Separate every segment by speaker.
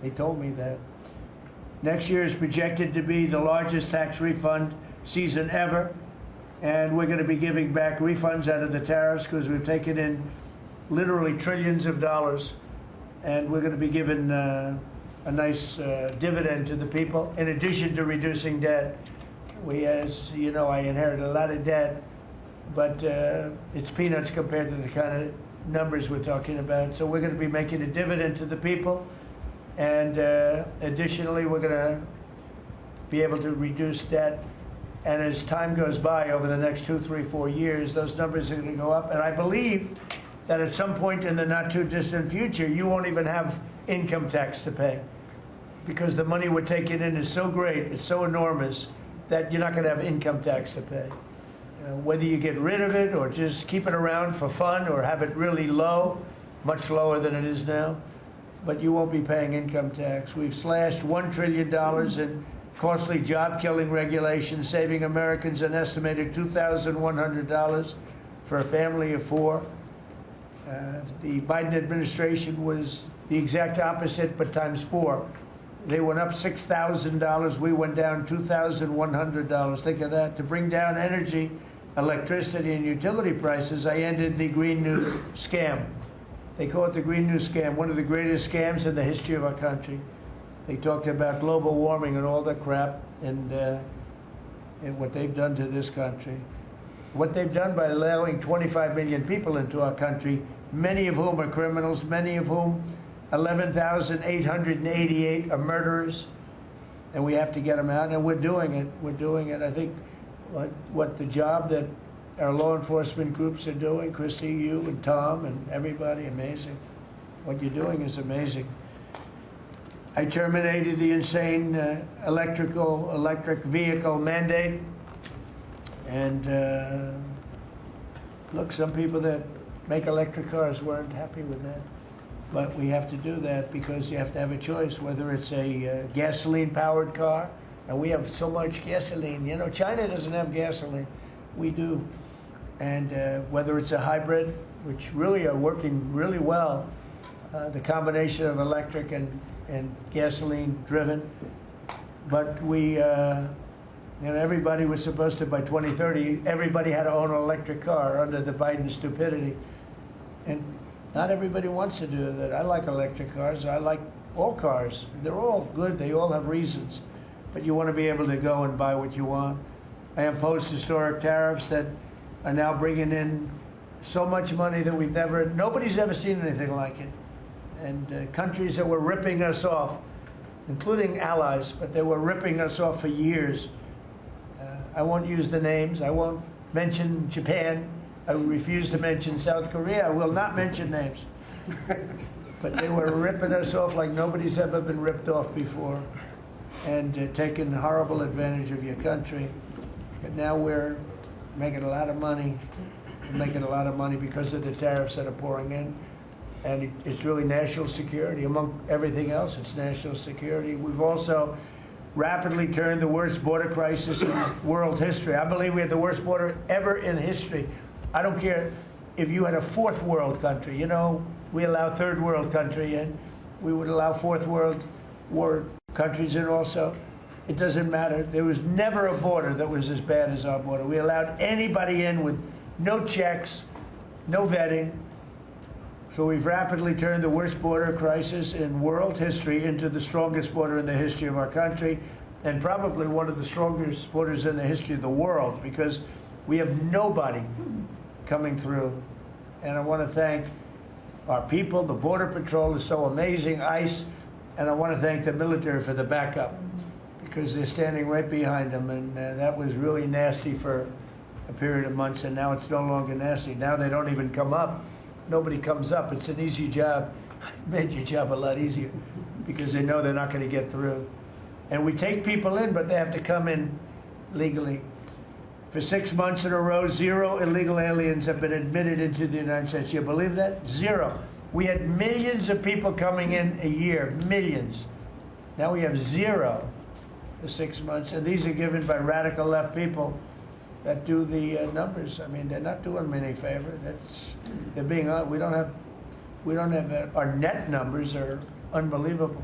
Speaker 1: They told me that. Next year is projected to be the largest tax refund season ever, and we're going to be giving back refunds out of the tariffs because we've taken in literally trillions of dollars, and we're going to be giving a nice dividend to the people, in addition to reducing debt. We, as you know, I inherited a lot of debt, but it's peanuts compared to the kind of numbers we're talking about. So we're going to be making a dividend to the people, and additionally, we're going to be able to reduce debt. And as time goes by, over the next 2, 3, 4 years, those numbers are going to go up. And I believe that at some point in the not too distant future, you won't even have income tax to pay, because the money we're taking in is so great, it's so enormous, that you're not going to have income tax to pay. Whether you get rid of it or just keep it around for fun or have it really low, much lower than it is now, but you won't be paying income tax. We've slashed $1 trillion in costly job-killing regulations, saving Americans an estimated $2,100 for a family of 4. The Biden administration was the exact opposite, but times 4. They went up $6,000. We went down $2,100. Think of that. To bring down energy, electricity, and utility prices, I ended the Green New Scam. They call it the Green New Scam, one of the greatest scams in the history of our country. They talked about global warming and all that crap, and what they've done to this country. What they've done by allowing 25 million people into our country, many of whom are criminals, many of whom 11,888 are murderers, and we have to get them out, and we're doing it. We're doing it. I think what the job that our law enforcement groups are doing, Christy, you and Tom and everybody, amazing. What you're doing is amazing. I terminated the insane electric vehicle mandate, and look, some people that make electric cars weren't happy with that. But we have to do that because you have to have a choice, whether it's a gasoline-powered car, and we have so much gasoline. You know, China doesn't have gasoline. We do. And whether it's a hybrid, which really are working really well, the combination of electric and gasoline-driven. But we, you know, everybody was supposed to, by 2030, everybody had to own an electric car under the Biden stupidity. And not everybody wants to do that. I like electric cars. I like all cars. They're all good. They all have reasons. But you want to be able to go and buy what you want. I imposed historic tariffs that are now bringing in so much money that nobody's ever seen anything like it. And countries that were ripping us off, including allies, but they were ripping us off for years. I won't use the names. I won't mention Japan. I refuse to mention South Korea. I will not mention names. But they were ripping us off like nobody's ever been ripped off before, and taking horrible advantage of your country. But now we're making a lot of money. We're making a lot of money because of the tariffs that are pouring in. And it's really national security. Among everything else, it's national security. We've also rapidly turned the worst border crisis in world history. I believe we had the worst border ever in history. I don't care if you had a 4th world country. You know, we allow 3rd world country in. We would allow 4th world war countries in also. It doesn't matter. There was never a border that was as bad as our border. We allowed anybody in with no checks, no vetting. So we've rapidly turned the worst border crisis in world history into the strongest border in the history of our country, and probably one of the strongest borders in the history of the world, because we have nobody coming through. And I want to thank our people. The Border Patrol is so amazing, ICE, and I want to thank the military for the backup, because they're standing right behind them, and that was really nasty for a period of months, and now it's no longer nasty. Now they don't even come up. Nobody comes up. It's an easy job. It made your job a lot easier because they know they're not going to get through. And we take people in, but they have to come in legally. For 6 months in a row, 0 illegal aliens have been admitted into the United States. You believe that? 0. We had millions of people coming in a year, millions. Now we have 0 for 6 months, and these are given by radical left people that do the numbers. I mean, they're not doing me any favor. They're being we don't have our net numbers are unbelievable.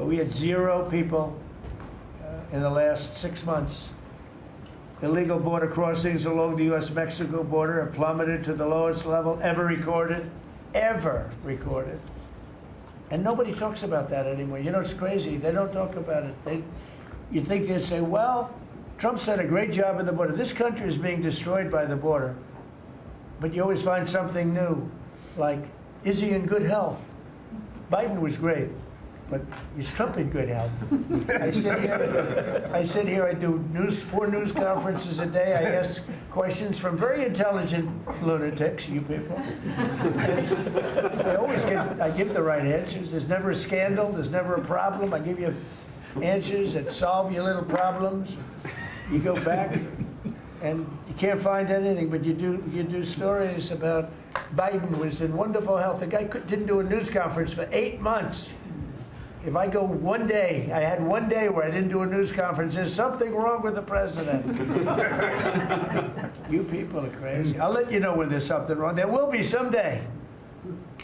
Speaker 1: but we had 0 people in the last 6 months. Illegal border crossings along the U.S.-Mexico border have plummeted to the lowest level ever recorded. And nobody talks about that anymore. You know, it's crazy. They don't talk about it. You'd think they'd say, well, Trump's done a great job at the border. This country is being destroyed by the border. But you always find something new, like, is he in good health? Biden was great, but is Trump in good health? I sit here, I do 4 news conferences a day. I ask questions from very intelligent lunatics, you people. And I give the right answers. There's never a scandal, there's never a problem. I give you answers that solve your little problems. You go back and you can't find anything, but you do stories about Biden was in wonderful health. The guy didn't do a news conference for 8 months. If I go one day, I had one day where I didn't do a news conference, there's something wrong with the president. You people are crazy. I'll let you know when there's something wrong. There will be someday.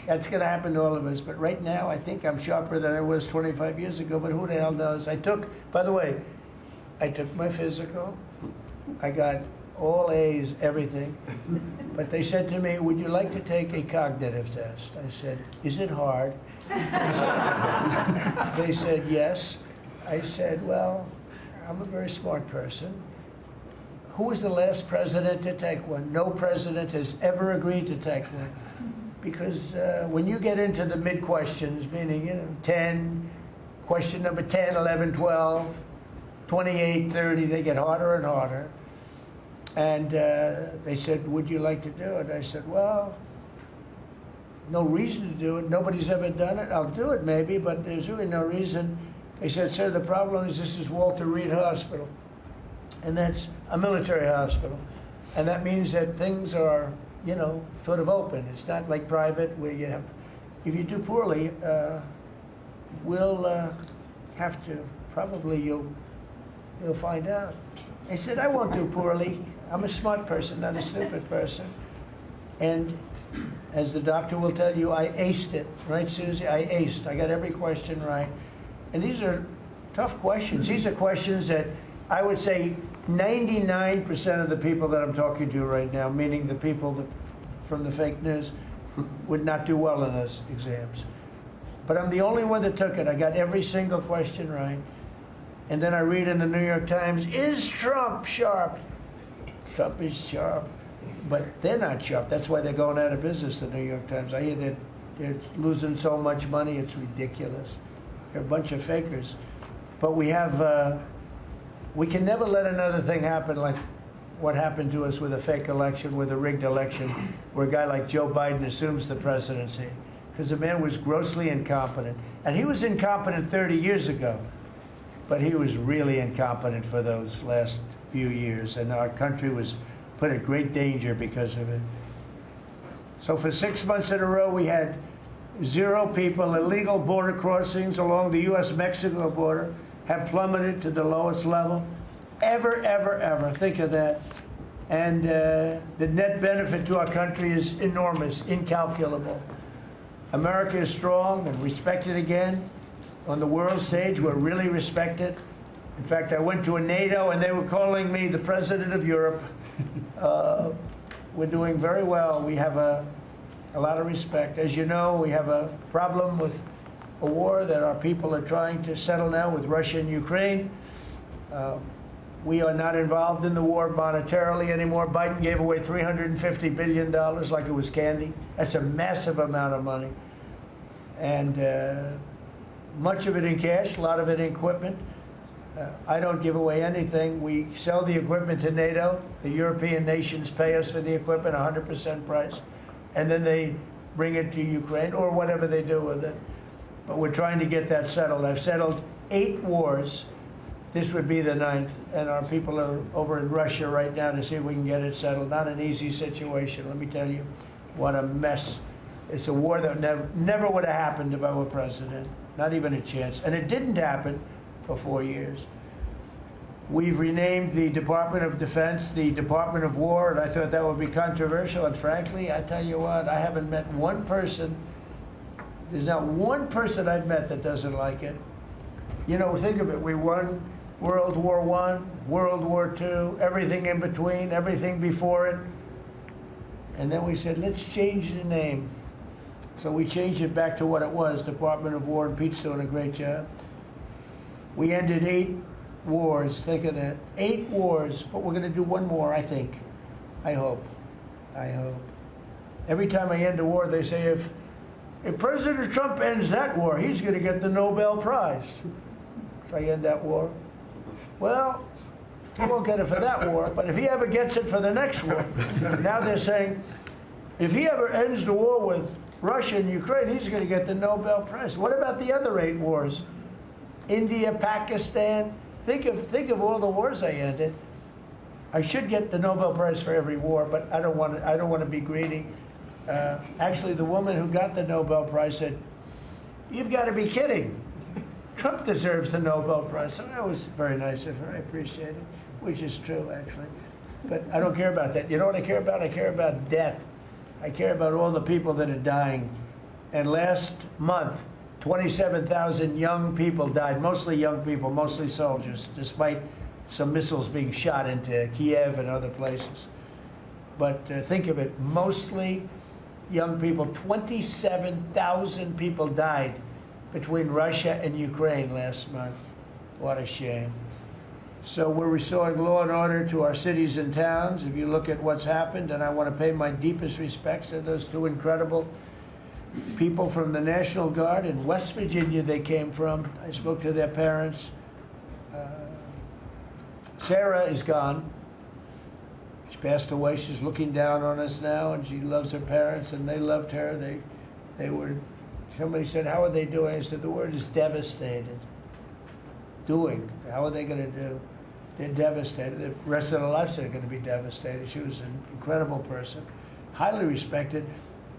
Speaker 1: That's going to happen to all of us. But right now, I think I'm sharper than I was 25 years ago, but who the hell knows? By the way, I took my physical. I got all A's, everything. But they said to me, would you like to take a cognitive test? I said, is it hard? They said, yes. I said, well, I'm a very smart person. Who was the last president to take one? No president has ever agreed to take one. Because when you get into the mid-questions, meaning, 10, question number 10, 11, 12, 28, 30, they get harder and harder. And they said, would you like to do it? I said, well, no reason to do it. Nobody's ever done it. I'll do it maybe, but there's really no reason. They said, sir, the problem is this is Walter Reed Hospital. And that's a military hospital. And that means that things are, sort of open. It's not like private where you have, if you do poorly, we'll have to, probably you'll find out. I said, I won't do poorly. I'm a smart person, not a stupid person. And as the doctor will tell you, I aced it. Right, Susie? I aced. I got every question right. And these are tough questions. These are questions that I would say 99% of the people that I'm talking to right now, meaning the people from the fake news, would not do well in those exams. But I'm the only one that took it. I got every single question right. And then I read in the New York Times, is Trump sharp? Trump is sharp. But they're not sharp. That's why they're going out of business, the New York Times. I hear that they're losing so much money, it's ridiculous. They're a bunch of fakers. But we can never let another thing happen like what happened to us with a fake election, with a rigged election, where a guy like Joe Biden assumes the presidency. Because the man was grossly incompetent. And he was incompetent 30 years ago. But he was really incompetent for those last few years, and our country was put in great danger because of it. So for 6 months in a row, we had 0 people. Illegal border crossings along the U.S.-Mexico border have plummeted to the lowest level ever, ever, ever. Think of that. And the net benefit to our country is enormous, incalculable. America is strong and respected again. On the world stage, we're really respected. In fact, I went to a NATO and they were calling me the president of Europe. We're doing very well. We have a lot of respect. As you know, we have a problem with a war that our people are trying to settle now with Russia and Ukraine. We are not involved in the war monetarily anymore. Biden gave away $350 billion like it was candy. That's a massive amount of money. And much of it in cash, a lot of it in equipment. I don't give away anything. We sell the equipment to NATO. The European nations pay us for the equipment, 100% price. And then they bring it to Ukraine or whatever they do with it. But we're trying to get that settled. I've settled 8 wars. This would be the 9th. And our people are over in Russia right now to see if we can get it settled. Not an easy situation. Let me tell you what a mess. It's a war that never would have happened if I were president. Not even a chance. And it didn't happen for 4 years. We've renamed the Department of Defense the Department of War, and I thought that would be controversial. And frankly, I tell you what, I haven't met one person, there's not one person I've met that doesn't like it. You know, think of it. We won World War I, World War II, everything in between, everything before it. And then we said, let's change the name. So we changed it back to what it was, Department of War, and Pete's doing a great job. We ended 8 wars, think of that. 8 wars, but we're going to do one more, I think. I hope. I hope. Every time I end a war, they say, if President Trump ends that war, he's going to get the Nobel Prize. So I end that war. Well, he won't get it for that war, but if he ever gets it for the next war, now they're saying, if he ever ends the war with Russia and Ukraine, he's going to get the Nobel Prize. What about the other 8 wars? India, Pakistan. Think of all the wars I ended. I should get the Nobel Prize for every war, but I don't want to be greedy. Actually, the woman who got the Nobel Prize said, "You've got to be kidding. Trump deserves the Nobel Prize." So that was very nice of her. I appreciate it, which is true, actually. But I don't care about that. You know what I care about? I care about death. I care about all the people that are dying. And last month, 27,000 young people died, mostly young people, mostly soldiers, despite some missiles being shot into Kiev and other places. But think of it, mostly young people. 27,000 people died between Russia and Ukraine last month. What a shame. So we're restoring law and order to our cities and towns. If you look at what's happened, and I want to pay my deepest respects to those 2 incredible people from the National Guard in West Virginia they came from. I spoke to their parents. Sarah is gone. She passed away. She's looking down on us now, and she loves her parents, and they loved her. They were, somebody said, how are they doing? I said, the word is devastated. Doing. How are they going to do? They're devastated. The rest of their lives they're going to be devastated. She was an incredible person, highly respected,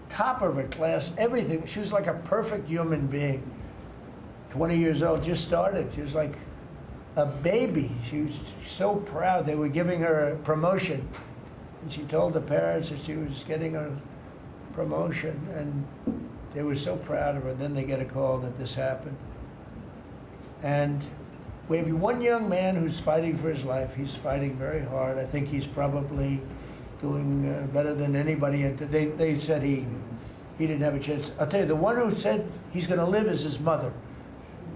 Speaker 1: top of her class, everything. She was like a perfect human being. 20 years old, just started. She was like a baby. She was so proud. They were giving her a promotion, and she told the parents that she was getting a promotion, and they were so proud of her. Then they get a call that this happened. And we have one young man who's fighting for his life. He's fighting very hard. I think he's probably doing better than anybody. They said he didn't have a chance. I'll tell you, the one who said he's going to live is his mother.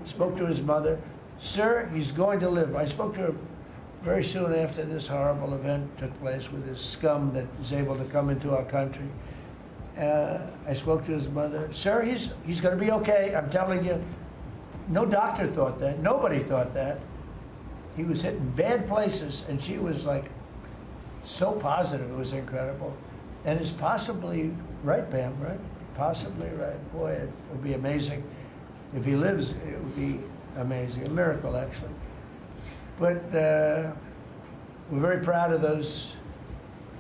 Speaker 1: Spoke to his mother. Sir, he's going to live. I spoke to her very soon after this horrible event took place with this scum that is able to come into our country. I spoke to his mother. Sir, he's going to be okay. I'm telling you. No doctor thought that. Nobody thought that. He was hitting bad places, and she was like so positive. It was incredible. And it's possibly right, Pam, right? Possibly right. Boy, it would be amazing. If he lives, it would be amazing. A miracle, actually. But we're very proud of those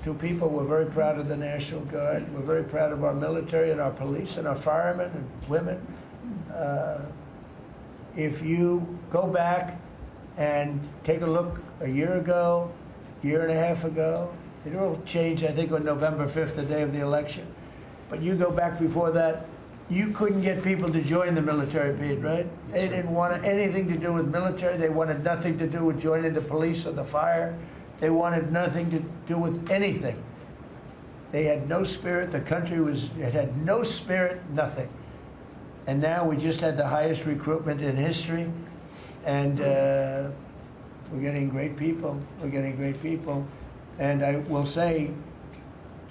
Speaker 1: 2 people. We're very proud of the National Guard. We're very proud of our military and our police and our firemen and women. If you go back and take a look a year ago, year and a half ago, it all changed, I think, on November 5th, the day of the election. But you go back before that, you couldn't get people to join the military, Pete, right? They didn't want anything to do with military. They wanted nothing to do with joining the police or the fire. They wanted nothing to do with anything. They had no spirit. The country it had no spirit, nothing. And now we just had the highest recruitment in history, and we're getting great people. We're getting great people. And I will say,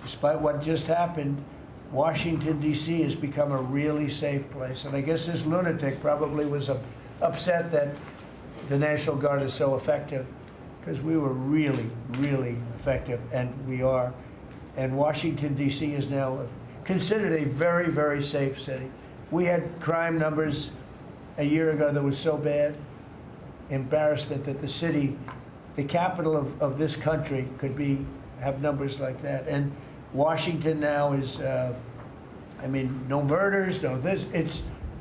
Speaker 1: despite what just happened, Washington, D.C. has become a really safe place. And I guess this lunatic probably was upset that the National Guard is so effective, because we were really, really effective, and we are. And Washington, D.C. is now considered a very, very safe city. We had crime numbers a year ago that was so bad, embarrassment, that the city, the capital of this country, could have numbers like that. And Washington now is, I mean, no murders, no this.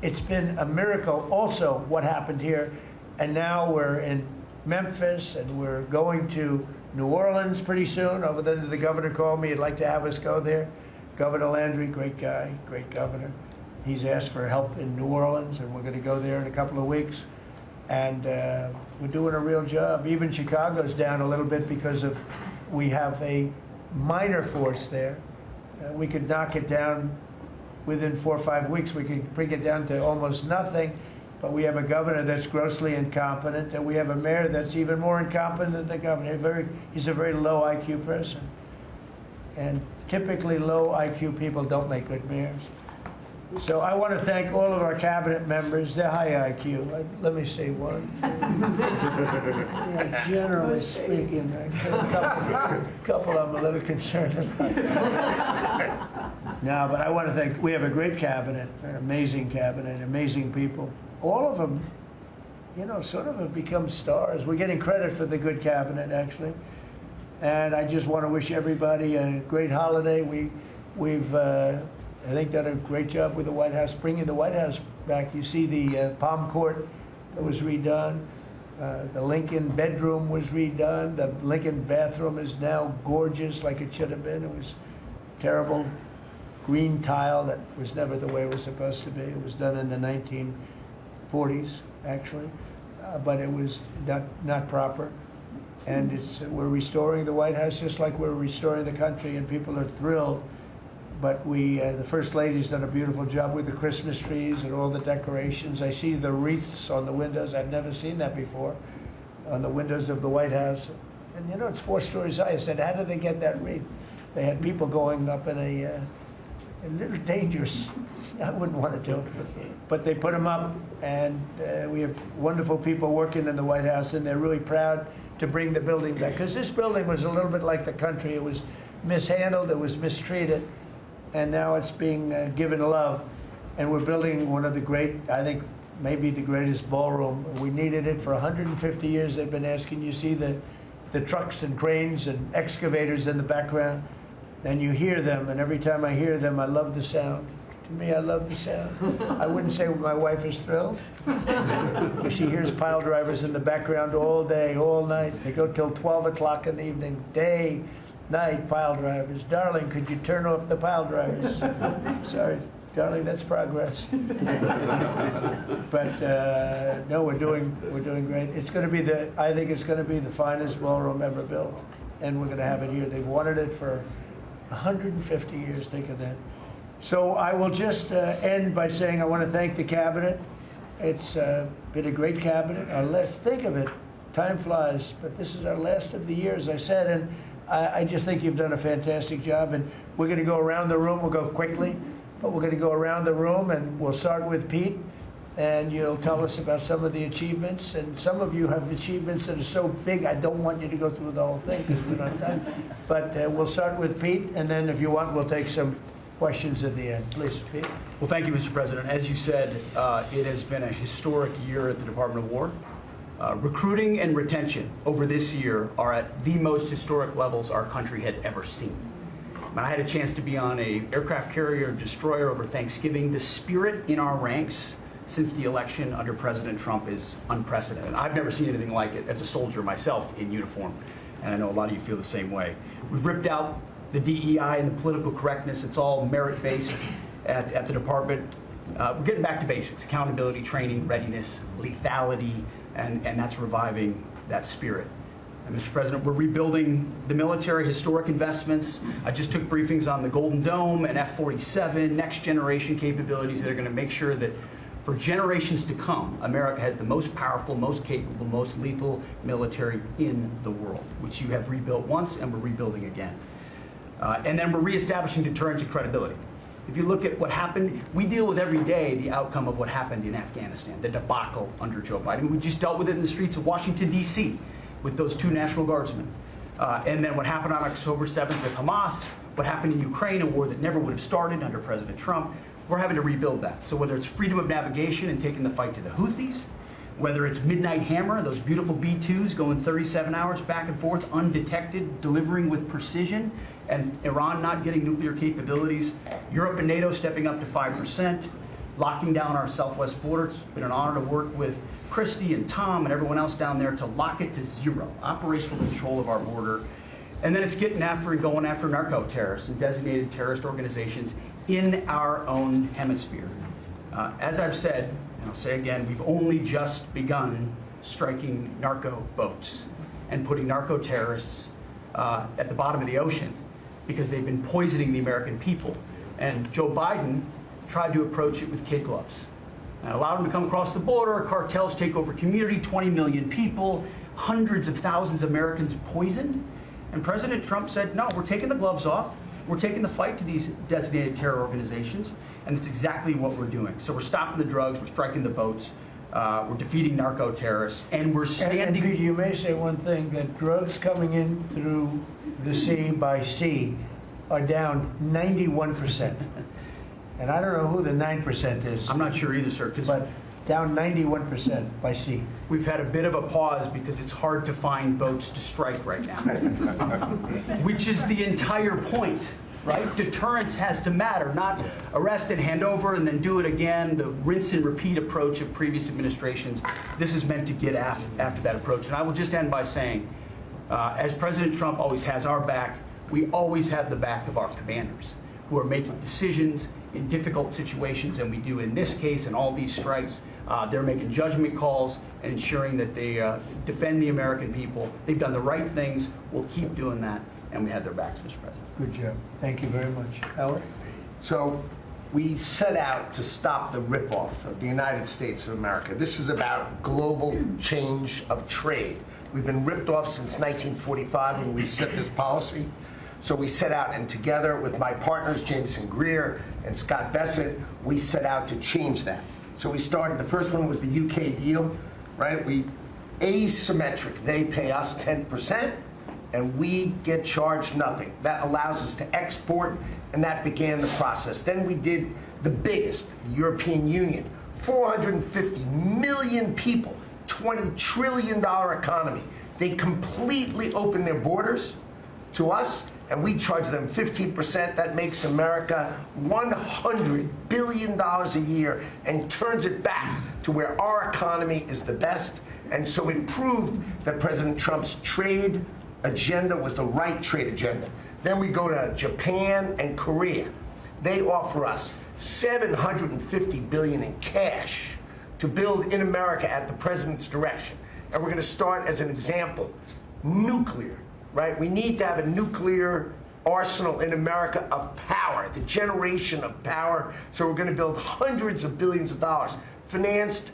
Speaker 1: It's been a miracle also what happened here. And now we're in Memphis, and we're going to New Orleans pretty soon. Over there, the governor called me. He'd like to have us go there. Governor Landry, great guy, great governor. He's asked for help in New Orleans, and we're going to go there in a couple of weeks. And we're doing a real job. Even Chicago's down a little bit because we have a minor force there. We could knock it down within 4 or 5 weeks. We could bring it down to almost nothing. But we have a governor that's grossly incompetent, and we have a mayor that's even more incompetent than the governor. He's a very low IQ person. And typically low IQ people don't make good mayors. So I want to thank all of our cabinet members. They're high IQ. Let me say one. Yeah, generally speaking, a couple I'm a little concerned about. No, but I want to thank, we have a great cabinet, an amazing cabinet, amazing people. All of them, you know, sort of have become stars. We're getting credit for the good cabinet, actually. And I just want to wish everybody a great holiday. We've I think done a great job with the White House, bringing the White House back. You see the Palm Court that was redone. The Lincoln bedroom was redone. The Lincoln bathroom is now gorgeous, like it should have been. It was terrible green tile that was never the way it was supposed to be. It was done in the 1940s, actually, but it was not proper. And we're restoring the White House just like we're restoring the country, and people are thrilled. But the First Lady's done a beautiful job with the Christmas trees and all the decorations. I see the wreaths on the windows. I've never seen that before, on the windows of the White House. And you know, it's 4 stories high. I said, how did they get that wreath? They had people going up in a little dangerous, I wouldn't want to do it. But they put them up, and we have wonderful people working in the White House, and they're really proud to bring the building back. Because this building was a little bit like the country. It was mishandled, it was mistreated. And now it's being given love, and we're building one of the great, I think, maybe the greatest ballroom. We needed it for 150 years. They've been asking. You see the trucks and cranes and excavators in the background, and you hear them, and every time I hear them, I love the sound. To me, I love the sound. I wouldn't say my wife is thrilled. She hears pile drivers in the background all day, all night. They go till 12 o'clock in the evening, day, night, pile drivers. Darling, could you turn off the pile drivers? Sorry, darling, that's progress. But no, we're doing great. It's going to be I think it's going to be the finest ballroom ever built, and we're going to have it here. They've wanted it for 150 years. Think of that. So I will just end by saying I want to thank the cabinet. It's been a great cabinet. Let's think of it. Time flies, but this is our last of the year, as I said, and I just think you've done a fantastic job, and we're going to go around the room. We'll go quickly, but we're going to go around the room, and we'll start with Pete, and you'll tell us about some of the achievements. And some of you have achievements that are so big, I don't want you to go through the whole thing because we don't have time. But we'll start with Pete, and then if you want, we'll take some questions at the end. Please, Pete.
Speaker 2: Well, thank you, Mr. President. As you said, it has been a historic year at the Department of War. Recruiting and retention over this year are at the most historic levels our country has ever seen. I had a chance to be on an aircraft carrier destroyer over Thanksgiving. The spirit in our ranks since the election under President Trump is unprecedented. I've never seen anything like it as a soldier myself in uniform, and I know a lot of you feel the same way. We've ripped out the DEI and the political correctness. It's all merit-based at the department. We're getting back to basics: accountability, training, readiness, lethality, and that's reviving that spirit. And Mr. President, we're rebuilding the military, historic investments. I just took briefings on the Golden Dome and F-47, next generation capabilities that are going to make sure that for generations to come, America has the most powerful, most capable, most lethal military in the world, which you have rebuilt once and we're rebuilding again. And then we're reestablishing deterrence and credibility. If you look at what happened, we deal with every day the outcome of what happened in Afghanistan, the debacle under Joe Biden. We just dealt with it in the streets of Washington, D.C. with those 2 National Guardsmen. And then what happened on October 7th with Hamas, what happened in Ukraine, a war that never would have started under President Trump. We're having to rebuild that. So whether it's freedom of navigation and taking the fight to the Houthis, whether it's Midnight Hammer, those beautiful B-2s going 37 hours back and forth, undetected, delivering with precision, and Iran not getting nuclear capabilities, Europe and NATO stepping up to 5%, locking down our southwest border. It's been an honor to work with Christy and Tom and everyone else down there to lock it to 0, operational control of our border. And then it's getting after and going after narco-terrorists and designated terrorist organizations in our own hemisphere. As I've said, And I'll say again, we've only just begun striking narco boats and putting narco terrorists at the bottom of the ocean because they've been poisoning the American people. And Joe Biden tried to approach it with kid gloves. And allowed them to come across the border, cartels take over community, 20 million people, hundreds of thousands of Americans poisoned. And President Trump said, no, we're taking the gloves off. We're taking the fight to these designated terror organizations. And it's exactly what we're doing. So we're stopping the drugs, we're striking the boats, we're defeating narco terrorists, and we're standing.
Speaker 1: And you may say one thing, that drugs coming in through the sea by sea are down 91%. And I don't know who the 9% is.
Speaker 2: I'm not sure either, sir.
Speaker 1: But down 91% by sea.
Speaker 2: We've had a bit of a pause because it's hard to find boats to strike right now, which is the entire point, right? Deterrence has to matter, not arrest and hand over and then do it again, the rinse and repeat approach of previous administrations. This is meant to get after that approach. And I will just end by saying, as President Trump always has our back, we always have the back of our commanders who are making decisions in difficult situations, and we do in this case and all these strikes. They're making judgment calls and ensuring that they defend the American people. They've done the right things. We'll keep doing that, and we have their backs, Mr. President.
Speaker 1: Good job. Thank you very much. Howard?
Speaker 3: So we set out to stop the ripoff of the United States of America. This is about global change of trade. We've been ripped off since 1945 when we set this policy. So we set out, and together with my partners, Jameson Greer and Scott Bessent, we set out to change that. So we started, the first one was the UK deal, right? We asymmetric, they pay us 10%, and we get charged nothing. That allows us to export, and that began the process. Then we did the biggest, the European Union, 450 million people, $20 trillion economy. They completely opened their borders to us, and we charge them 15%. That makes America $100 billion a year and turns it back to where our economy is the best. And so it proved that President Trump's trade agenda was the right trade agenda. Then we go to Japan and Korea. They offer us $750 billion in cash to build in America at the president's direction. And we're going to start, as an example, nuclear. Right? We need to have a nuclear arsenal in America of power, the generation of power. So we're going to build hundreds of billions of dollars, financed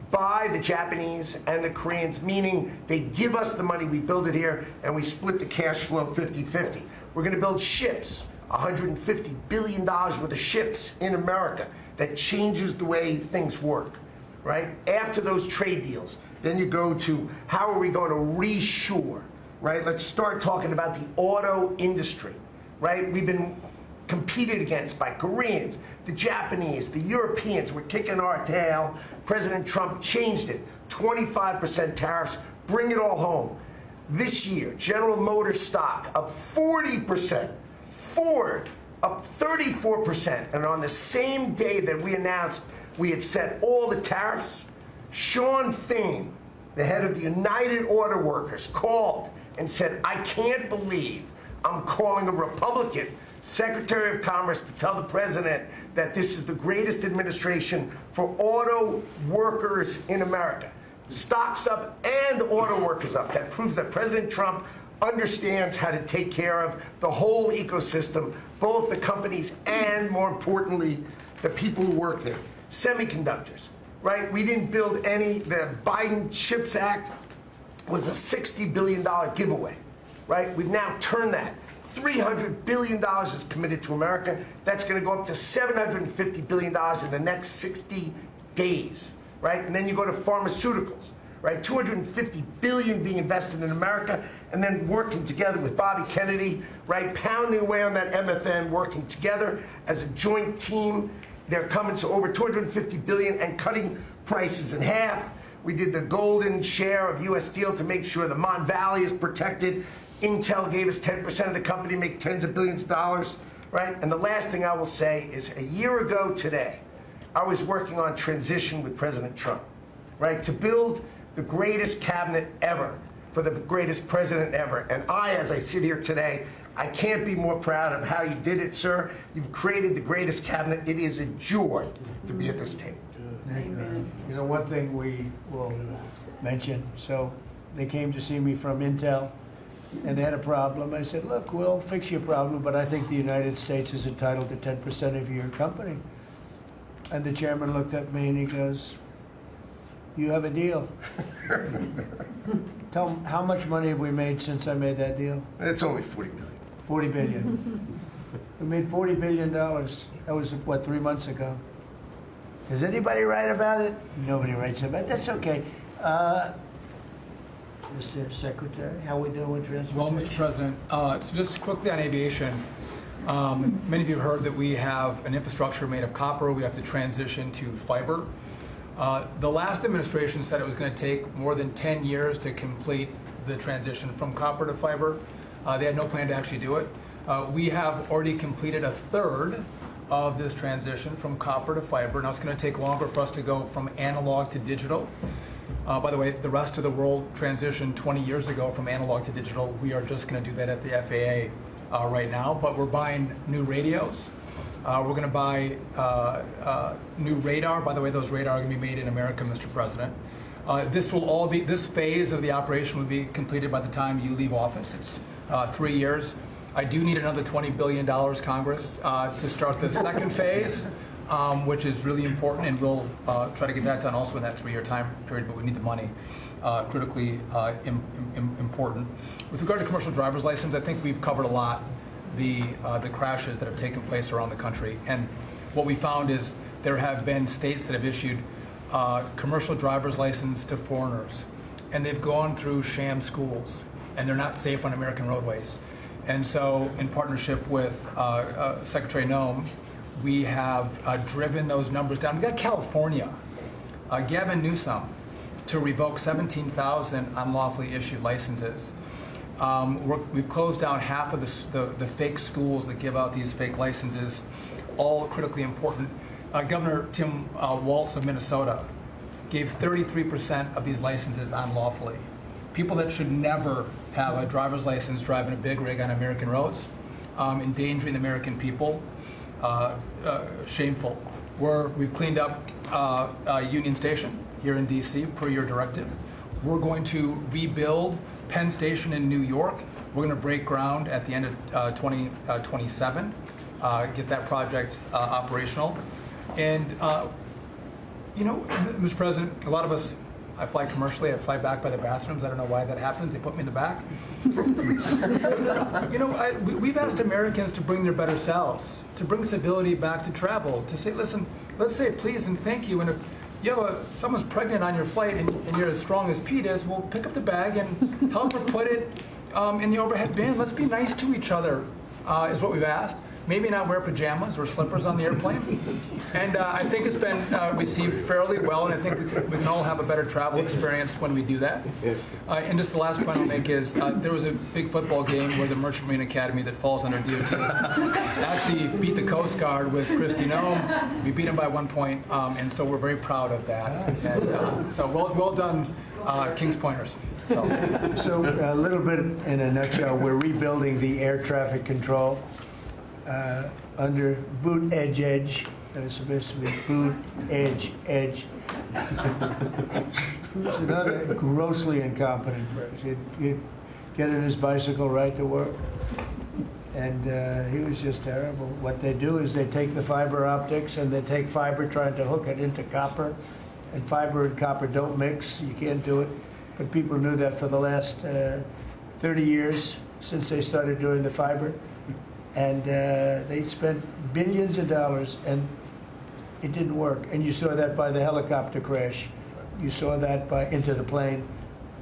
Speaker 3: by the Japanese and the Koreans, meaning they give us the money, we build it here, and we split the cash flow 50-50. We're going to build ships, $150 billion worth of ships in America. That changes the way things work. Right? After those trade deals, then you go to how are we going to reshore? Right? Let's start talking about the auto industry, right? We've been competed against by Koreans, the Japanese, the Europeans. We're kicking our tail. President Trump changed it. 25% tariffs, bring it all home. This year, General Motors stock up 40%, Ford up 34%, and on the same day that we announced we had set all the tariffs, Sean Fain, the head of the United Auto Workers, called and said, I can't believe I'm calling a Republican Secretary of Commerce to tell the president that this is the greatest administration for auto workers in America. Stocks up and auto workers up. That proves that President Trump understands how to take care of the whole ecosystem, both the companies and, more importantly, the people who work there. Semiconductors, right? We didn't build any. The Biden CHIPS Act was a $60 billion giveaway, right? We've now turned that. $300 billion is committed to America. That's going to go up to $750 billion in the next 60 days, right? And then you go to pharmaceuticals, right? $250 billion being invested in America, and then working together with Bobby Kennedy, right? Pounding away on that MFN, working together as a joint team. They're coming to over $250 billion and cutting prices in half. We did the golden share of U.S. Steel to make sure the Mon Valley is protected. Intel gave us 10% of the company, make tens of billions of dollars, right? And the last thing I will say is a year ago today, I was working on transition with President Trump, right? To build the greatest cabinet ever for the greatest president ever. And I, as I sit here today, I can't be more proud of how you did it, sir. You've created the greatest cabinet. It is a joy to be at this table.
Speaker 1: You know, one thing we will mention, so they came to see me from Intel, and they had a problem. I said, look, we'll fix your problem, but I think the United States is entitled to 10% of your company. And the chairman looked at me and he goes, you have a deal. Tell them, how much money have we made since I made that deal?
Speaker 3: It's only 40 billion.
Speaker 1: 40 billion. We made $40 billion. That was, what, 3 months ago? Does anybody write about it? Nobody writes about it. That's okay. Mr. Secretary, how we doing with transportation?
Speaker 4: Well, Mr. President, so just quickly on aviation, many of you have heard that we have an infrastructure made of copper. We have to transition to fiber. The last administration said it was going to take more than 10 years to complete the transition from copper to fiber. They had no plan to actually do it. We have already completed a third of this transition from copper to fiber. Now it's going to take longer for us to go from analog to digital. By the way, the rest of the world transitioned 20 years ago from analog to digital. We are just going to do that at the FAA right now, but we're buying new radios. We're going to buy new radar. By the way, those radar are going to be made in America, Mr. President. This phase of the operation will be completed by the time you leave office. It's 3 years. I do need another $20 billion, Congress, to start the second phase, which is really important, and we'll try to get that done also in that 3-year time period, but we need the money, critically important. With regard to commercial driver's license, I think we've covered a lot the crashes that have taken place around the country, and what we found is there have been states that have issued commercial driver's license to foreigners, and they've gone through sham schools, and they're not safe on American roadways. And so, in partnership with Secretary Noem, we have driven those numbers down. We got California, Gavin Newsom, to revoke 17,000 unlawfully issued licenses. We've closed down half of the fake schools that give out these fake licenses, all critically important. Governor Tim Walz of Minnesota gave 33% of these licenses unlawfully. People that should never have a driver's license driving a big rig on American roads, endangering the American people, shameful. We've cleaned up Union Station here in D.C. per your directive. We're going to rebuild Penn Station in New York. We're going to break ground at the end of 2027, get that project operational. And, you know, Mr. President, a lot of us, I fly commercially, I fly back by the bathrooms. I don't know why that happens. They put me in the back. You know, we've asked Americans to bring their better selves, to bring civility back to travel, to say, listen, let's say please and thank you. And if you have someone's pregnant on your flight and you're as strong as Pete is, well, pick up the bag and help her put it in the overhead bin. Let's be nice to each other, is what we've asked. Maybe not wear pajamas or slippers on the airplane. And I think it's been received fairly well, and I think we can all have a better travel experience when we do that. And just the last point I'll make is there was a big football game where the Merchant Marine Academy that falls under DOT actually beat the Coast Guard with Kristi Noem. We beat them by 1 point, and so we're very proud of that. And so well done, Kings Pointers.
Speaker 1: So a little bit in a nutshell, we're rebuilding the air traffic control. Under boot edge. That was supposed to be boot edge. Who's another grossly incompetent person? He'd get in his bicycle, ride to work, and he was just terrible. What they do is they take the fiber optics and they take fiber trying to hook it into copper, and fiber and copper don't mix. You can't do it. But people knew that for the last 30 years since they started doing the fiber. And they spent billions of dollars, and it didn't work. And you saw that by the helicopter crash. You saw that by Into the Plane.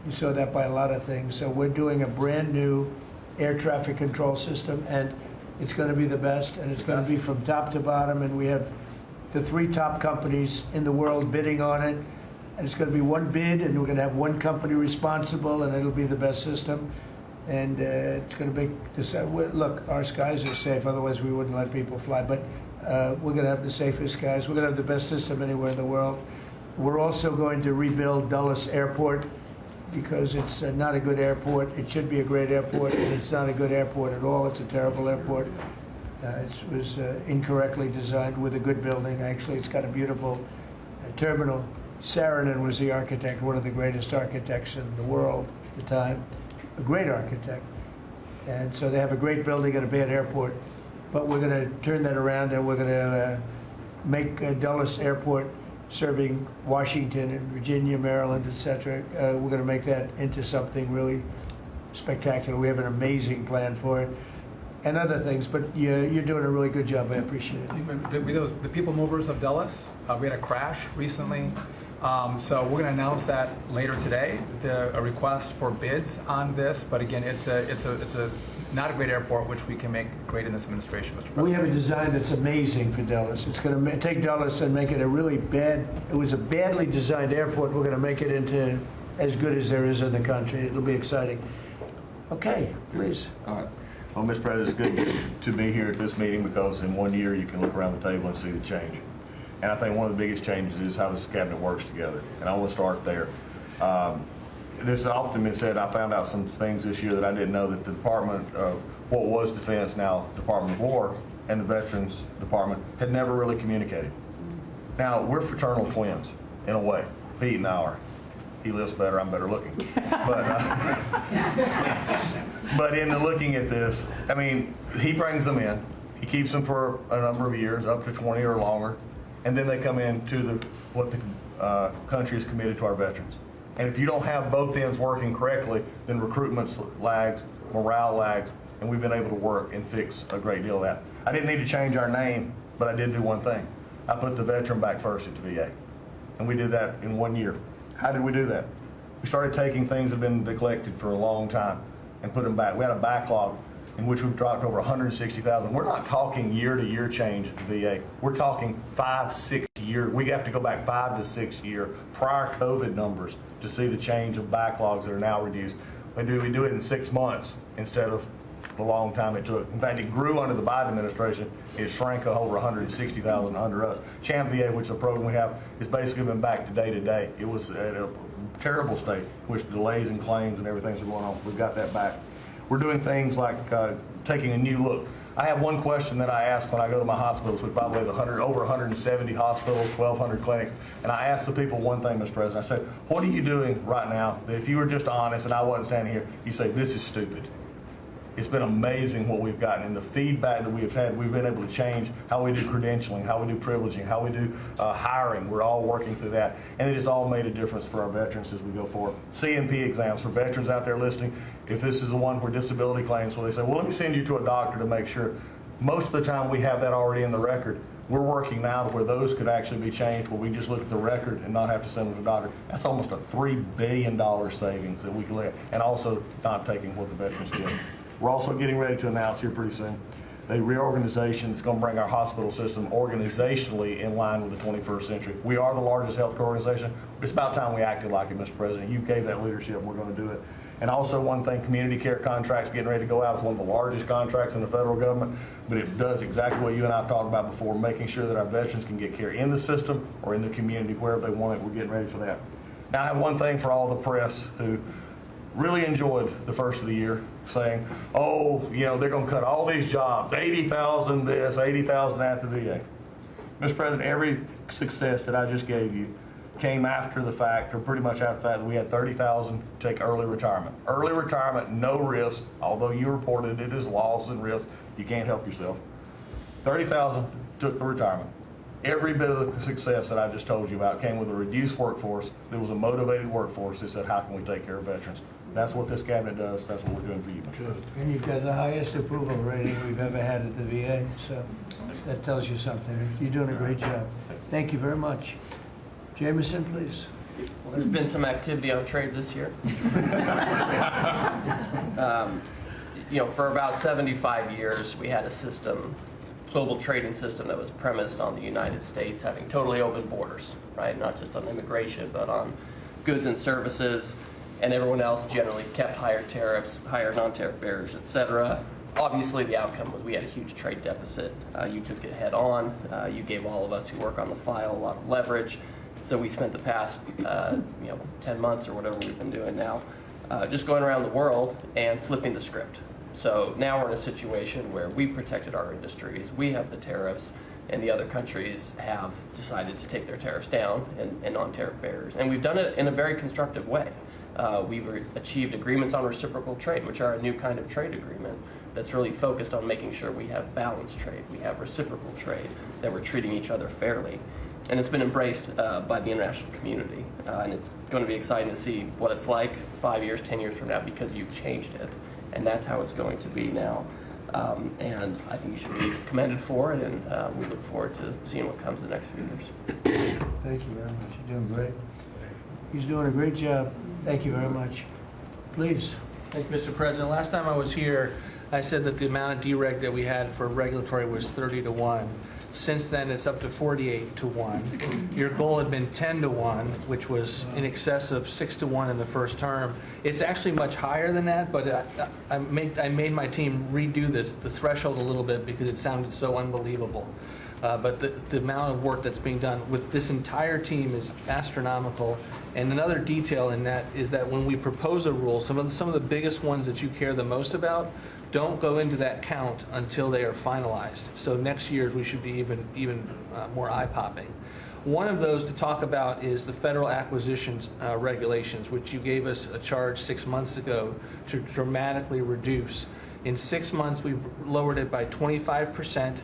Speaker 1: You saw that by a lot of things. So we're doing a brand new air traffic control system, and it's going to be the best, and it's going to be from top to bottom. And we have the 3 top companies in the world bidding on it. And it's going to be one bid, and we're going to have one company responsible, and it'll be the best system. And it's going to make this. Look, our skies are safe. Otherwise, we wouldn't let people fly. But we're going to have the safest skies. We're going to have the best system anywhere in the world. We're also going to rebuild Dulles Airport because it's not a good airport. It should be a great airport, and it's not a good airport at all. It's a terrible airport. It was incorrectly designed with a good building. Actually, it's got a beautiful terminal. Saarinen was the architect, one of the greatest architects in the world at the time, a great architect. And so they have a great building and a bad airport. But we're going to turn that around, and we're going to make Dulles Airport, serving Washington and Virginia, Maryland, etc. We're going to make that into something really spectacular. We have an amazing plan for it, and other things. But you're doing a really good job. I appreciate it.
Speaker 4: The people movers of Dulles, we had a crash recently. So we're going to announce that later today, a request for bids on this. But again, it's a not a great airport, which we can make great in this administration, Mr. President.
Speaker 1: We have a design that's amazing for Dulles. It's going to take Dulles and make it a really bad, it was a badly designed airport. We're going to make it into as good as there is in the country. It'll be exciting. Okay, please.
Speaker 5: All right. Well, Mr. President, it's good to be here at this meeting because in 1 year you can look around the table and see the change. And I think one of the biggest changes is how this cabinet works together. And I want to start there. There's often been said, I found out some things this year that I didn't know, that the Department of what was Defense, now Department of War, and the Veterans Department had never really communicated. Now, we're fraternal twins, in a way. Pete and I are. He lifts better, I'm better looking. But in the looking at this, I mean, he brings them in. He keeps them for a number of years, up to 20 or longer, and then they come in to what the country is committed to our veterans. And if you don't have both ends working correctly, then recruitment lags, morale lags, and we've been able to work and fix a great deal of that. I didn't need to change our name, but I did do one thing. I put the veteran back first at the VA. And we did that in 1 year. How did we do that? We started taking things that have been neglected for a long time and put them back. We had a backlog in which we've dropped over 160,000. We're not talking year-to-year change at the VA. We're talking 5-6 year. We have to go back 5 to 6 year prior COVID numbers to see the change of backlogs that are now reduced. We do it in 6 months instead of the long time it took. In fact, it grew under the Biden administration. It shrank over 160,000 under us. ŞİMDİ, which is a program we have, has basically been back to day to day. It was at a terrible state, which delays and claims and everything's going on. We've got that back. We're doing things like taking a new look. I have one question that I ask when I go to my hospitals, which probably over 170 hospitals, 1,200 clinics, and I ask the people one thing, Mr. President. I said, what are you doing right now that if you were just honest and I wasn't standing here, you say, this is stupid? It's been amazing what we've gotten, and the feedback that we've had. We've been able to change how we do credentialing, how we do privileging, how we do hiring. We're all working through that, and it has all made a difference for our veterans as we go forward. CNP exams for veterans out there listening. If this is the one where disability claims, where they say, well, let me send you to a doctor to make sure. Most of the time we have that already in the record. We're working now to where those could actually be changed, where we just look at the record and not have to send them to the doctor. That's almost a $3 billion savings that we can let, and also not taking what the veterans get. We're also getting ready to announce here pretty soon a reorganization that's going to bring our hospital system organizationally in line with the 21st century. We are the largest healthcare organization. It's about time we acted like it, Mr. President. You gave that leadership. We're going to do it. And also one thing, community care contracts getting ready to go out. It's one of the largest contracts in the federal government, but it does exactly what you and I have talked about before, making sure that our veterans can get care in the system or in the community, wherever they want it. We're getting ready for that. Now I have one thing for all the press who really enjoyed the first of the year, saying, oh, you know, they're going to cut all these jobs, 80,000 this, 80,000 at the VA. Mr. President, every success that I just gave you came after the fact, or pretty much after the fact, that we had 30,000 take early retirement. Early retirement, no risk, although you reported it as loss and risk, you can't help yourself. 30,000 took the retirement. Every bit of the success that I just told you about came with a reduced workforce. There was a motivated workforce that said, how can we take care of veterans? That's what this cabinet does. That's what we're doing for you.
Speaker 1: Good. And you've got the highest approval rating we've ever had at the VA, so that tells you something. You're doing a great job. Thank you very much. Jameson, please.
Speaker 6: Well, there's been some activity on trade this year. You know, for about 75 years, we had a system, global trading system, that was premised on the United States having totally open borders, right? Not just on immigration, but on goods and services, and everyone else generally kept higher tariffs, higher non-tariff barriers, et Obviously, the outcome was we had a huge trade deficit. You took it head on. You gave all of us who work on the file a lot of leverage. So we spent the past 10 months or whatever we've been doing now just going around the world and flipping the script. So now we're in a situation where we've protected our industries, we have the tariffs, and the other countries have decided to take their tariffs down and non-tariff barriers. And we've done it in a very constructive way. We've achieved agreements on reciprocal trade, which are a new kind of trade agreement that's really focused on making sure we have balanced trade, we have reciprocal trade, that we're treating each other fairly. And it's been embraced by the international community. And it's going to be exciting to see what it's like 5 years, 10 years from now, because you've changed it. And that's how it's going to be now. And I think you should be commended for it, and we look forward to seeing what comes in the next few years.
Speaker 1: Thank you very much. You're doing great. He's doing a great job. Thank you very much. Please.
Speaker 7: Thank you, Mr. President. Last time I was here, I said that the amount of dereg that we had for regulatory was 30-1. Since then, it's up to 48-1. Your goal had been 10-1, which was in excess of 6-1 in the first term. It's actually much higher than that, but I made my team redo the threshold a little bit because it sounded so unbelievable. But the amount of work that's being done with this entire team is astronomical. And another detail in that is that when we propose a rule, some of the biggest ones that you care the most about don't go into that count until they are finalized. So next year's we should be even more eye-popping. One of those to talk about is the federal acquisitions regulations, which you gave us a charge 6 months ago to dramatically reduce. In 6 months, we've lowered it by 25%,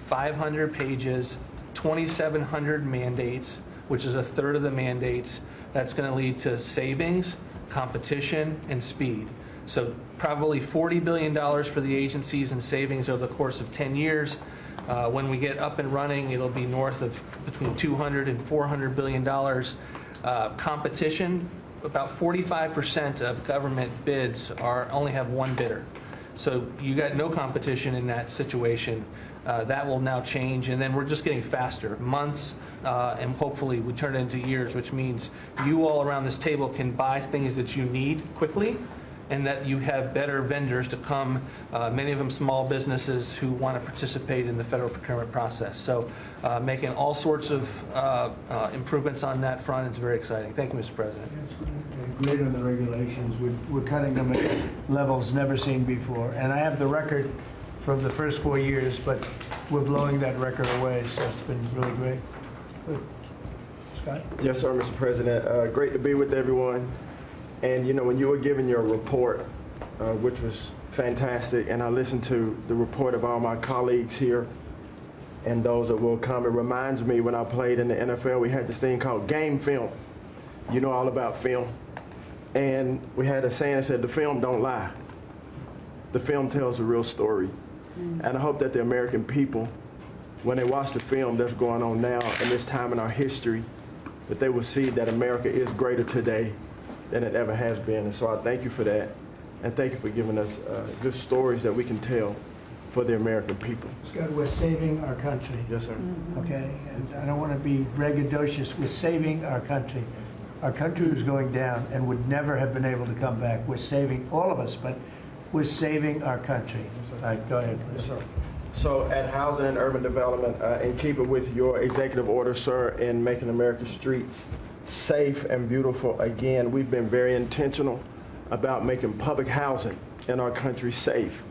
Speaker 7: 500 pages, 2,700 mandates, which is a third of the mandates. That's going to lead to savings, competition, and speed. So probably $40 billion for the agencies and savings over the course of 10 years. When we get up and running, it'll be north of between $200 and $400 billion. Competition, about 45% of government bids only have one bidder. So you got no competition in that situation. That will now change, and then we're just getting faster, months, and hopefully we turn it into years, which means you all around this table can buy things that you need quickly, and that you have better vendors to come, many of them small businesses who want to participate in the federal procurement process. So making all sorts of improvements on that front is very exciting. Thank you, Mr. President.
Speaker 1: Great on the regulations. We're cutting them at levels never seen before. And I have the record from the first 4 years, but we're blowing that record away, so it's been really great. Good. Scott?
Speaker 8: Yes, sir, Mr. President. Great to be with everyone. And, you know, when you were giving your report, which was fantastic, and I listened to the report of all my colleagues here and those that will come, it reminds me when I played in the NFL, we had this thing called game film. You know all about film. And we had a saying that said, the film don't lie. The film tells a real story. And I hope that the American people, when they watch the film that's going on now in this time in our history, that they will see that America is greater today than it ever has been. And so I thank you for that. And thank you for giving us good stories that we can tell for the American people.
Speaker 1: Scott, we're saving our country.
Speaker 8: Yes, sir.
Speaker 1: Okay, and I don't want to be braggadocious. We're saving our country. Our country was going down and would never have been able to come back. We're saving all of us, but we're saving our country. All right, go ahead, please.
Speaker 8: Yes, sir. So at Housing and Urban Development, in keeping with your executive order, sir, in making America's streets safe and beautiful again, we've been very intentional about making public housing in our country safe.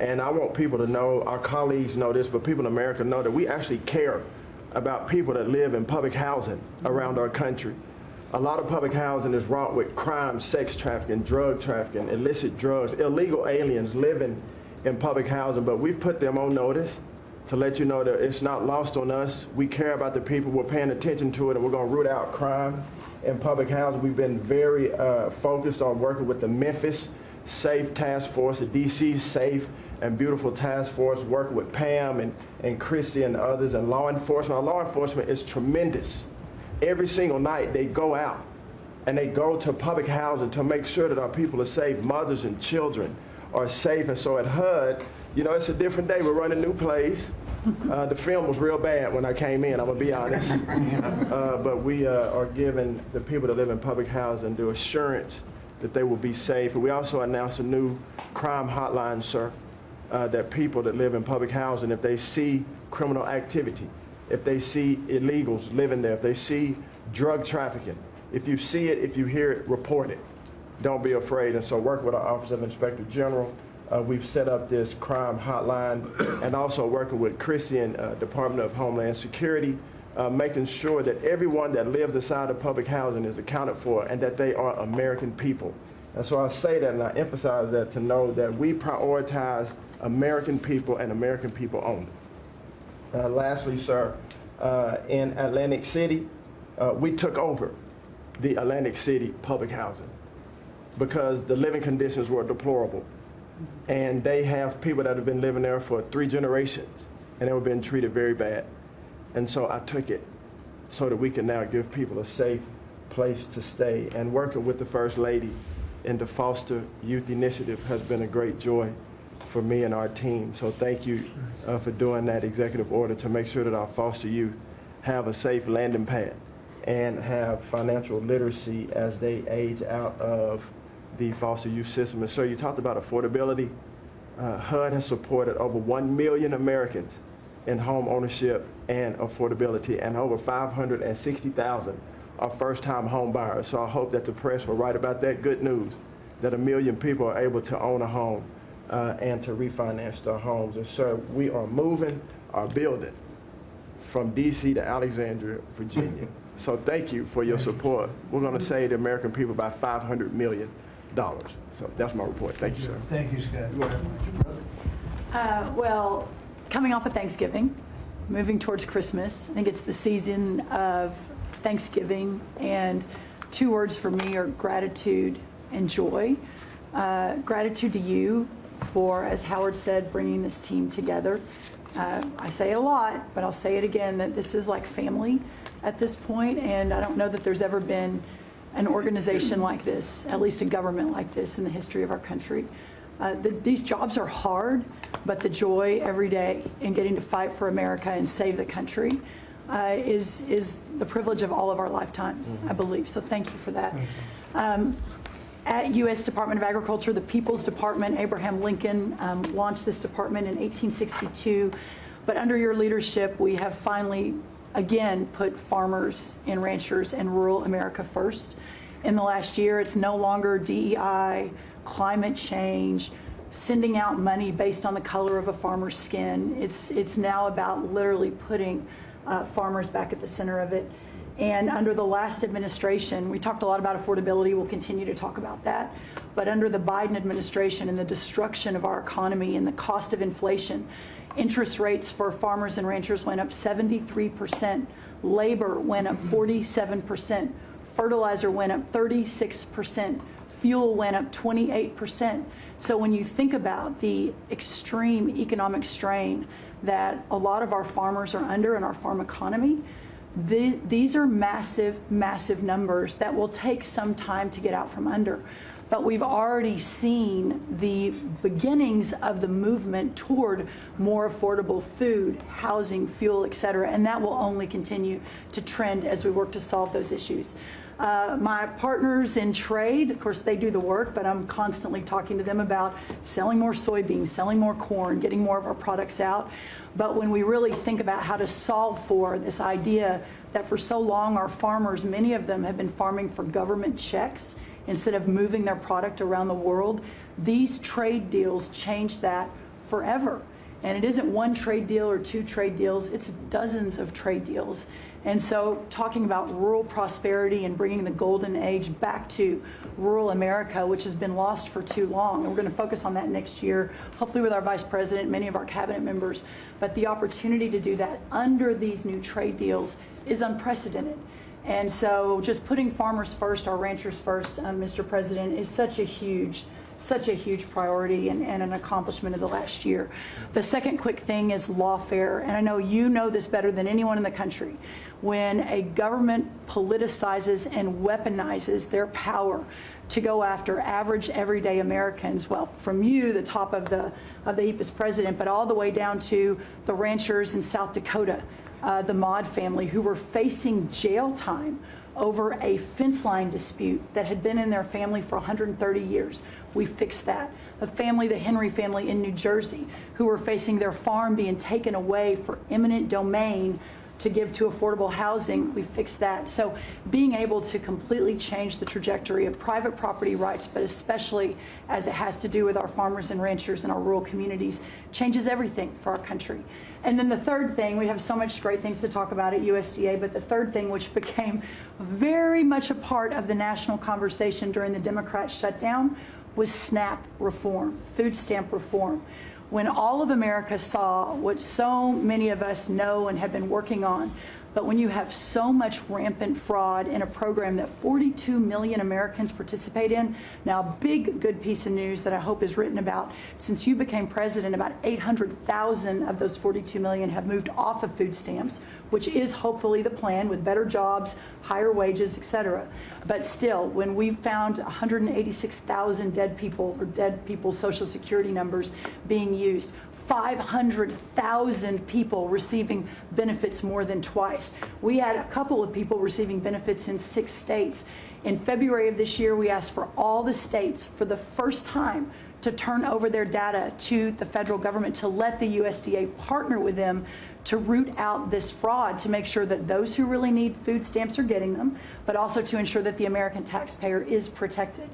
Speaker 8: And I want people to know, our colleagues know this, but people in America know that we actually care about people that live in public housing around our country. A lot of public housing is wrought with crime, sex trafficking, drug trafficking, illicit drugs, illegal aliens living in public housing, but we've put them on notice to let you know that it's not lost on us. We care about the people, we're paying attention to it, and we're going to root out crime in public housing. We've been very focused on working with the Memphis Safe Task Force, the DC Safe and Beautiful Task Force, working with Pam and Christy and others, and law enforcement. Our law enforcement is tremendous. Every single night they go out and they go to public housing to make sure that our people are safe, mothers and children are safe. And so at HUD, you know, it's a different day. We're running new plays. The film was real bad when I came in, I'm going to be honest. But we are giving the people that live in public housing the assurance that they will be safe. And we also announced a new crime hotline, sir, that people that live in public housing, if they see criminal activity, if they see illegals living there, if they see drug trafficking, if you see it, if you hear it, report it. Don't be afraid. And so work with our Office of Inspector General we've set up this crime hotline, and also working with Christian Department of Homeland Security, making sure that everyone that lives inside of public housing is accounted for and that they are American people. And so I say that and I emphasize that to know that we prioritize American people and American people only. Lastly, sir, in Atlantic City, we took over the Atlantic City public housing because the living conditions were deplorable. And they have people that have been living there for 3 generations, and they were being treated very bad. And so I took it so that we can now give people a safe place to stay. And working with the First Lady in the Foster Youth Initiative has been a great joy for me and our team. So thank you for doing that executive order to make sure that our foster youth have a safe landing pad and have financial literacy as they age out of the foster youth system. And sir, you talked about affordability. HUD has supported over 1 million Americans in home ownership and affordability, and over 560,000 are first-time home buyers. So I hope that the press will write about that good news, that 1 million people are able to own a home and to refinance their homes. And sir, we are moving our building from DC to Alexandria, Virginia. So thank you for your support. We're going to save the American people about $500 million. So that's my report. Thank you, sir.
Speaker 1: Thank you, Scott.
Speaker 9: Well, coming off of Thanksgiving, moving towards Christmas, I think it's the season of Thanksgiving, and 2 words for me are gratitude and joy. Gratitude to you for, as Howard said, bringing this team together. I say it a lot, but I'll say it again, that this is like family at this point, and I don't know that there's ever been an organization like this, at least a government like this, in the history of our country. These jobs are hard, but the joy every day in getting to fight for America and save the country is the privilege of all of our lifetimes, I believe. So thank you for that. At U.S. Department of Agriculture, the People's Department, Abraham Lincoln launched this department in 1862. But under your leadership, we have finally, again, put farmers and ranchers and rural America first. In the last year, it's no longer DEI, climate change, sending out money based on the color of a farmer's skin. It's now about literally putting farmers back at the center of it. And under the last administration, we talked a lot about affordability. We'll continue to talk about that. But under the Biden administration and the destruction of our economy and the cost of inflation, interest rates for farmers and ranchers went up 73%. Labor went up 47%. Fertilizer went up 36%. Fuel went up 28%. So when you think about the extreme economic strain that a lot of our farmers are under in our farm economy, these are massive, massive numbers that will take some time to get out from under. But we've already seen the beginnings of the movement toward more affordable food, housing, fuel, et cetera, and that will only continue to trend as we work to solve those issues. My partners in trade, of course, they do the work, but I'm constantly talking to them about selling more soybeans, selling more corn, getting more of our products out. But when we really think about how to solve for this idea that for so long our farmers, many of them have been farming for government checks instead of moving their product around the world, these trade deals change that forever. And it isn't one trade deal or 2 trade deals, it's dozens of trade deals. And so talking about rural prosperity and bringing the golden age back to rural America, which has been lost for too long. And we're going to focus on that next year, hopefully with our Vice President, many of our cabinet members. But the opportunity to do that under these new trade deals is unprecedented. And so just putting farmers first, our ranchers first, Mr. President, is such a huge priority and an accomplishment of the last year. The second quick thing is lawfare, and I know you know this better than anyone in the country. When a government politicizes and weaponizes their power to go after average, everyday Americans, well, from you, the top of the EPA's president, but all the way down to the ranchers in South Dakota, the Maud family, who were facing jail time over a fence line dispute that had been in their family for 130 years. We fixed that. The Henry family in New Jersey, who were facing their farm being taken away for eminent domain to give to affordable housing. We fixed that. So being able to completely change the trajectory of private property rights, but especially as it has to do with our farmers and ranchers and our rural communities, changes everything for our country. And then the third thing, we have so much great things to talk about at USDA, but the third thing, which became very much a part of the national conversation during the Democrat shutdown, was SNAP reform, food stamp reform. When all of America saw what so many of us know and have been working on, but when you have so much rampant fraud in a program that 42 million Americans participate in, now a big good piece of news that I hope is written about, since you became president, about 800,000 of those 42 million have moved off of food stamps, which is hopefully the plan with better jobs, higher wages, etc. But still, when we found 186,000 dead people or dead people's Social Security numbers being used, 500,000 people receiving benefits more than twice. We had a couple of people receiving benefits in 6 states. In February of this year, we asked for all the states for the first time to turn over their data to the federal government to let the USDA partner with them to root out this fraud, to make sure that those who really need food stamps are getting them, but also to ensure that the American taxpayer is protected.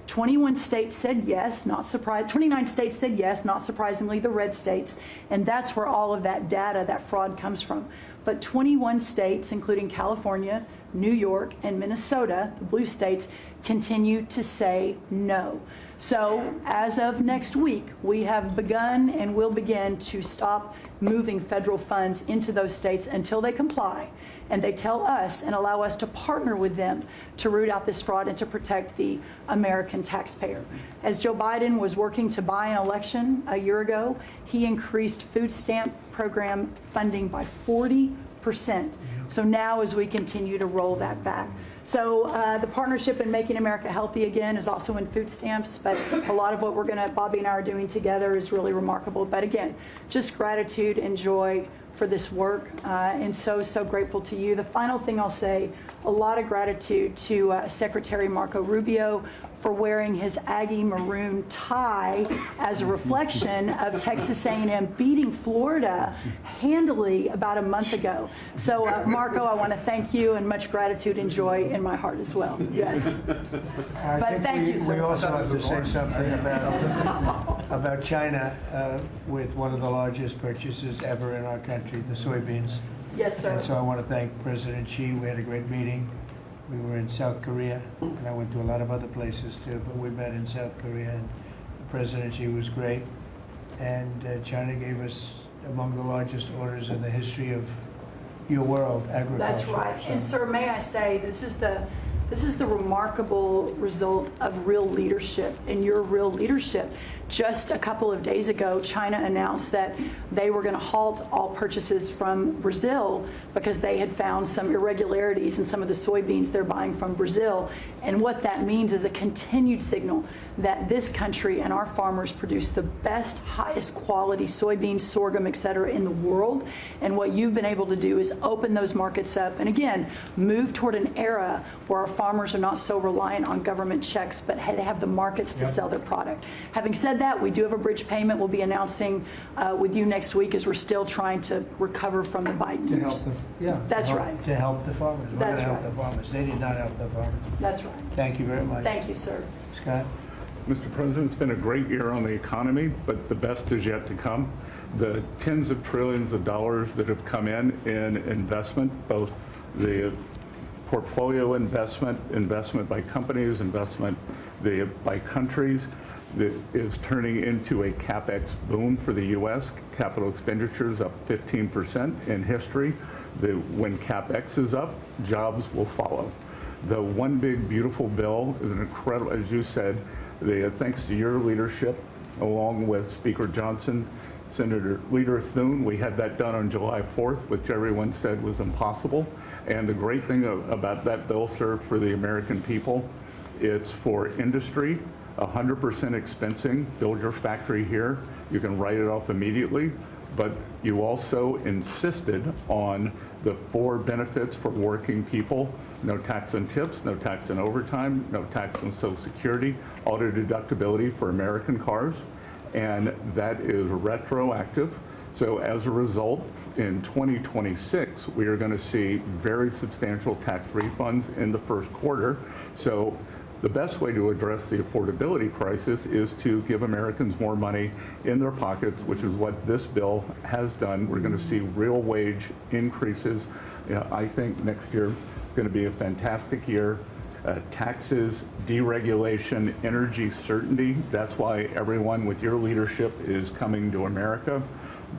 Speaker 9: 21 states said yes, not surprised. 29 states said yes, not surprisingly, the red states, and that's where all of that data, that fraud comes from. But 21 states, including California, New York, and Minnesota, the blue states, continue to say no. So as of next week, we have begun and will begin to stop moving federal funds into those states until they comply and they tell us and allow us to partner with them to root out this fraud and to protect the American taxpayer. As Joe Biden was working to buy an election a year ago, he increased food stamp program funding by 40%. So now as we continue to roll that back. So the partnership in Making America Healthy Again is also in food stamps, but a lot of what Bobby and I are doing together is really remarkable. But again, just gratitude and joy for this work, and so grateful to you. The final thing I'll say, a lot of gratitude to Secretary Marco Rubio for wearing his Aggie maroon tie as a reflection of Texas A&M beating Florida handily about a month ago. So Marco, I want to thank you, and much gratitude and joy in my heart as well. Yes. But thank you, sir.
Speaker 1: We also have to say something about China with one of the largest purchases ever in our country, the soybeans.
Speaker 9: Yes, sir.
Speaker 1: And so I want to thank President Xi. We had a great meeting. We were in South Korea, and I went to a lot of other places too, but we met in South Korea, and President Xi was great. And China gave us among the largest orders in the history of your world, agriculture.
Speaker 9: That's right.
Speaker 1: So.
Speaker 9: And sir, may I say, this is the remarkable result of real leadership, and your real leadership. Just a couple of days ago, China announced that they were going to halt all purchases from Brazil because they had found some irregularities in some of the soybeans they're buying from Brazil. And what that means is a continued signal that this country and our farmers produce the best, highest quality soybeans, sorghum, et cetera, in the world. And what you've been able to do is open those markets up and, again, move toward an era where our farmers are not so reliant on government checks, but they have the markets to sell their product. Having said that, we do have a bridge payment we'll be announcing with you next week, as we're still trying to recover from the Biden years. That's right.
Speaker 1: To help the farmers. We're going to help the farmers. They did not help the farmers.
Speaker 9: That's right.
Speaker 1: Thank you very much.
Speaker 9: Thank you, sir.
Speaker 1: Scott?
Speaker 10: Mr. President, it's been a great year on the economy, but the best is yet to come. The tens of trillions of dollars that have come in investment, both the portfolio investment by companies, investment by countries, that is turning into a CapEx boom for the U.S. Capital expenditures up 15% in history. When CapEx is up, jobs will follow. The One Big Beautiful Bill is an incredible, as you said, thanks to your leadership, along with Speaker Johnson, Senator Leader Thune, we had that done on July 4th, which everyone said was impossible. And the great thing about that bill, sir, for the American people, it's for industry, 100% expensing, build your factory here, you can write it off immediately, but you also insisted on the 4 benefits for working people: no tax on tips, no tax on overtime, no tax on Social Security, auto deductibility for American cars, and that is retroactive So as a result, in 2026, we are going to see very substantial tax refunds in the first quarter. So the best way to address the affordability crisis is to give Americans more money in their pockets, which is what this bill has done. We're going to see real wage increases. I think next year is going to be a fantastic year. Taxes, deregulation, energy certainty. That's why everyone with your leadership is coming to America.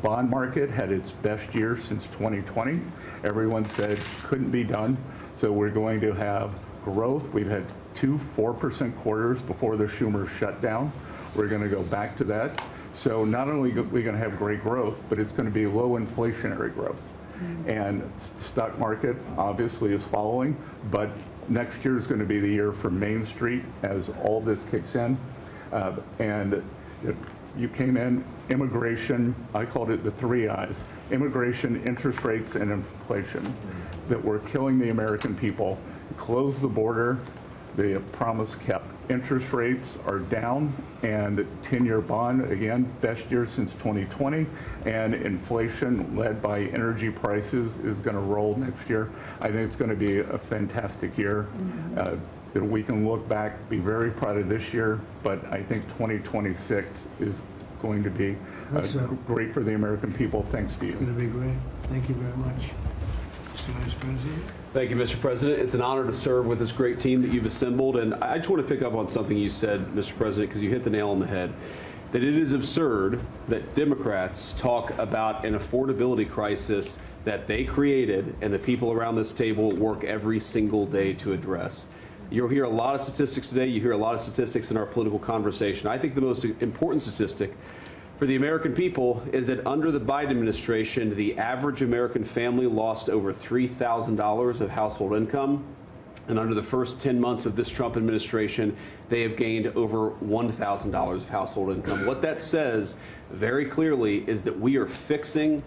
Speaker 10: Bond market had its best year since 2020. Everyone said couldn't be done. So we're going to have growth. We've had 2 4% quarters before the Schumer shutdown. We're going to go back to that. So not only are we going to have great growth, but it's going to be low inflationary growth. And stock market obviously is following, but next year is going to be the year for Main Street as all this kicks in. And you came in, immigration, I called it the 3 I's, immigration, interest rates, and inflation, that were killing the American people. Close the border, the promise kept. Interest rates are down, and 10-year bond, again, best year since 2020, and inflation led by energy prices is going to roll next year. I think it's going to be a fantastic year. That we can look back, be very proud of this year, but I think 2026 is going to be great for the American people. Thanks to you.
Speaker 1: It's going to be great. Thank you very much. Mr. Vice President.
Speaker 11: Thank you, Mr. President. It's an honor to serve with this great team that you've assembled. And I just want to pick up on something you said, Mr. President, because you hit the nail on the head. That it is absurd that Democrats talk about an affordability crisis that they created and the people around this table work every single day to address. You'll hear a lot of statistics today. You hear a lot of statistics in our political conversation. I think the most important statistic for the American people is that under the Biden administration, the average American family lost over $3,000 of household income. And under the first 10 months of this Trump administration, they have gained over $1,000 of household income. What that says very clearly is that we are fixing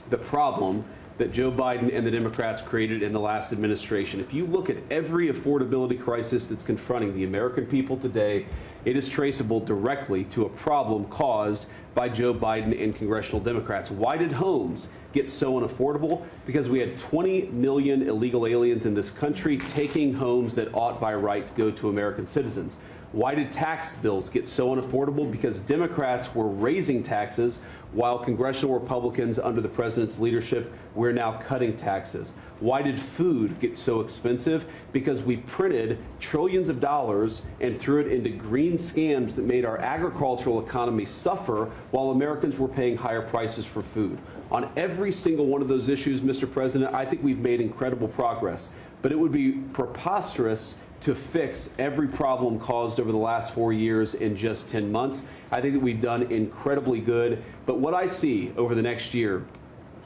Speaker 11: the problem that Joe Biden and the Democrats created in the last administration. If you look at every affordability crisis that's confronting the American people today, it is traceable directly to a problem caused by Joe Biden and congressional Democrats. Why did homes get so unaffordable? Because we had 20 million illegal aliens in this country taking homes that ought by right to go to American citizens. Why did tax bills get so unaffordable? Because Democrats were raising taxes while congressional Republicans under the president's leadership, we're now cutting taxes. Why did food get so expensive? Because we printed trillions of dollars and threw it into green scams that made our agricultural economy suffer while Americans were paying higher prices for food. On every single one of those issues, Mr. President, I think we've made incredible progress. But it would be preposterous to fix every problem caused over the last 4 years in just 10 months. I think that we've done incredibly good. But what I see over the next year,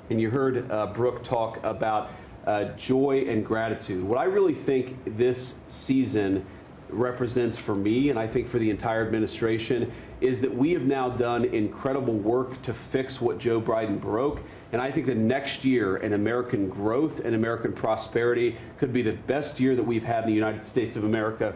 Speaker 11: and you heard Brooke talk about joy and gratitude, what I really think this season represents for me, and I think for the entire administration, is that we have now done incredible work to fix what Joe Biden broke. And I think that next year in American growth and American prosperity could be the best year that we've had in the United States of America.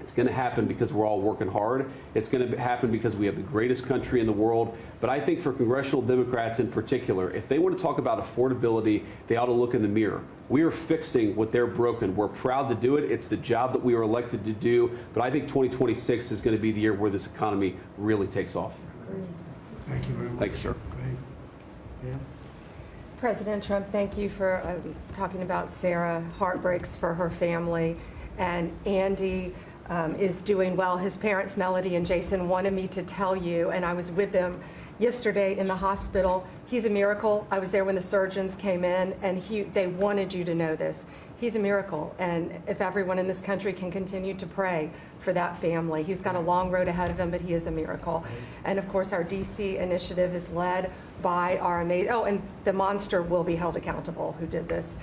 Speaker 11: It's going to happen because we're all working hard. It's going to happen because we have the greatest country in the world. But I think for congressional Democrats in particular, if they want to talk about affordability, they ought to look in the mirror. We are fixing what they're broken. We're proud to do it. It's the job that we were elected to do. But I think 2026 is going to be the year where this economy really takes off.
Speaker 1: Thank you very much.
Speaker 11: Thank you, sir.
Speaker 1: Great. Yeah.
Speaker 12: President Trump, thank you for talking about Sarah. Heartbreaks for her family. And Andy is doing well. His parents, Melody and Jason, wanted me to tell you, and I was with them yesterday in the hospital. He's a miracle. I was there when the surgeons came in, and they wanted you to know this. He's a miracle, and if everyone in this country can continue to pray for that family. He's got a long road ahead of him, but he is a miracle. And of course, our DC initiative is led by our amazing, and the monster will be held accountable who did this.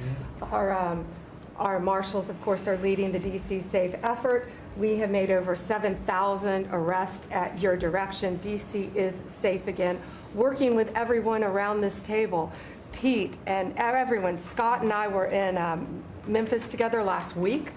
Speaker 12: Our marshals, of course, are leading the DC Safe effort. We have made over 7,000 arrests at your direction. DC is safe again. Working with everyone around this table, Pete and everyone. Scott and I were in Memphis together last week,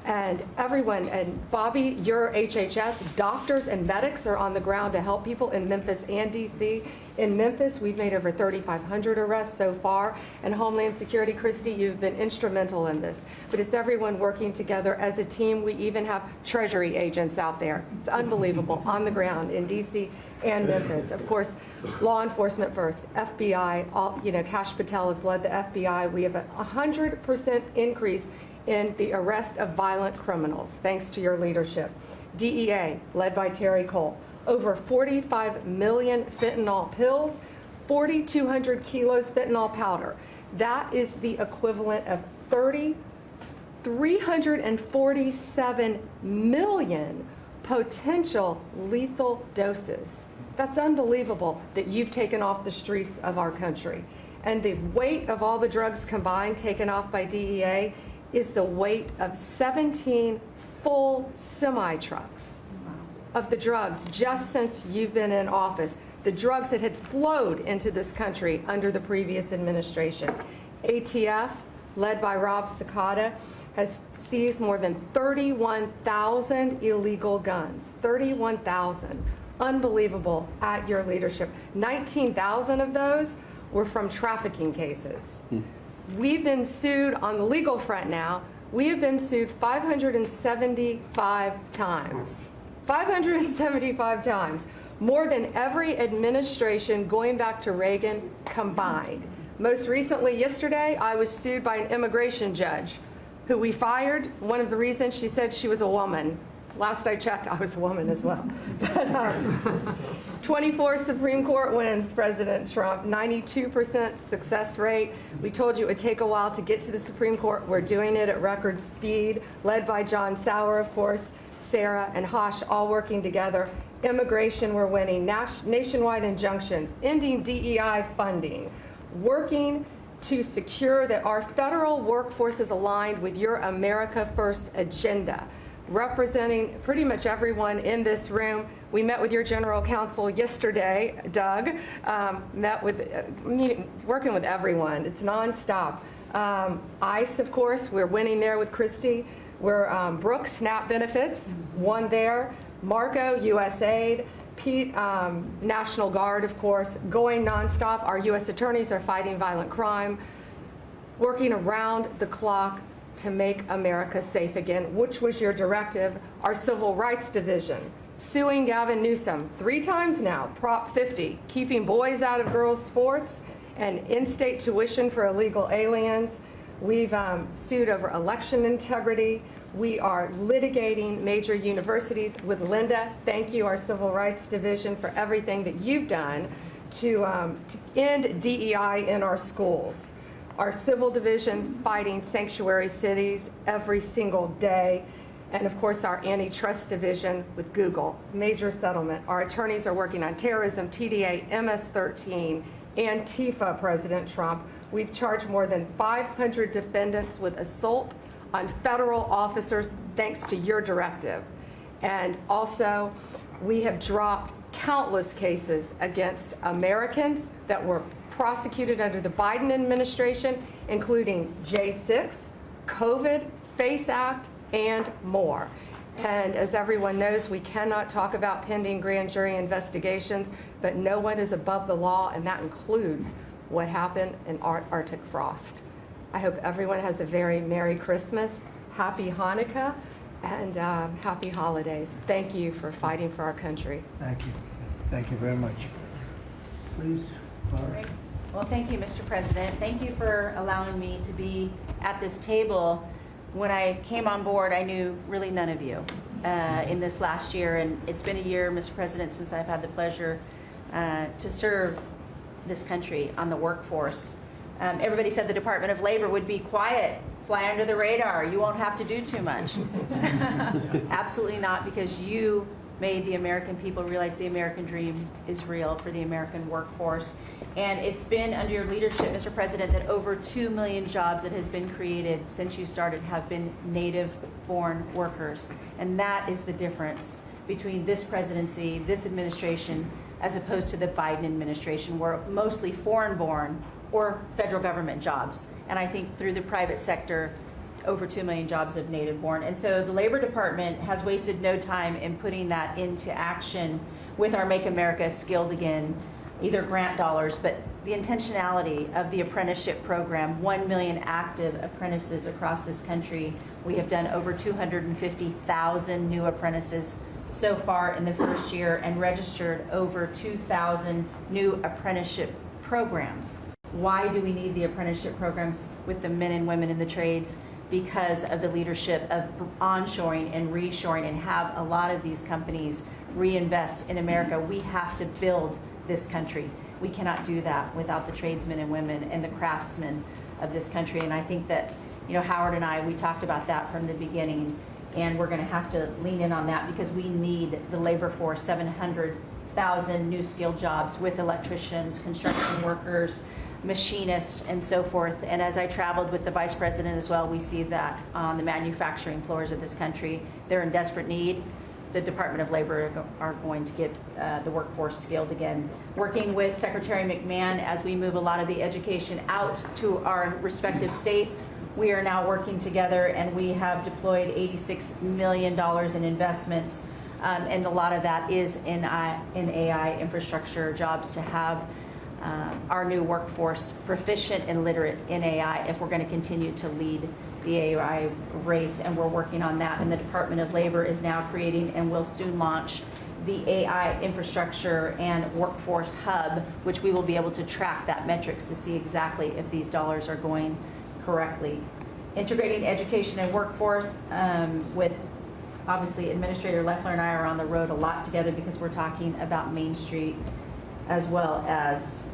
Speaker 12: And everyone, and Bobby, your HHS, doctors and medics are on the ground to help people in Memphis and DC. In Memphis, we've made over 3,500 arrests so far. And Homeland Security, Christy, you've been instrumental in this. But it's everyone working together as a team. We even have Treasury agents out there. It's unbelievable, on the ground in DC and Memphis. Of course, law enforcement first, FBI, Kash Patel has led the FBI. We have a 100% increase in the arrest of violent criminals, thanks to your leadership. DEA, led by Terry Cole, over 45 million fentanyl pills, 4,200 kilos fentanyl powder. That is the equivalent of 347 million potential lethal doses. That's unbelievable that you've taken off the streets of our country. And the weight of all the drugs combined taken off by DEA is the weight of 17 full semi-trucks of the drugs just since you've been in office. The drugs that had flowed into this country under the previous administration. ATF, led by Rob Sakata, has seized more than 31,000 illegal guns. 31,000. Unbelievable at your leadership. 19,000 of those were from trafficking cases. We've been sued on the legal front now. We have been sued 575 times. 575 times. More than every administration going back to Reagan combined. Most recently, yesterday, I was sued by an immigration judge who we fired. One of the reasons, she said she was a woman. Last I checked, I was a woman as well. 24 Supreme Court wins, President Trump, 92% success rate. We told you it would take a while to get to the Supreme Court. We're doing it at record speed, led by John Sauer, of course, Sarah and Hosh, all working together. Immigration, we're winning. Nationwide injunctions, ending DEI funding, working to secure that our federal workforce is aligned with your America First agenda. Representing pretty much everyone in this room. We met with your general counsel yesterday, Doug, working with everyone. It's nonstop. ICE, of course, we're winning there with Christy. We're Brooks, SNAP benefits, won there. Marco, USAID. Pete, National Guard, of course, going nonstop. Our U.S. attorneys are fighting violent crime, working around the clock to make America safe again, which was your directive. Our Civil Rights Division, suing Gavin Newsom 3 times now, Prop 50, keeping boys out of girls' sports, and in-state tuition for illegal aliens. We've sued over election integrity. We are litigating major universities with Linda. Thank you, our Civil Rights Division, for everything that you've done to end DEI in our schools. Our Civil Division fighting sanctuary cities every single day. And of course, our Antitrust Division with Google, major settlement. Our attorneys are working on terrorism, TDA, MS-13, Antifa, President Trump. We've charged more than 500 defendants with assault on federal officers thanks to your directive. And also, we have dropped countless cases against Americans that were prosecuted under the Biden administration, including J6, COVID, FACE Act, and more. And as everyone knows, we cannot talk about pending grand jury investigations, but no one is above the law, and that includes what happened in Arctic frost. I hope everyone has a very Merry Christmas, Happy Hanukkah, and Happy Holidays. Thank you for fighting for our country.
Speaker 1: Thank you. Thank you very much. Please.
Speaker 13: Great. Well, thank you, Mr. President. Thank you for allowing me to be at this table. When I came on board, I knew really none of you in this last year, and it's been a year, Mr. President, since I've had the pleasure to serve this country on the workforce. Everybody said the Department of Labor would be quiet, fly under the radar, you won't have to do too much. Absolutely not, because you made the American people realize the American dream is real for the American workforce. And it's been under your leadership, Mr. President, that over 2 million jobs that has been created since you started have been native-born workers. And that is the difference between this presidency, this administration, as opposed to the Biden administration, where mostly foreign-born or federal government jobs. And I think through the private sector, over 2 million jobs of native born. And so the Labor Department has wasted no time in putting that into action with our Make America Skilled Again, either grant dollars, but the intentionality of the apprenticeship program, 1 million active apprentices across this country. We have done over 250,000 new apprentices so far in the first year and registered over 2,000 new apprenticeship programs. Why do we need the apprenticeship programs with the men and women in the trades? Because of the leadership of onshoring and reshoring, and have a lot of these companies reinvest in America. We have to build this country. We cannot do that without the tradesmen and women and the craftsmen of this country. And I think that, you know, Howard and I, we talked about that from the beginning, and we're going to have to lean in on that because we need the labor force, 700,000 new skilled jobs with electricians, construction workers, machinists, and so forth. And as I traveled with the Vice President as well, we see that on the manufacturing floors of this country, they're in desperate need. The Department of Labor are going to get the workforce skilled again. Working with Secretary McMahon as we move a lot of the education out to our respective states, we are now working together, and we have deployed $86 million in investments, and a lot of that is in AI infrastructure jobs to have our new workforce proficient and literate in AI if we're going to continue to lead the AI race, and we're working on that. And the Department of Labor is now creating and will soon launch the AI infrastructure and workforce hub, which we will be able to track that metrics to see exactly if these dollars are going correctly. Integrating education and workforce with, obviously, Administrator Leffler and I are on the road a lot together because we're talking about Main Street as well as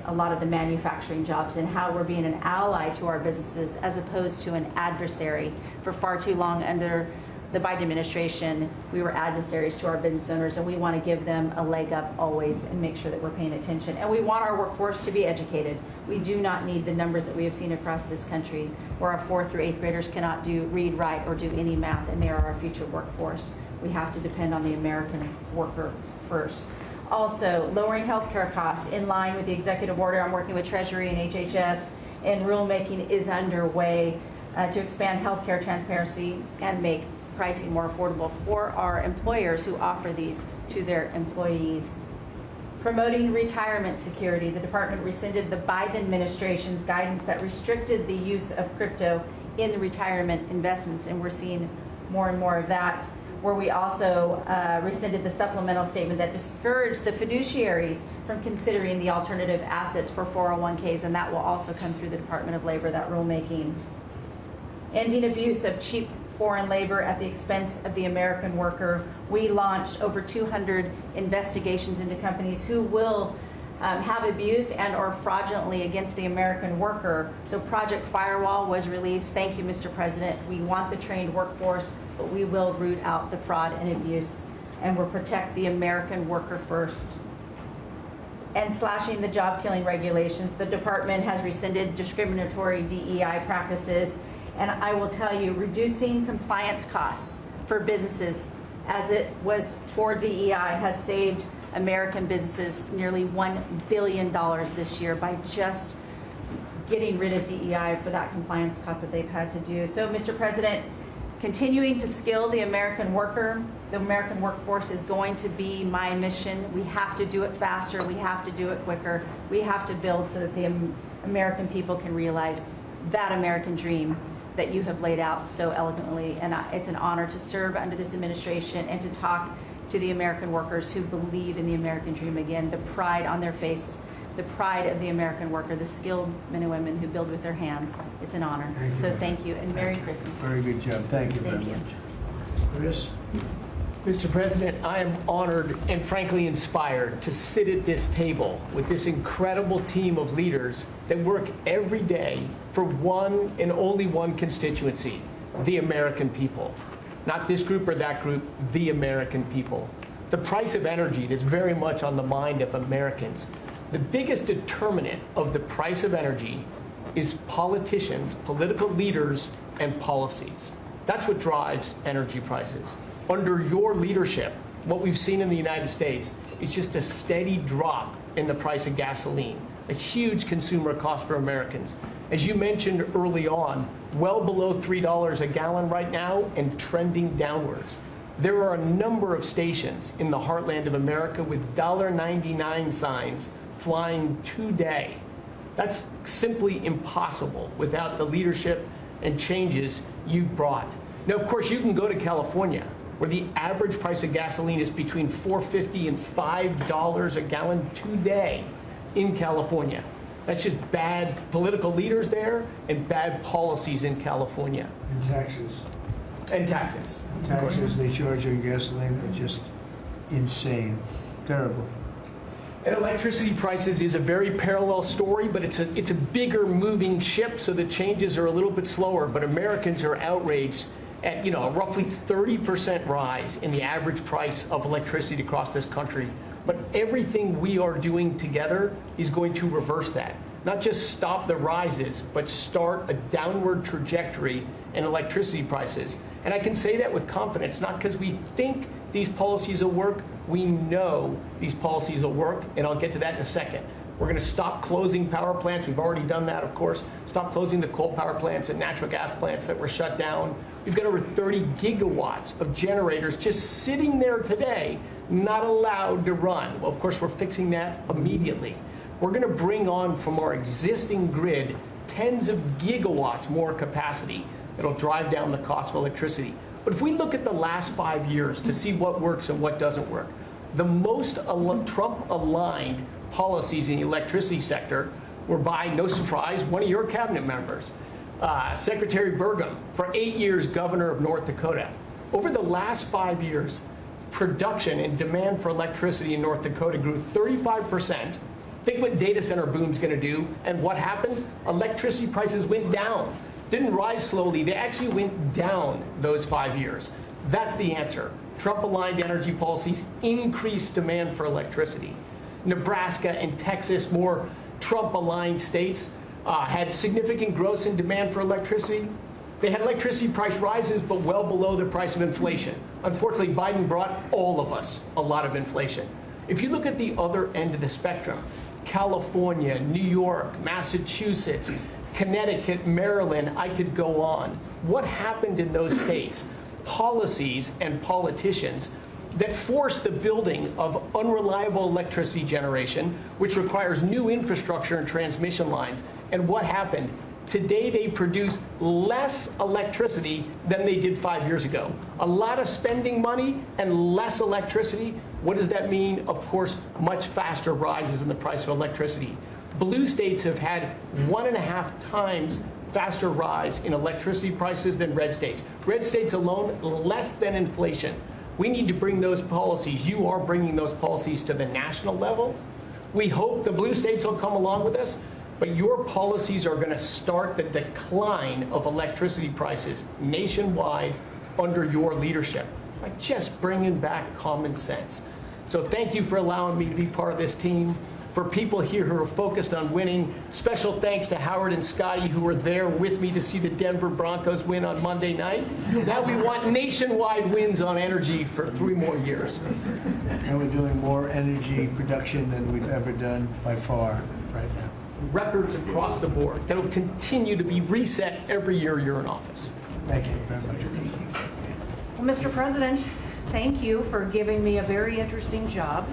Speaker 13: a lot of the manufacturing jobs, and how we're being an ally to our businesses as opposed to an adversary. For far too long under the Biden administration, we were adversaries to our business owners, and we want to give them a leg up always and make sure that we're paying attention. And we want our workforce to be educated. We do not need the numbers that we have seen across this country where our 4th through 8th graders cannot do read, write, or do any math, and they are our future workforce. We have to depend on the American worker first. Also, lowering healthcare costs in line with the executive order. I'm working with Treasury and HHS, and rulemaking is underway to expand healthcare transparency and make pricing more affordable for our employers who offer these to their employees. Promoting retirement security. The department rescinded the Biden administration's guidance that restricted the use of crypto in the retirement investments, and we're seeing more and more of that, where we also rescinded the supplemental statement that discouraged the fiduciaries from considering the alternative assets for 401ks, and that will also come through the Department of Labor, that rulemaking. Ending abuse of cheap foreign labor at the expense of the American worker. We launched over 200 investigations into companies who will have abused and or fraudulently against the American worker. So Project Firewall was released. Thank you, Mr. President. We want the trained workforce, but we will root out the fraud and abuse, and we'll protect the American worker first. And slashing the job-killing regulations. The department has rescinded discriminatory DEI practices, and I will tell you, reducing compliance costs for businesses, as it was for DEI, has saved American businesses nearly $1 billion this year by just getting rid of DEI for that compliance cost that they've had to do. So, Mr. President, continuing to skill the American worker, the American workforce is going to be my mission. We have to do it faster. We have to do it quicker. We have to build so that the American people can realize that American dream that you have laid out so eloquently. And it's an honor to serve under this administration and to talk to the American workers who believe in the American dream again, the pride on their face, the pride of the American worker, the skilled men and women who build with their hands. It's an honor. So thank you, and Merry Christmas.
Speaker 1: Very good job. Thank you very much. Chris?
Speaker 14: Mr. President, I am honored and frankly inspired to sit at this table with this incredible team of leaders that work every day for one and only one constituency, the American people. Not this group or that group, the American people. The price of energy is very much on the mind of Americans. The biggest determinant of the price of energy is politicians, political leaders, and policies. That's what drives energy prices. Under your leadership, what we've seen in the United States is just a steady drop in the price of gasoline, a huge consumer cost for Americans. As you mentioned early on, well below $3 a gallon right now and trending downwards. There are a number of stations in the heartland of America with $1.99 signs flying today. That's simply impossible without the leadership and changes you've brought. Now, of course, you can go to California, where the average price of gasoline is between $4.50 and $5 a gallon today in California. That's just bad political leaders there and bad policies in California.
Speaker 1: And taxes.
Speaker 14: And taxes.
Speaker 1: Taxes they charge on gasoline are just insane. Terrible.
Speaker 14: And electricity prices is a very parallel story, but it's a bigger moving ship, so the changes are a little bit slower. But Americans are outraged at a roughly 30% rise in the average price of electricity across this country. But everything we are doing together is going to reverse that. Not just stop the rises, but start a downward trajectory in electricity prices. And I can say that with confidence, not because we think these policies will work. We know these policies will work, and I'll get to that in a second. We're going to stop closing power plants. We've already done that, of course. Stop closing the coal power plants and natural gas plants that were shut down. We've got over 30 gigawatts of generators just sitting there today, not allowed to run. Well, of course, we're fixing that immediately. We're going to bring on from our existing grid tens of gigawatts more capacity that'll drive down the cost of electricity. But if we look at the last 5 years to see what works and what doesn't work, the most Trump-aligned policies in the electricity sector were by, no surprise, one of your cabinet members, Secretary Burgum, for 8 years governor of North Dakota. Over the last 5 years, production and demand for electricity in North Dakota grew 35%. Think what data center boom's going to do. And what happened? Electricity prices went down. Didn't rise slowly. They actually went down those 5 years. That's the answer. Trump-aligned energy policies increased demand for electricity. Nebraska and Texas, more Trump-aligned states, had significant growth in demand for electricity. They had electricity price rises, but well below the price of inflation. Unfortunately, Biden brought all of us a lot of inflation. If you look at the other end of the spectrum, California, New York, Massachusetts, Connecticut, Maryland, I could go on. What happened in those states? Policies and politicians that force the building of unreliable electricity generation, which requires new infrastructure and transmission lines. And what happened? Today they produce less electricity than they did 5 years ago. A lot of spending money and less electricity. What does that mean? Of course, much faster rises in the price of electricity. Blue states have had 1.5 times faster rise in electricity prices than red states. Red states alone, less than inflation. We need to bring those policies. You are bringing those policies to the national level. We hope the blue states will come along with us, but your policies are going to start the decline of electricity prices nationwide under your leadership by just bringing back common sense. So thank you for allowing me to be part of this team. For people here who are focused on winning, special thanks to Howard and Scotty who were there with me to see the Denver Broncos win on Monday night. Now we want nationwide wins on energy for 3 more years.
Speaker 1: And we're doing more energy production than we've ever done by far right now.
Speaker 14: Records across the board that will continue to be reset every year you're in office.
Speaker 1: Thank you very much.
Speaker 12: Well, Mr. President, thank you for giving me a very interesting job.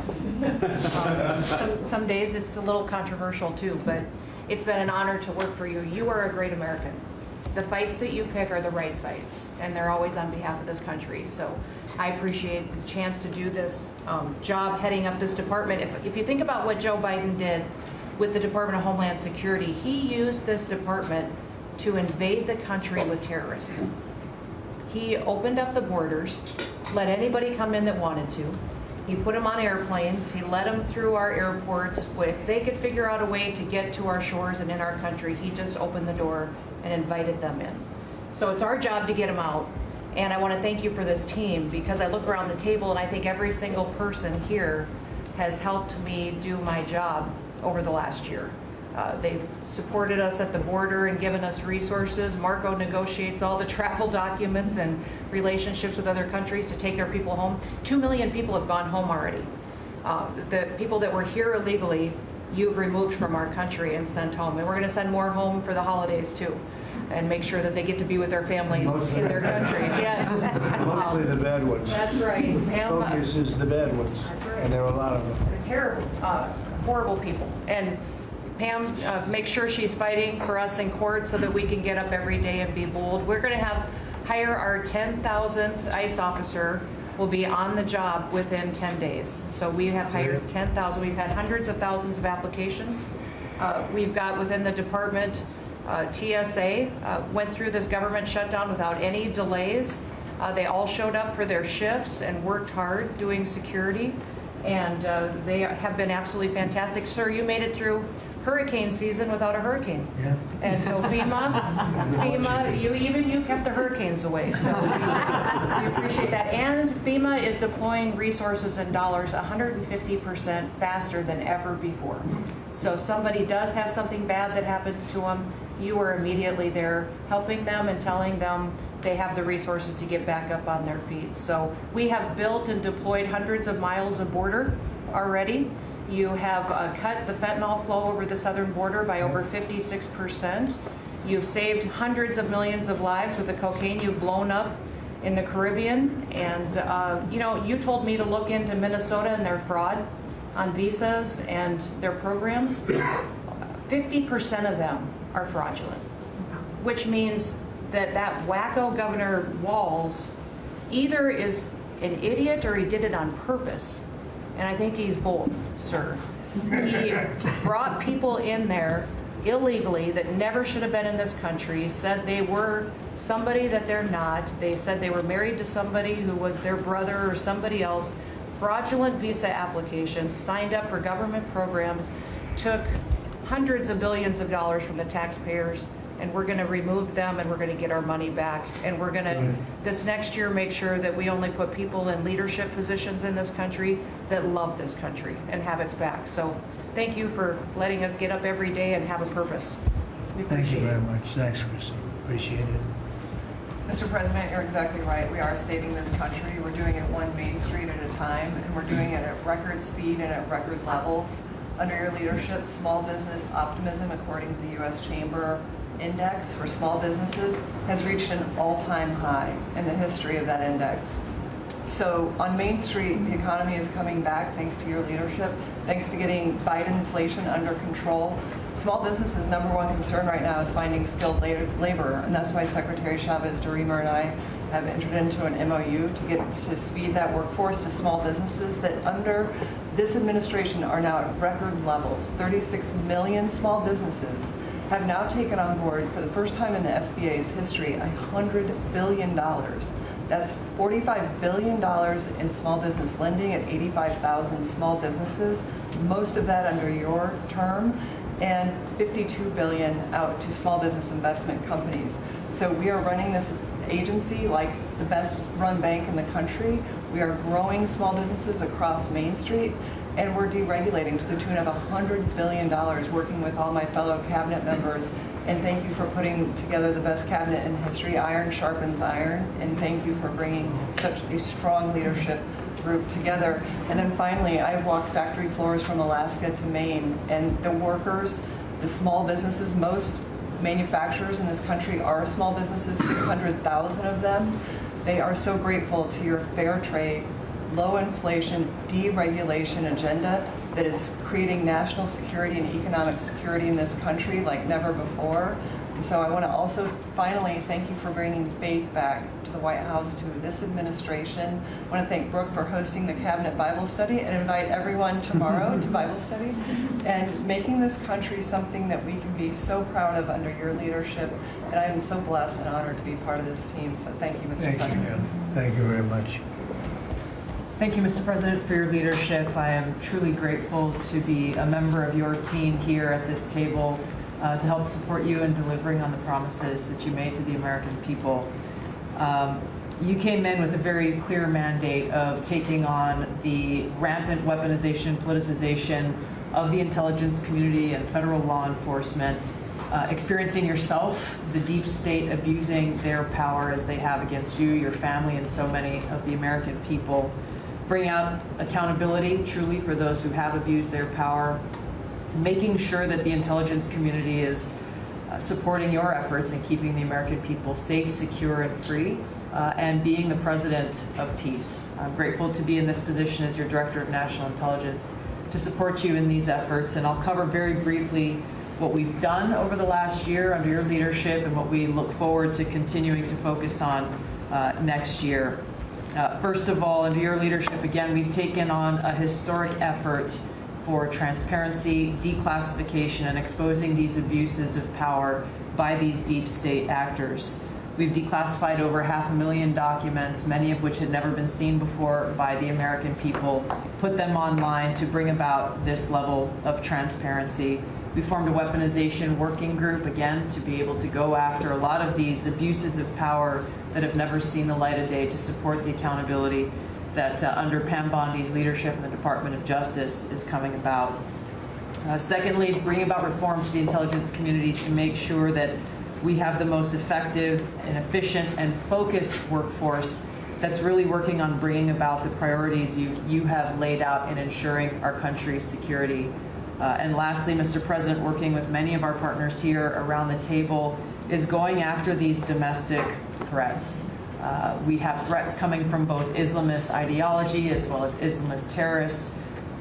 Speaker 12: Some days it's a little controversial too, but it's been an honor to work for you. You are a great American. The fights that you pick are the right fights, and they're always on behalf of this country. So I appreciate the chance to do this job heading up this department. If you think about what Joe Biden did with the Department of Homeland Security, he used this department to invade the country with terrorists. He opened up the borders, let anybody come in that wanted to. He put them on airplanes. He let them through our airports. If they could figure out a way to get to our shores and in our country, he just opened the door and invited them in. So it's our job to get them out. And I want to thank you for this team, because I look around the table and I think every single person here has helped me do my job over the last year. They've supported us at the border and given us resources. Marco negotiates all the travel documents and relationships with other countries to take their people home. 2 million people have gone home already. The people that were here illegally
Speaker 15: you've removed from our country and sent home. And we're going to send more home for the holidays too, and make sure that they get to be with their families in their countries. Yes.
Speaker 1: Mostly the bad ones.
Speaker 15: That's right. Pam,
Speaker 1: Focus is the bad ones.
Speaker 15: That's right.
Speaker 1: And there are a lot of them.
Speaker 15: Terrible, horrible people. And Pam makes sure she's fighting for us in court so that we can get up every day and be bold. We're going to hire our 10,000th ICE officer. Will be on the job within 10 days. So we have hired 10,000. We've had hundreds of thousands of applications. We've got within the department, TSA went through this government shutdown without any delays. They all showed up for their shifts and worked hard doing security. And they have been absolutely fantastic. Sir, you made it through hurricane season without a hurricane.
Speaker 1: Yeah.
Speaker 15: And so FEMA, you kept the hurricanes away. So we appreciate that. And FEMA is deploying resources and dollars 150% faster than ever before. So if somebody does have something bad that happens to them, you are immediately there helping them and telling them they have the resources to get back up on their feet. So we have built and deployed hundreds of miles of border already. You have cut the fentanyl flow over the southern border by over 56%. You've saved hundreds of millions of lives with the cocaine you've blown up in the Caribbean. And, you told me to look into Minnesota and their fraud on visas and their programs. 50% of them are fraudulent, which means that wacko Governor Walz either is an idiot or he did it on purpose. And I think he's both, sir. He brought people in there illegally that never should have been in this country, said they were somebody that they're not. They said they were married to somebody who was their brother or somebody else. Fraudulent visa applications, signed up for government programs, took hundreds of billions of dollars from the taxpayers, and we're going to remove them and we're going to get our money back. And we're going to, this next year, make sure that we only put people in leadership positions in this country that love this country and have its back. So thank you for letting us get up every day and have a purpose. We
Speaker 1: Thank you
Speaker 15: appreciate
Speaker 1: very
Speaker 15: it.
Speaker 1: much. Thanks, Chrissy. Appreciate it.
Speaker 16: Mr. President, you're exactly right. We are saving this country. We're doing it one Main Street at a time, and we're doing it at record speed and at record levels. Under your leadership, small business optimism, according to the U.S. Chamber Index for small businesses, has reached an all-time high in the history of that index. So on Main Street, the economy is coming back thanks to your leadership, thanks to getting Biden inflation under control. Small businesses' number one concern right now is finding skilled labor, and that's why Secretary Chavez DeRemer and I have entered into an MOU to speed that workforce to small businesses that under this administration are now at record levels. 36 million small businesses have now taken on board, for the first time in the SBA's history, $100 billion. That's $45 billion in small business lending at 85,000 small businesses, most of that under your term, and $52 billion out to small business investment companies. So we are running this agency like the best run bank in the country. We are growing small businesses across Main Street, and we're deregulating to the tune of $100 billion, working with all my fellow cabinet members. And thank you for putting together the best cabinet in history. Iron sharpens iron, and thank you for bringing such a strong leadership group together. And then finally, I've walked factory floors from Alaska to Maine, and the workers, the small businesses, most manufacturers in this country are small businesses, 600,000 of them. They are so grateful to your fair trade, low inflation, deregulation agenda that is creating national security and economic security in this country like never before. And so I want to also finally thank you for bringing faith back to the White House, to this administration. I want to thank Brooke for hosting the Cabinet Bible Study and invite everyone tomorrow to Bible study and making this country something that we can be so proud of under your leadership. And I am so blessed and honored to be part of this team. So thank you, Mr. President.
Speaker 1: Thank you very much.
Speaker 17: Thank you, Mr. President, for your leadership. I am truly grateful to be a member of your team here at this table to help support you in delivering on the promises that you made to the American people. You came in with a very clear mandate of taking on the rampant weaponization, politicization of the intelligence community and federal law enforcement, experiencing yourself, the deep state abusing their power as they have against you, your family, and so many of the American people. Bring out accountability truly for those who have abused their power, making sure that the intelligence community is supporting your efforts in keeping the American people safe, secure, and free, and being the president of peace. I'm grateful to be in this position as your Director of National Intelligence to support you in these efforts, and I'll cover very briefly what we've done over the last year under your leadership and what we look forward to continuing to focus on next year. First of all, under your leadership, again, we've taken on a historic effort for transparency, declassification, and exposing these abuses of power by these deep state actors. We've declassified over 500,000 documents, many of which had never been seen before by the American people, put them online to bring about this level of transparency. We formed a weaponization working group, again, to be able to go after a lot of these abuses of power that have never seen the light of day, to support the accountability that under Pam Bondi's leadership in the Department of Justice is coming about. Secondly, bring about reforms to the intelligence community to make sure that we have the most effective and efficient and focused workforce that's really working on bringing about the priorities you have laid out in ensuring our country's security. And lastly, Mr. President, working with many of our partners here around the table, is going after these domestic threats. We have threats coming from both Islamist ideology as well as Islamist terrorists,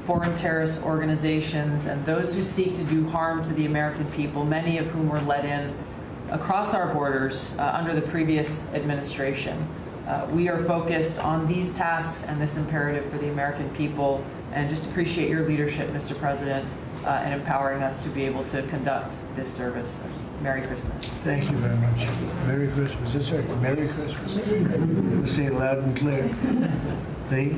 Speaker 17: foreign terrorist organizations, and those who seek to do harm to the American people, many of whom were let in across our borders under the previous administration. We are focused on these tasks and this imperative for the American people, and just appreciate your leadership, Mr. President, in empowering us to be able to conduct this service. Merry Christmas.
Speaker 1: Thank you very much. Merry Christmas. That's right. Merry Christmas. Let's say it loud and clear. Lee?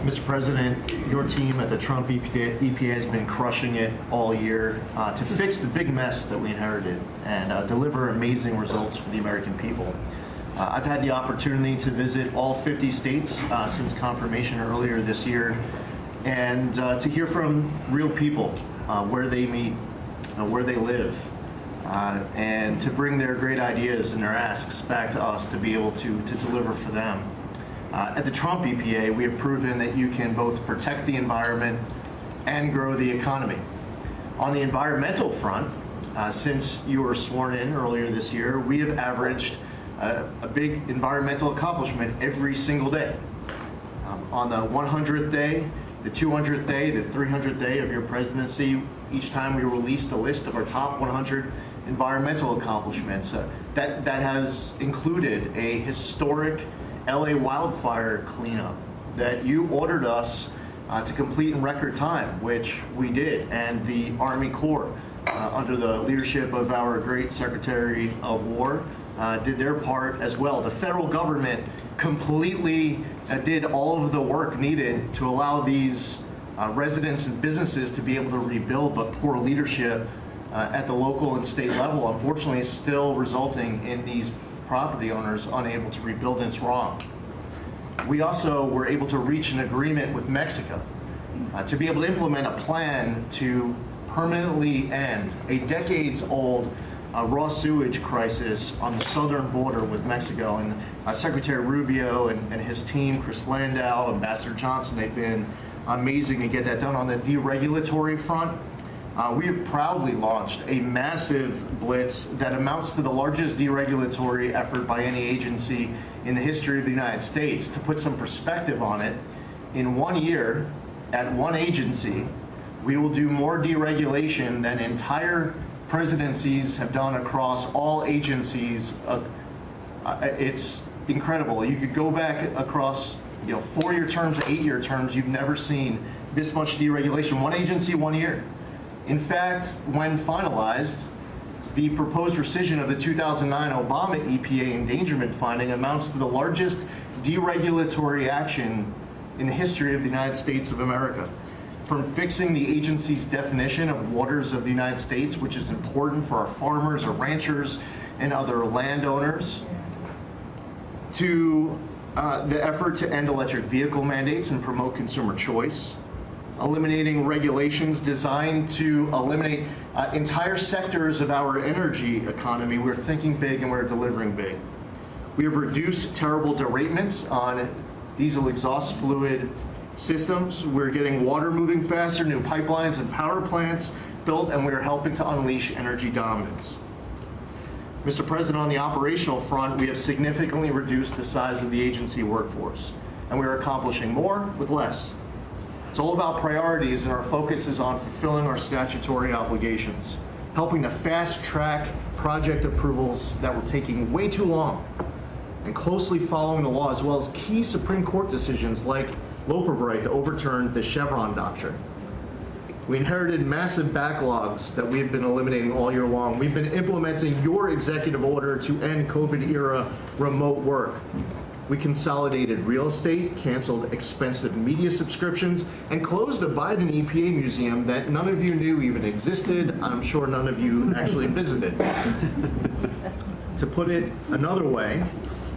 Speaker 18: Mr. President, your team at the Trump EPA has been crushing it all year to fix the big mess that we inherited and deliver amazing results for the American people. I've had the opportunity to visit all 50 states since confirmation earlier this year, and to hear from real people, where they meet, where they live, and to bring their great ideas and their asks back to us to be able to deliver for them. At the Trump EPA, we have proven that you can both protect the environment and grow the economy. On the environmental front, since you were sworn in earlier this year, we have averaged a big environmental accomplishment every single day. On the 100th day, the 200th day, the 300th day of your presidency, each time we released a list of our top 100 environmental accomplishments. That has included a historic LA wildfire cleanup that you ordered us to complete in record time, which we did, and the Army Corps, under the leadership of our great Secretary of War, did their part as well. The federal government completely did all of the work needed to allow these residents and businesses to be able to rebuild, but poor leadership at the local and state level, unfortunately, is still resulting in these property owners unable to rebuild, and it's wrong. We also were able to reach an agreement with Mexico to be able to implement a plan to permanently end a decades-old raw sewage crisis on the southern border with Mexico. And Secretary Rubio and his team, Chris Landau, Ambassador Johnson, they've been amazing to get that done. On the deregulatory front, we have proudly launched a massive blitz that amounts to the largest deregulatory effort by any agency in the history of the United States. To put some perspective on it, in 1 year, at one agency, we will do more deregulation than entire presidencies have done across all agencies. It's incredible. You could go back across 4-year terms, 8-year terms, you've never seen this much deregulation. One agency, 1 year. In fact, when finalized, the proposed rescission of the 2009 Obama EPA endangerment finding amounts to the largest deregulatory action in the history of the United States of America. From fixing the agency's definition of waters of the United States, which is important for our farmers, our ranchers, and other landowners, to the effort to end electric vehicle mandates and promote consumer choice, eliminating regulations designed to eliminate entire sectors of our energy economy. We're thinking big and we're delivering big. We have reduced terrible derailments on diesel exhaust fluid systems. We're getting water moving faster, new pipelines and power plants built, and we are helping to unleash energy dominance. Mr. President, on the operational front, we have significantly reduced the size of the agency workforce, and we are accomplishing more with less. It's all about priorities, and our focus is on fulfilling our statutory obligations, helping to fast-track project approvals that were taking way too long, and closely following the law, as well as key Supreme Court decisions like Loper-Bright to overturn the Chevron doctrine. We inherited massive backlogs that we've been eliminating all year long. We've been implementing your executive order to end COVID-era remote work. We consolidated real estate, canceled expensive media subscriptions, and closed a Biden EPA museum that none of you knew even existed. I'm sure none of you actually visited. To put it another way,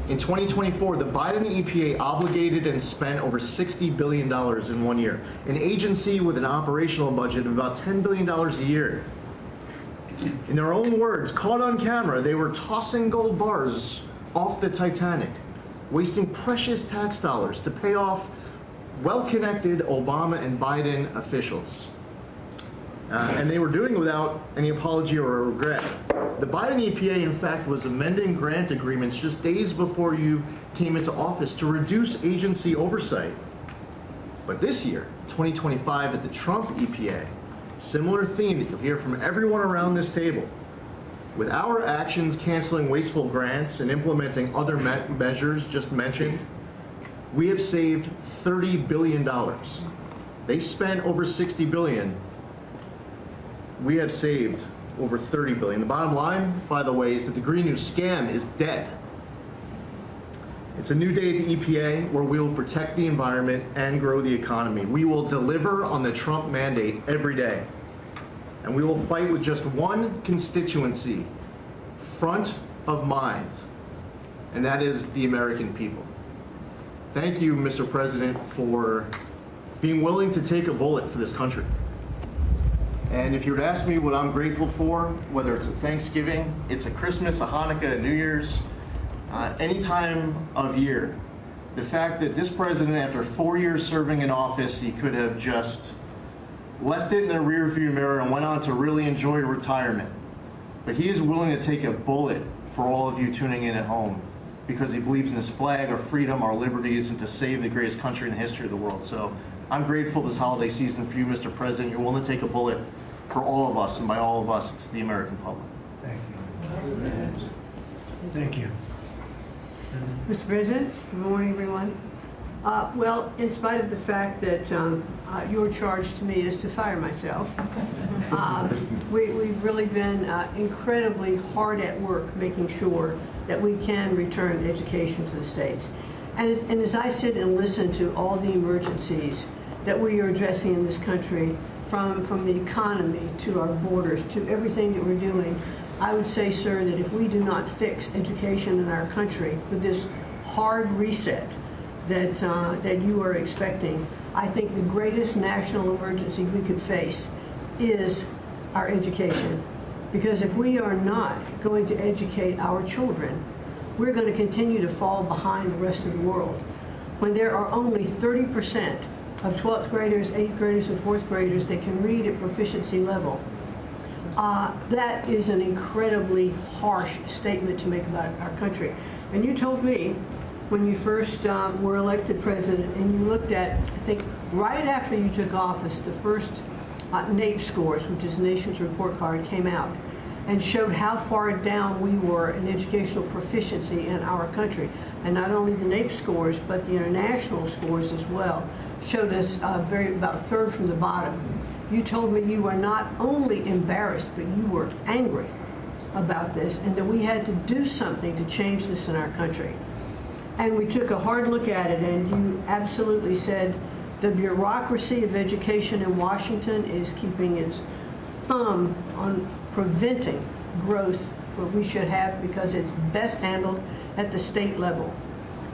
Speaker 18: in 2024, the Biden EPA obligated and spent over $60 billion in 1 year, an agency with an operational budget of about $10 billion a year. In their own words, caught on camera, they were tossing gold bars off the Titanic, wasting precious tax dollars to pay off well-connected Obama and Biden officials. And they were doing it without any apology or regret. The Biden EPA, in fact, was amending grant agreements just days before you came into office to reduce agency oversight. But this year, 2025, at the Trump EPA, similar theme that you'll hear from everyone around this table. With our actions canceling wasteful grants and implementing other measures just mentioned, we have saved $30 billion. They spent over $60 billion. We have saved over $30 billion. The bottom line, by the way, is that the Green New scam is dead. It's a new day at the EPA where we will protect the environment and grow the economy. We will deliver on the Trump mandate every day. And we will fight with just one constituency front of mind, and that is the American people. Thank you, Mr. President, for being willing to take a bullet for this country. And if you were to ask me what I'm grateful for, whether it's a Thanksgiving, it's a Christmas, a Hanukkah, a New Year's, any time of year, the fact that this president, after 4 years serving in office, he could have just left it in the rearview mirror and went on to really enjoy retirement. But he is willing to take a bullet for all of you tuning in at home because he believes in his flag, our freedom, our liberties, and to save the greatest country in the history of the world. So I'm grateful this holiday season for you, Mr. President. You're willing to take a bullet for all of us, and by all of us, it's the American public.
Speaker 1: Thank you. Thank you.
Speaker 19: Mr. President, good morning, everyone. Well, in spite of the fact that your charge to me is to fire myself, we've really been incredibly hard at work making sure that we can return education to the states. And as I sit and listen to all the emergencies that we are addressing in this country, from the economy to our borders to everything that we're doing, I would say, sir, that if we do not fix education in our country with this hard reset that you are expecting, I think the greatest national emergency we could face is our education. Because if we are not going to educate our children, we're going to continue to fall behind the rest of the world. When there are only 30% of 12th graders, 8th graders, and 4th graders that can read at proficiency level, that is an incredibly harsh statement to make about our country. And you told me when you first were elected president, and you looked at, I think, right after you took office, the first NAEP scores, which is Nation's Report Card, came out and showed how far down we were in educational proficiency in our country. And not only the NAEP scores, but the international scores as well showed us about third from the bottom. You told me you were not only embarrassed, but you were angry about this, and that we had to do something to change this in our country. And we took a hard look at it, and you absolutely said the bureaucracy of education in Washington is keeping its thumb on preventing growth what we should have, because it's best handled at the state level.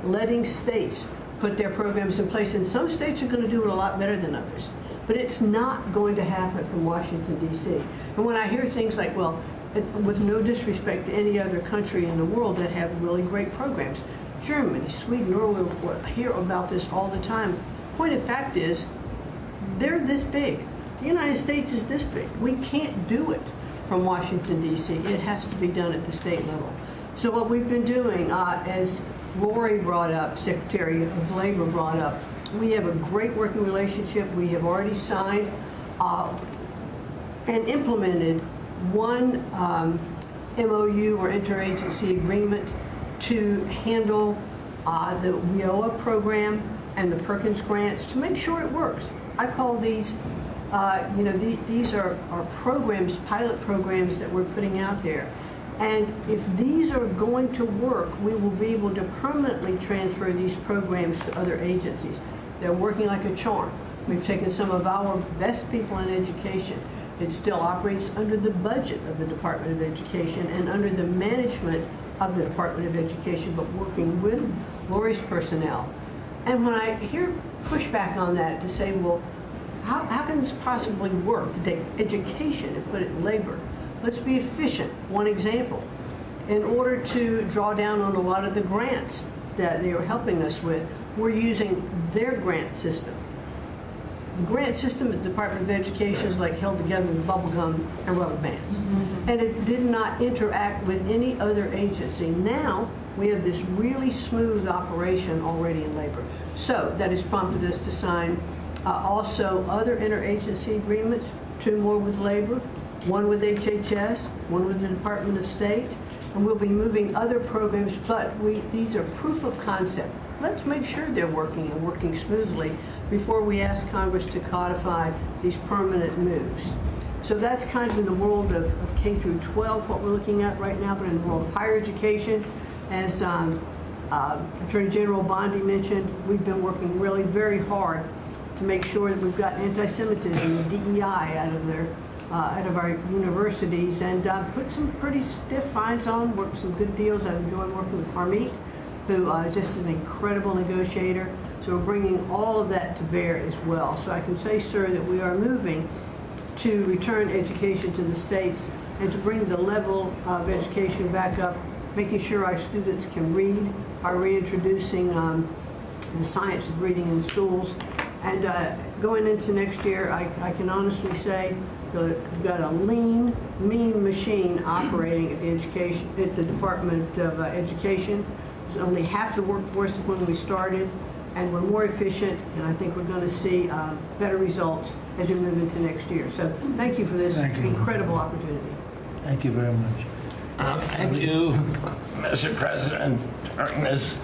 Speaker 19: Letting states put their programs in place, and some states are going to do it a lot better than others. But it's not going to happen from Washington, D.C. And when I hear things like, well, with no disrespect to any other country in the world that have really great programs, Germany, Sweden, Norway, we'll hear about this all the time. Point of fact is, they're this big. The United States is this big. We can't do it from Washington, D.C. It has to be done at the state level. So what we've been doing, as Lori brought up, Secretary of Labor brought up, we have a great working relationship. We have already signed and implemented one MOU or interagency agreement to handle the WIOA program and the Perkins grants to make sure it works. I call these, these are programs, pilot programs that we're putting out there. And if these are going to work, we will be able to permanently transfer these programs to other agencies. They're working like a charm. We've taken some of our best people in education. It still operates under the budget of the Department of Education and under the management of the Department of Education, but working with Lori's personnel. And when I hear pushback on that to say, well, how can this possibly work to take education and put it in labor? Let's be efficient. One example, in order to draw down on a lot of the grants that they are helping us with, we're using their grant system. The grant system at the Department of Education is like held together with bubble gum and rubber bands. And it did not interact with any other agency. Now, we have this really smooth operation already in labor. So that has prompted us to sign also other interagency agreements, 2 more with labor, 1 with HHS, 1 with the Department of State, and we'll be moving other programs, but these are proof of concept. Let's make sure they're working and working smoothly before we ask Congress to codify these permanent moves. So that's kind of in the world of K through 12, what we're looking at right now, but in the world of higher education, as Attorney General Bondi mentioned, we've been working really very hard to make sure that we've got anti-Semitism and DEI out of our universities, and put some pretty stiff fines on, worked some good deals. I've enjoyed working with Harmeet, who is just an incredible negotiator. So we're bringing all of that to bear as well. So I can say, sir, that we are moving to return education to the states and to bring the level of education back up, making sure our students can read, by reintroducing the science of reading in schools. And going into next year, I can honestly say we've got a lean, mean machine operating at the Department of Education. There's only half the workforce of when we started, and we're more efficient, and I think we're going to see better results as we move into next year. So thank you for this incredible opportunity.
Speaker 1: Thank you very much.
Speaker 20: Thank you, Mr. President, during this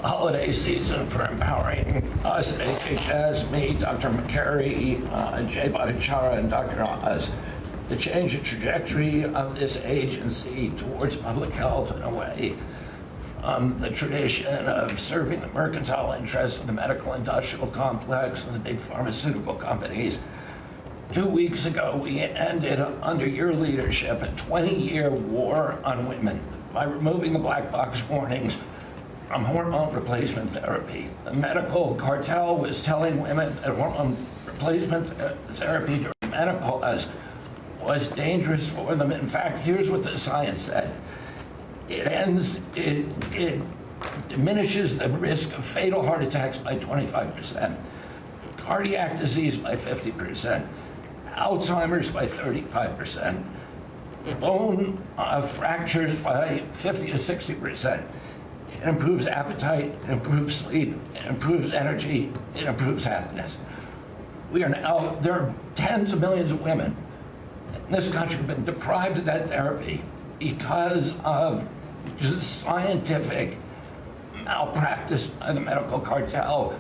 Speaker 20: holiday season for empowering us at HHS, me, Dr. McCary, Jay Bhattacharya, and Dr. Oz, to change the trajectory of this agency towards public health in a way from the tradition of serving the mercantile interests of the medical industrial complex and the big pharmaceutical companies. 2 weeks ago, we ended, under your leadership, a 20-year war on women by removing the black box warnings from hormone replacement therapy. The medical cartel was telling women that hormone replacement therapy during menopause was dangerous for them. In fact, here's what the science said. It diminishes the risk of fatal heart attacks by 25%, cardiac disease by 50%, Alzheimer's by 35%, bone fractures by 50 to 60%. It improves appetite, it improves sleep, it improves energy, it improves happiness. There are tens of millions of women in this country who have been deprived of that therapy because of just scientific malpractice by the medical cartel.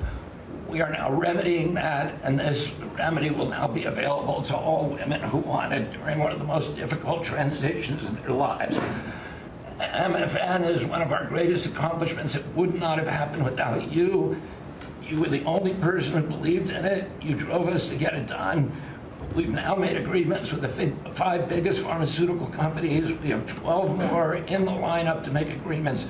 Speaker 20: We are now remedying that, and this remedy will now be available to all women who want it during one of the most difficult transitions of their lives. MFN is one of our greatest accomplishments. It would not have happened without you. You were the only person who believed in it. You drove us to get it done. We've now made agreements with the 5 biggest pharmaceutical companies. We have 12 more in the lineup to make agreements.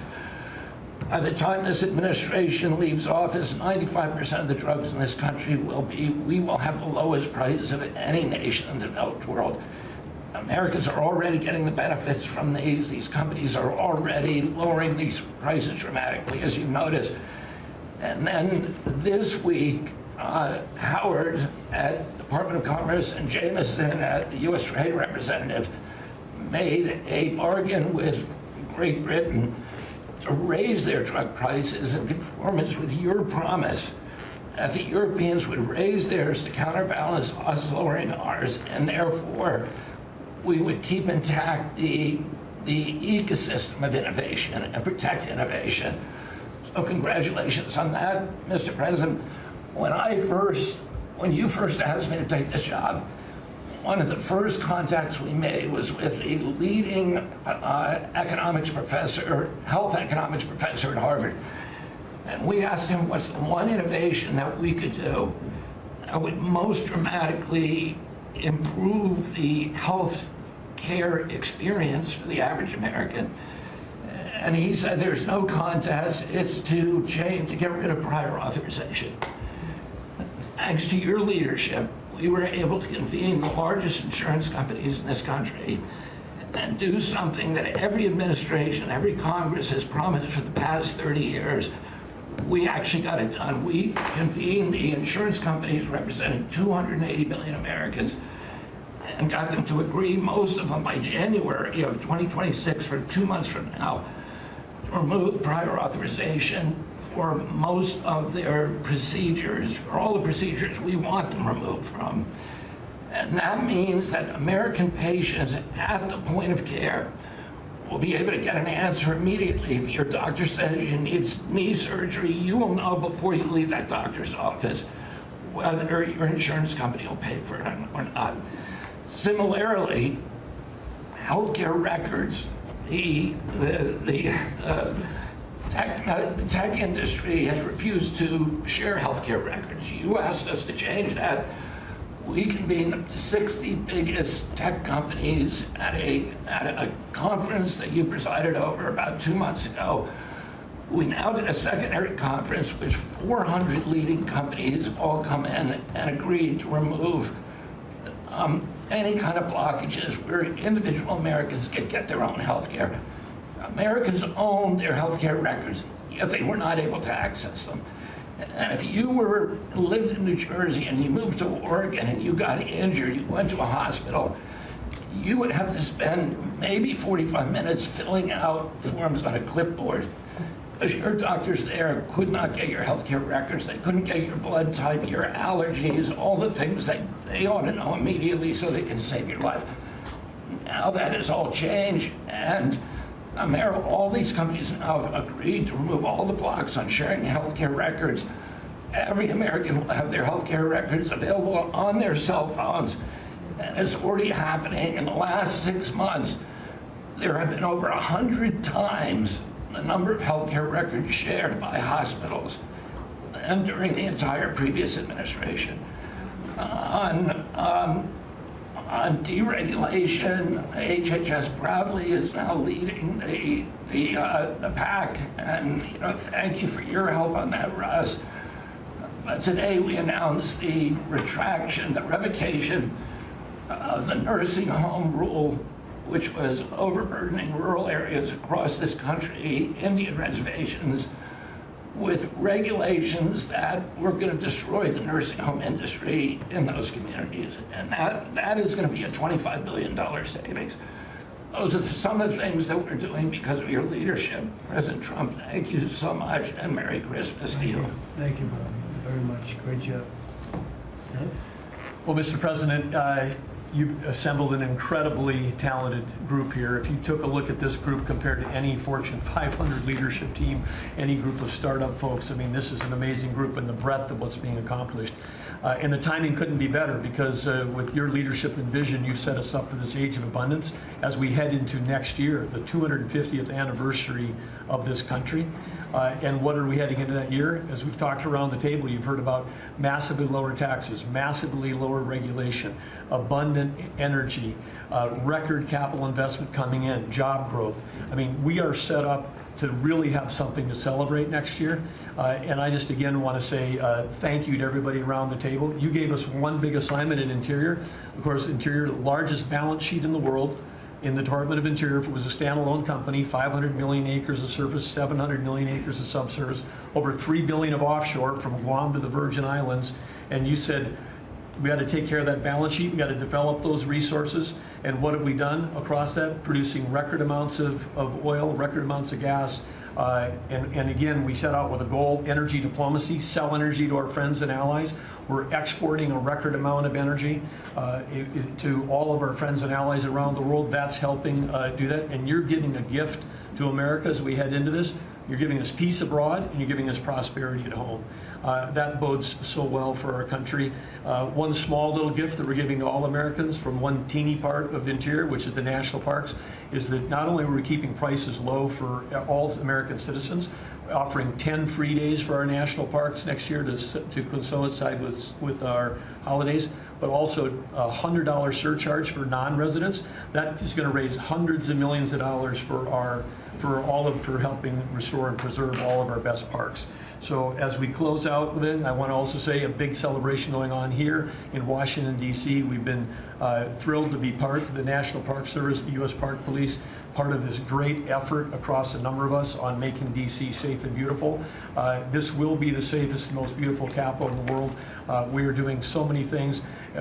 Speaker 20: By the time this administration leaves office, 95% of the drugs in this country we will have the lowest price of any nation in the developed world. Americans are already getting the benefits from these. These companies are already lowering these prices dramatically, as you noticed. And then this week, Howard at Department of Commerce and Jameson at the U.S. Trade Representative made a bargain with Great Britain to raise their drug prices in conformance with your promise that the Europeans would raise theirs to counterbalance us lowering ours, and therefore we would keep intact the ecosystem of innovation and protect innovation. So congratulations on that, Mr. President. When you first asked me to take this job, one of the first contacts we made was with a leading economics professor, health economics professor at Harvard. And we asked him what's the one innovation that we could do that would most dramatically improve the health care experience for the average American. And he said there's no contest, it's to get rid of prior authorization. Thanks to your leadership, we were able to convene the largest insurance companies in this country and do something that every administration, every Congress has promised for the past 30 years. We actually got it done. We convened the insurance companies representing 280 million Americans and got them to agree, most of them by January of 2026, for 2 months from now, to remove prior authorization for most of their procedures, for all the procedures we want them removed from. And that means that American patients at the point of care will be able to get an answer immediately. If your doctor says you need knee surgery, you will know before you leave that doctor's office whether your insurance company will pay for it or not. Similarly, healthcare records, the tech industry has refused to share healthcare records. You asked us to change that. We convened the 60 biggest tech companies at a conference that you presided over about 2 months ago. We now did a secondary conference which 400 leading companies all come in and agreed to remove any kind of blockages where individual Americans could get their own health care. Americans own their health care records, yet they were not able to access them. And if you lived in New Jersey and you moved to Oregon and you got injured, you went to a hospital, you would have to spend maybe 45 minutes filling out forms on a clipboard because your doctors there could not get your healthcare records, they couldn't get your blood type, your allergies, all the things that they ought to know immediately so they can save your life. Now that has all changed, and all these companies now have agreed to remove all the blocks on sharing healthcare records. Every American will have their healthcare records available on their cell phones, and it's already happening. In the last 6 months, there have been over 100 times the number of healthcare records shared by hospitals and during the entire previous administration. On deregulation, HHS proudly is now leading the pack, and thank you for your help on that, Russ. But today we announced the revocation of the nursing home rule, which was overburdening rural areas across this country, Indian reservations, with regulations that were going to destroy the nursing home industry in those communities. And that is going to be a $25 billion savings. Those are some of the things that we're doing because of your leadership. President Trump, thank you so much, and Merry Christmas to you.
Speaker 1: Thank you, Bobby, very much. Great job.
Speaker 21: Well, Mr. President, you've assembled an incredibly talented group here. If you took a look at this group compared to any Fortune 500 leadership team, any group of startup folks, I mean, this is an amazing group and the breadth of what's being accomplished. And the timing couldn't be better because with your leadership and vision, you've set us up for this age of abundance as we head into next year, the 250th anniversary of this country. And what are we heading into that year? As we've talked around the table, you've heard about massively lower taxes, massively lower regulation, abundant energy, record capital investment coming in, job growth. I mean, we are set up to really have something to celebrate next year. And I just again want to say thank you to everybody around the table. You gave us one big assignment in Interior. Of course, Interior, the largest balance sheet in the world, in the Department of Interior, if it was a standalone company, 500 million acres of surface, 700 million acres of subsurface, over 3 billion of offshore from Guam to the Virgin Islands, and you said, we got to take care of that balance sheet. We got to develop those resources. And what have we done across that? Producing record amounts of oil, record amounts of gas. And again, we set out with a goal, energy diplomacy, sell energy to our friends and allies. We're exporting a record amount of energy to all of our friends and allies around the world. That's helping do that. And you're giving a gift to America as we head into this. You're giving us peace abroad, and you're giving us prosperity at home. That bodes so well for our country. One small little gift that we're giving to all Americans from one teeny part of Interior, which is the national parks, is that not only are we keeping prices low for all American citizens, offering 10 free days for our national parks next year to coincide with our holidays, but also a $100 surcharge for non-residents. That is going to raise hundreds of millions of dollars for helping restore and preserve all of our best parks. So as we close out with it, I want to also say a big celebration going on here in Washington, D.C. We've been thrilled to be part of the National Park Service, the U.S. Park Police, part of this great effort across a number of us on making D.C. safe and beautiful. This will be the safest and most beautiful capital in the world. We are doing so many things,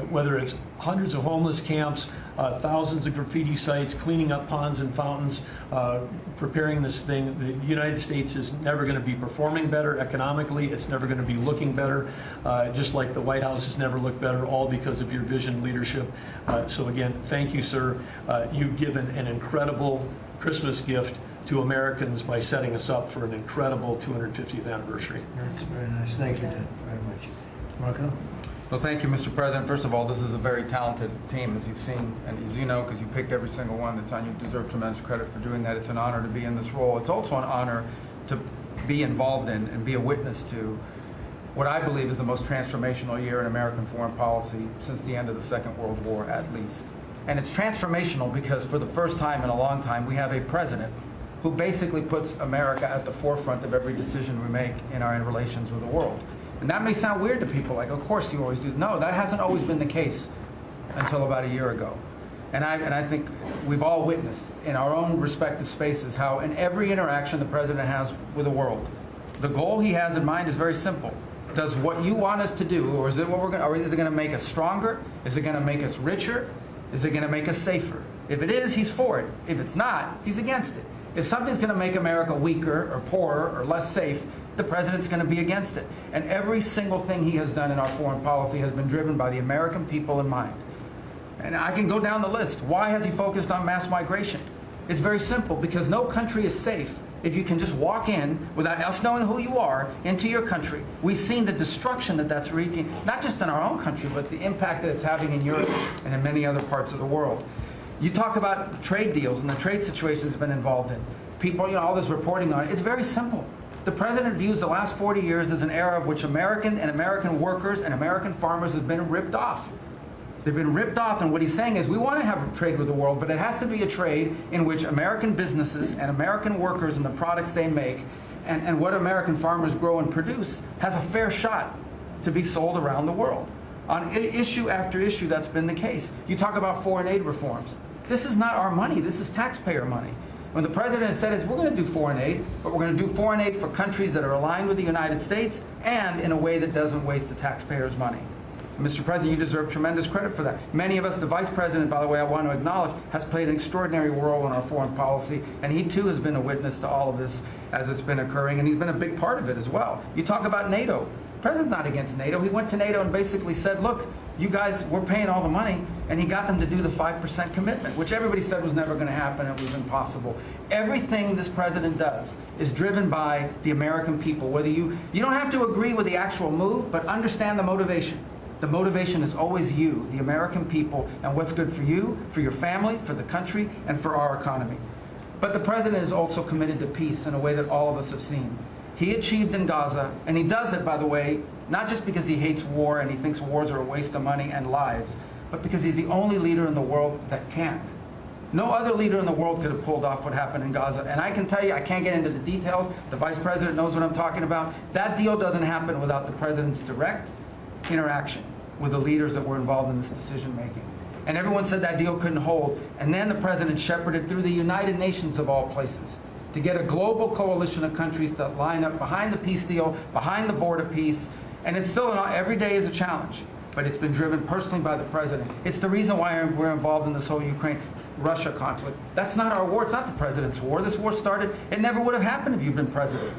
Speaker 21: whether it's hundreds of homeless camps, thousands of graffiti sites, cleaning up ponds and fountains, preparing this thing. The United States is never going to be performing better economically. It's never going to be looking better, just like the White House has never looked better, all because of your vision leadership. So again, thank you, sir. You've given an incredible Christmas gift to Americans by setting us up for an incredible 250th anniversary.
Speaker 1: That's very nice. Thank you, Ted, very much. Marco?
Speaker 2: Well, thank you, Mr. President. First of all, this is a very talented team, as you've seen, and as you know, because you picked every single one that's on. You deserve tremendous credit for doing that. It's an honor to be in this role. It's also an honor to be involved in and be a witness to what I believe is the most transformational year in American foreign policy since the end of the Second World War, at least. And it's transformational because for the first time in a long time, we have a president who basically puts America at the forefront of every decision we make in our relations with the world. And that may sound weird to people, like, of course you always do. No, that hasn't always been the case until about a year ago. And I think we've all witnessed in our own respective spaces how in every interaction the president has with the world, the goal he has in mind is very simple. Does what you want us to do, or is it what we're going, or is it going to make us stronger? Is it going to make us richer? Is it going to make us safer? If it is, he's for it. If it's not, he's against it. If something's going to make America weaker or poorer or less safe, the president's going to be against it. And every single thing he has done in our foreign policy has been driven by the American people in mind. And I can go down the list. Why has he focused on mass migration? It's very simple, because no country is safe if you can just walk in without us knowing who you are into your country. We've seen the destruction that that's wreaking, not just in our own country, but the impact that it's having in Europe and in many other parts of the world. You talk about trade deals and the trade situation it's been involved in. People, all this reporting on it. It's very simple. The president views the last 40 years as an era of which American workers and American farmers have been ripped off. They've been ripped off, and what he's saying is we want to have trade with the world, but it has to be a trade in which American businesses and American workers and the products they make and what American farmers grow and produce has a fair shot to be sold around the world. On issue after issue, that's been the case. You talk about foreign aid reforms. This is not our money. This is taxpayer money. When the president has said is we're going to do foreign aid, but we're going to do foreign aid for countries that are aligned with the United States and in a way that doesn't waste the taxpayers' money. Mr. President, you deserve tremendous credit for that. Many of us, the Vice President, by the way, I want to acknowledge, has played an extraordinary role in our foreign policy, and he too has been a witness to all of this as it's been occurring, and he's been a big part of it as well. You talk about NATO. The president's not against NATO. He went to NATO and basically said, look, you guys, we're paying all the money, and he got them to do the 5% commitment, which everybody said was never going to happen, it was impossible. Everything this president does is driven by the American people. Whether you don't have to agree with the actual move, but understand the motivation. The motivation is always you, the American people, and what's good for you, for your family, for the country, and for our economy. But the president is also committed to peace in a way that all of us have seen. He achieved in Gaza, and he does it, by the way, not just because he hates war and he thinks wars are a waste of money and lives, but because he's the only leader in the world that can. No other leader in the world could have pulled off what happened in Gaza. And I can tell you, I can't get into the details. The Vice President knows what I'm talking about. That deal doesn't happen without the president's direct interaction with the leaders that were involved in this decision making. And everyone said that deal couldn't hold. And then the president shepherded through the United Nations of all places to get a global coalition of countries to line up behind the peace deal, behind the border peace. And it's still, every day is a challenge, but it's been driven personally by the president. It's the reason why we're involved in this whole Ukraine-Russia conflict. That's not our war. It's not the president's war. This war started, it never would have happened if you'd been president.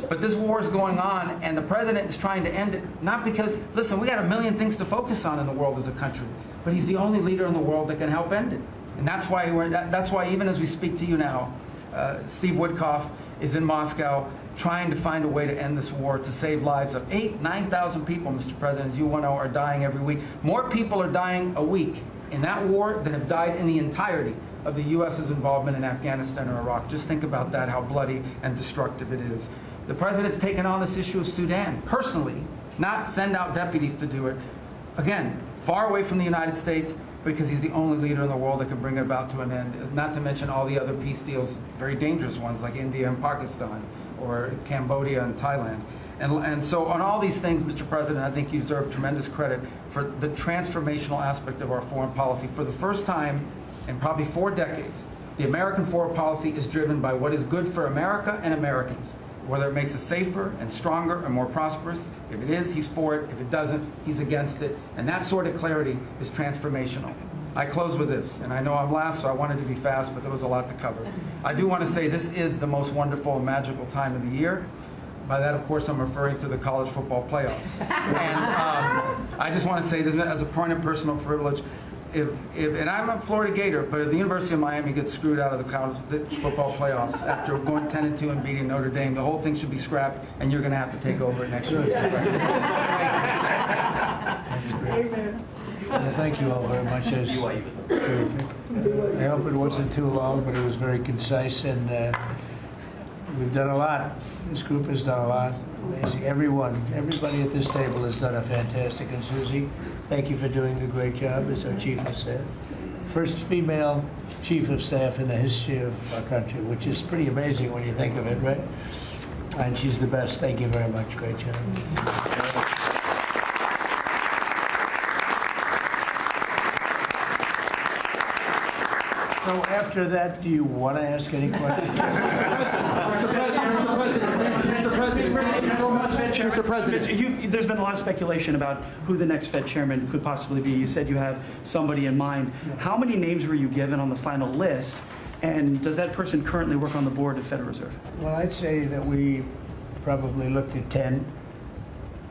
Speaker 2: But this war is going on, and the president is trying to end it, not because, listen, we got a million things to focus on in the world as a country, but he's the only leader in the world that can help end it. And that's why even as we speak to you now, Steve Woodcock is in Moscow trying to find a way to end this war, to save lives of 9,000 people, Mr. President, as you well know, are dying every week. More people are dying a week in that war than have died in the entirety of the U.S.'s involvement in Afghanistan or Iraq. Just think about that, how bloody and destructive it is. The president's taken on this issue of Sudan personally, not send out deputies to do it. Again, far away from the United States, because he's the only leader in the world that can bring it about to an end, not to mention all the other peace deals, very dangerous ones like India and Pakistan, or Cambodia and Thailand. And so on all these things, Mr. President, I think you deserve tremendous credit for the transformational aspect of our foreign policy. For the first time in probably 4 decades, the American foreign policy is driven by what is good for America and Americans, whether it makes us safer and stronger and more prosperous. If it is, he's for it. If it doesn't, he's against it. And that sort of clarity is transformational. I close with this, and I know I'm last, so I wanted to be fast, but there was a lot to cover. I do want to say this is the most wonderful and magical time of the year. By that, of course, I'm referring to the college football playoffs. And I just want to say this as a point of personal privilege. And I'm a Florida Gator, but if the University of Miami gets screwed out of the college football playoffs after going 10-2 and beating Notre Dame, the whole thing should be scrapped, and you're going to have to take over it next year.
Speaker 1: That's great. Well, thank you all very much. That's terrific. I hope it wasn't too long, but it was very concise, and we've done a lot. This group has done a lot. Amazing. Everybody at this table has done a fantastic. And Susie, thank you for doing a great job as our Chief of Staff. First female Chief of Staff in the history of our country, which is pretty amazing when you think of it, right? And she's the best. Thank you very much. Great job. So after that, do you want to ask any questions?
Speaker 3: Mr. President, there's been a lot of speculation about who the next Fed chairman could possibly be. You said you have somebody in mind. How many names were you given on the final list? And does that person currently work on the board of Federal Reserve?
Speaker 1: Well, I'd say that we probably looked at 10.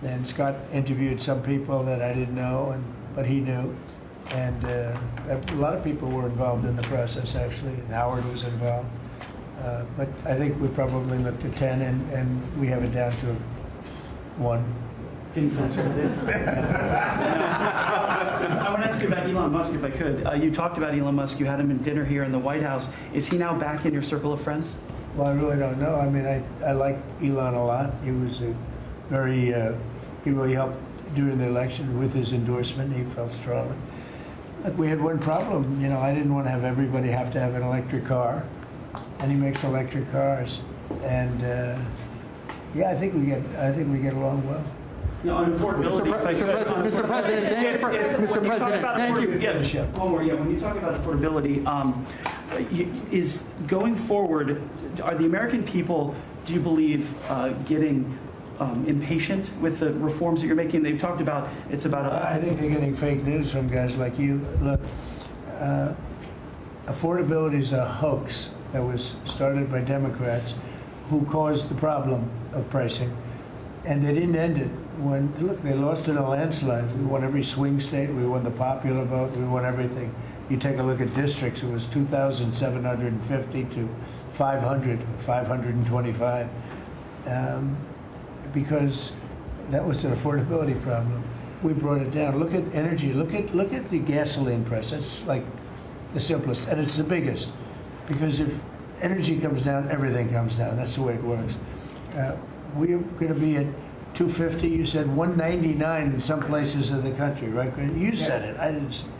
Speaker 1: Then Scott interviewed some people that I didn't know, but he knew. And a lot of people were involved in the process, actually, and Howard was involved. But I think we probably looked at 10, and we have it down to 1.
Speaker 3: Can you answer this? I want to ask you about Elon Musk, if I could. You talked about Elon Musk. You had him in dinner here in the White House. Is he now back in your circle of friends?
Speaker 1: Well, I really don't know. I mean, I like Elon a lot. He was a very, he really helped during the election with his endorsement. He felt strongly. Look, we had one problem. You know, I didn't want to have everybody have to have an electric car, and he makes electric cars. And yeah, I think we get along well.
Speaker 3: You know, on affordability,
Speaker 22: Mr. President, thank you.
Speaker 3: Yeah, one more. Yeah, when you talk about affordability, is going forward, are the American people, do you believe, getting impatient with the reforms that you're making? They've talked about it's about.
Speaker 1: I think they're getting fake news from guys like you. Look, affordability is a hoax that was started by Democrats who caused the problem of pricing, and they didn't end it. Look, they lost in a landslide. We won every swing state. We won the popular vote. We won everything. You take a look at districts. It was 2,750 to 500, 525. Because that was an affordability problem. We brought it down. Look at energy. Look at the gasoline price. That's like the simplest, and it's the biggest. Because if energy comes down, everything comes down. That's the way it works. We're going to be at 250. You said 199 in some places in the country, right? You said it. I didn't say it.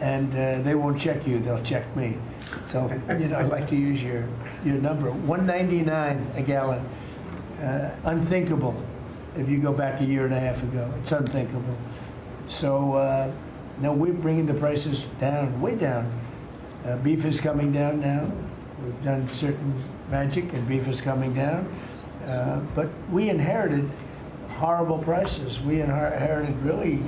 Speaker 1: And they won't check you. They'll check me. So you know, I like to use your number. 199 a gallon. Unthinkable if you go back a year and a half ago. It's unthinkable. So No, we're bringing the prices down, way down. Beef is coming down now. We've done certain magic, and beef is coming down. But we inherited horrible prices. We inherited really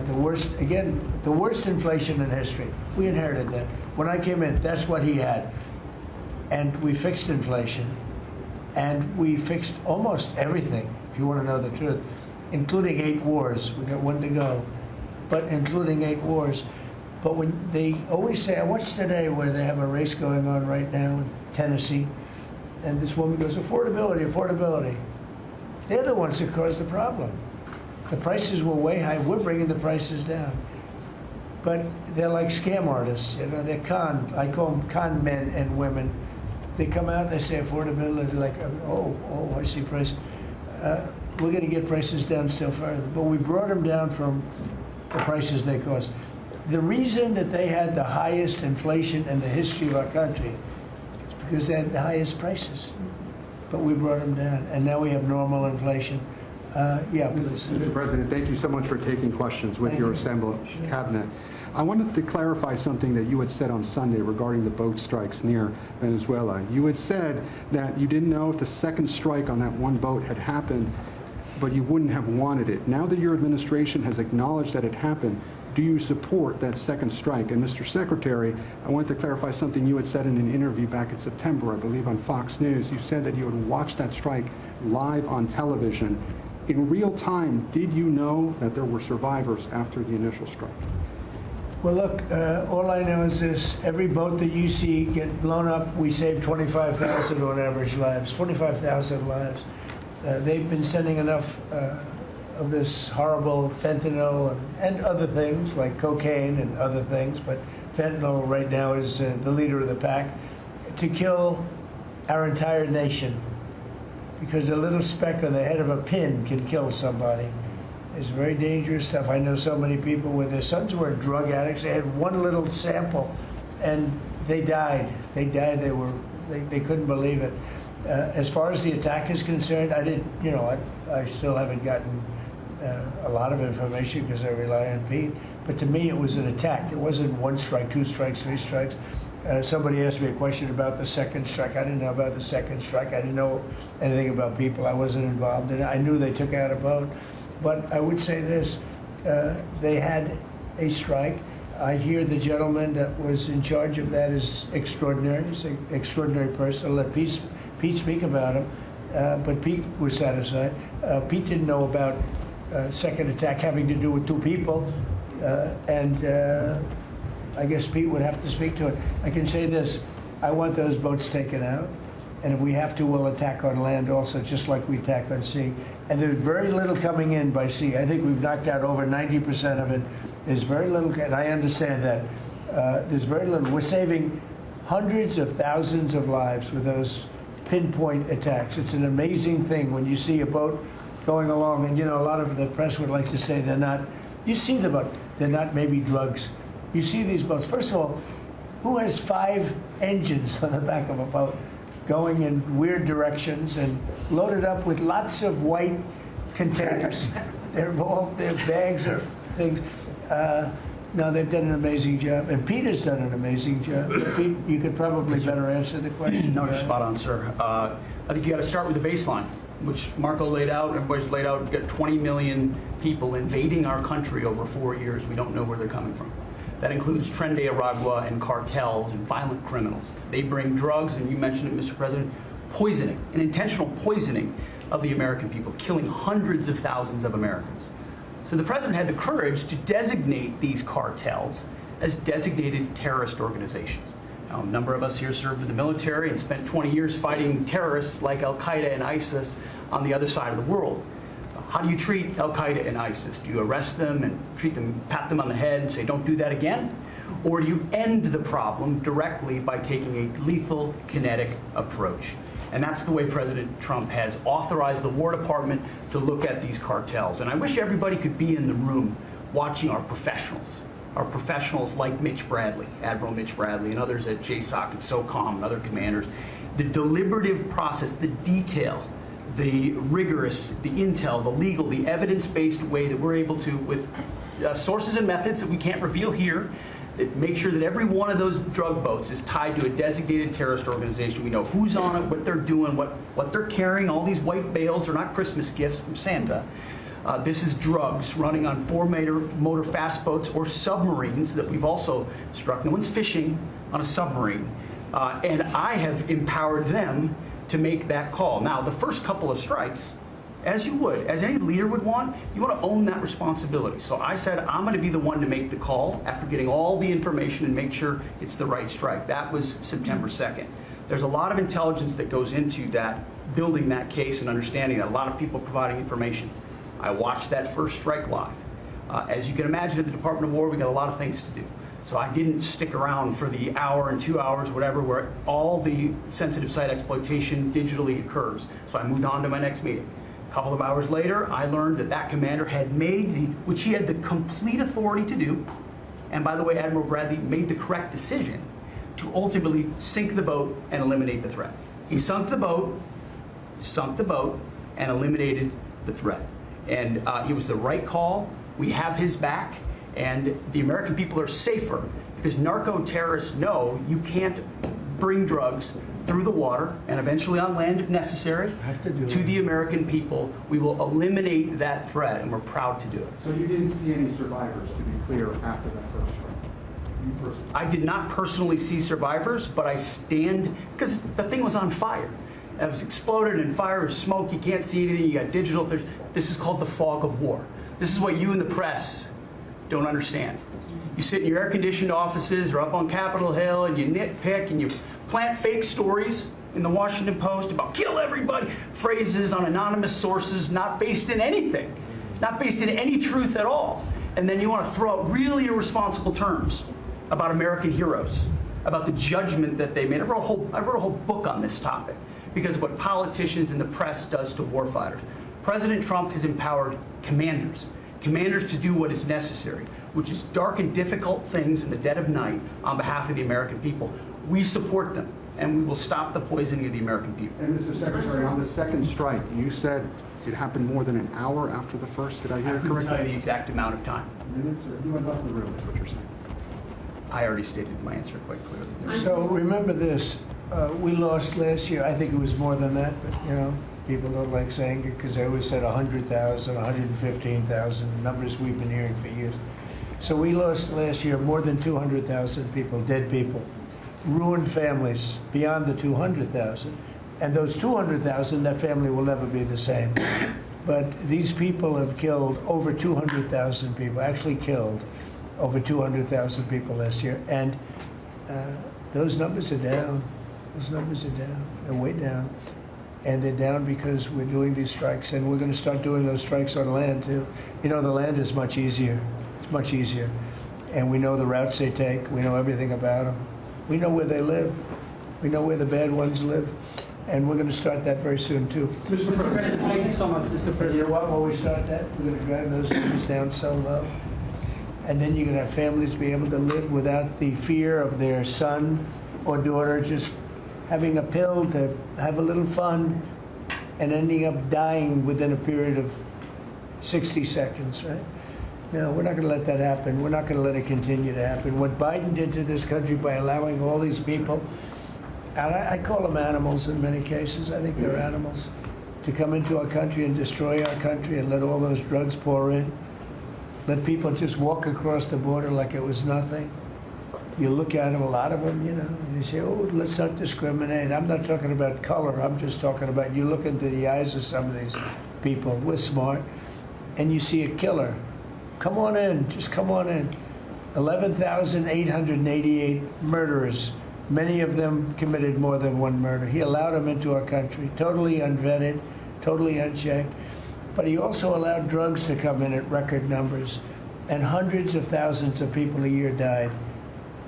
Speaker 1: the worst, again, the worst inflation in history. We inherited that. When I came in, that's what he had. And we fixed inflation. And we fixed almost everything, if you want to know the truth, including 8 wars. We got 1 to go, but including 8 wars. But when they always say, I watched today where they have a race going on right now in Tennessee, and this woman goes, affordability, affordability. They're the ones that caused the problem. The prices were way high. We're bringing the prices down. But they're like scam artists. You know, they're I call them con men and women. They come out, they say affordability, like, oh, I see price. We're going to get prices down still further. But we brought them down from the prices they cost. The reason that they had the highest inflation in the history of our country is because they had the highest prices. But we brought them down, and now we have normal inflation. Yeah, please.
Speaker 22: Mr. President, thank you so much for taking questions with your assembled cabinet. I wanted to clarify something that you had said on Sunday regarding the boat strikes near Venezuela. You had said that you didn't know if the second strike on that one boat had happened, but you wouldn't have wanted it. Now that your administration has acknowledged that it happened, do you support that second strike? And Mr. Secretary, I wanted to clarify something you had said in an interview back in September, I believe on Fox News. You said that you had watched that strike live on television. In real time, did you know that there were survivors after the initial strike?
Speaker 1: Well, look, all I know is this. Every boat that you see get blown up, we save 25,000 on average lives, 25,000 lives. They've been sending enough of this horrible fentanyl and other things like cocaine and other things, but fentanyl right now is the leader of the pack, to kill our entire nation. Because a little speck on the head of a pin can kill somebody. It's very dangerous stuff. I know so many people where their sons were drug addicts. They had one little sample, and they died. They died. They couldn't believe it. As far as the attack is concerned, I still haven't gotten a lot of information because I rely on Pete. But to me, it was an attack. It wasn't 1 strike, 2 strikes, 3 strikes. Somebody asked me a question about the second strike. I didn't know about the second strike. I didn't know anything about people. I wasn't involved in it. I knew they took out a boat. But I would say this, they had a strike. I hear the gentleman that was in charge of that is extraordinary. He's an extraordinary person. I'll let Pete speak about him. But Pete was satisfied. Pete didn't know about second attack having to do with 2 people. I guess Pete would have to speak to it. I can say this, I want those boats taken out. And if we have to, we'll attack on land also, just like we attack on sea. And there's very little coming in by sea. I think we've knocked out over 90% of it. There's very little, and I understand that. There's very little. We're saving hundreds of thousands of lives with those pinpoint attacks. It's an amazing thing when you see a boat going along, and a lot of the press would like to say they're not, you see the boat, they're not maybe drugs. You see these boats. First of all, who has 5 engines on the back of a boat going in weird directions and loaded up with lots of white containers? They're bags of things. No, they've done an amazing job. And Peter's done an amazing job. Pete, you could probably better answer the question.
Speaker 3: No, you're spot on, sir. I think you got to start with the baseline, which Marco laid out, everybody's laid out. We've got 20 million people invading our country over 4 years. We don't know where they're coming from. That includes Tren de Aragua and cartels and violent criminals. They bring drugs, and you mentioned it, Mr. President, poisoning, an intentional poisoning of the American people, killing hundreds of thousands of Americans. So the President had the courage to designate these cartels as designated terrorist organizations. Now, a number of us here served in the military and spent 20 years fighting terrorists like Al-Qaeda and ISIS on the other side of the world. How do you treat Al-Qaeda and ISIS? Do you arrest them and treat them, pat them on the head and say, don't do that again? Or do you end the problem directly by taking a lethal, kinetic approach? And that's the way President Trump has authorized the War Department to look at these cartels. And I wish everybody could be in the room watching our professionals like Mitch Bradley, Admiral Mitch Bradley, and others at JSOC and SOCOM and other commanders. The deliberative process, the detail, the rigorous, the intel, the legal, the evidence-based way that we're able to, with sources and methods that we can't reveal here that make sure that every one of those drug boats is tied to a designated terrorist organization. We know who's on it, what they're doing, what they're carrying. All these white bales are not Christmas gifts from Santa. This is drugs running on 4-motor fast boats or submarines that we've also struck. No one's fishing on a submarine. And I have empowered them to make that call. Now, the first couple of strikes, as you would, as any leader would want, you want to own that responsibility. So I said, I'm going to be the one to make the call after getting all the information and make sure it's the right strike. That was September 2nd. There's a lot of intelligence that goes into that, building that case and understanding that, a lot of people providing information. I watched that first strike live. As you can imagine, at the Department of War, we got a lot of things to do. So I didn't stick around for the hour and 2 hours, whatever, where all the sensitive site exploitation digitally occurs. So I moved on to my next meeting. A couple of hours later, I learned that that commander had made which he had the complete authority to do, and by the way, Admiral Bradley made the correct decision to ultimately sink the boat and eliminate the threat. He sunk the boat, and eliminated the threat. And it was the right call. We have his back, and the American people are safer because narco-terrorists know you can't bring drugs through the water and eventually on land if necessary to the American people. We will eliminate that threat, and we're proud to do it.
Speaker 22: So you didn't see any survivors, to be clear, after that first strike? You personally?
Speaker 3: I did not personally see survivors, but I stand, because the thing was on fire. It was exploded and fire or smoke. You can't see anything. You got digital. This is called the fog of war. This is what you in the press don't understand. You sit in your air-conditioned offices or up on Capitol Hill and you nitpick and you plant fake stories in the Washington Post about kill everybody, phrases on anonymous sources not based in anything, not based in any truth at all. And then you want to throw out really irresponsible terms about American heroes, about the judgment that they made. I wrote a whole book on this topic because of what politicians and the press does to warfighters. President Trump has empowered commanders to do what is necessary, which is dark and difficult things in the dead of night on behalf of the American people. We support them, and we will stop the poisoning of the American people.
Speaker 22: And Mr. Secretary, on the second strike, you said it happened more than an hour after the first. Did I hear it correctly?
Speaker 3: I couldn't tell you the exact amount of time.
Speaker 22: Minutes, or you went off the room, is what you're saying.
Speaker 3: I already stated my answer quite clearly.
Speaker 1: So remember this, we lost last year, I think it was more than that, but you know, people don't like saying it because they always said 100,000, 115,000, numbers we've been hearing for years. So we lost last year more than 200,000 people, dead people, ruined families beyond the 200,000. And those 200,000, that family will never be the same. But these people have killed over 200,000 people, actually killed over 200,000 people last year. And those numbers are down. Those numbers are down. They're way down. And they're down because we're doing these strikes, and we're going to start doing those strikes on land too. You know, the land is much easier. It's much easier. And we know the routes they take. We know everything about them. We know where they live. We know where the bad ones live. And we're going to start that very soon too.
Speaker 3: Mr. President, thank you so much, Mr. President.
Speaker 1: You know what, when we start that, we're going to drive those numbers down so low. And then you're going to have families be able to live without the fear of their son or daughter just having a pill to have a little fun and ending up dying within a period of 60 seconds, right? No, we're not going to let that happen. We're not going to let it continue to happen. What Biden did to this country by allowing all these people, and I call them animals in many cases, I think they're animals, to come into our country and destroy our country and let all those drugs pour in. Let people just walk across the border like it was nothing. You look at them, a lot of them, you know, you say, oh, let's not discriminate. I'm not talking about color. I'm just talking about you look into the eyes of some of these people. We're smart. And you see a killer. Come on in. Just come on in. 11,888 murderers. Many of them committed more than one murder. He allowed them into our country, totally unvetted, totally unchecked. But he also allowed drugs to come in at record numbers. And hundreds of thousands of people a year died.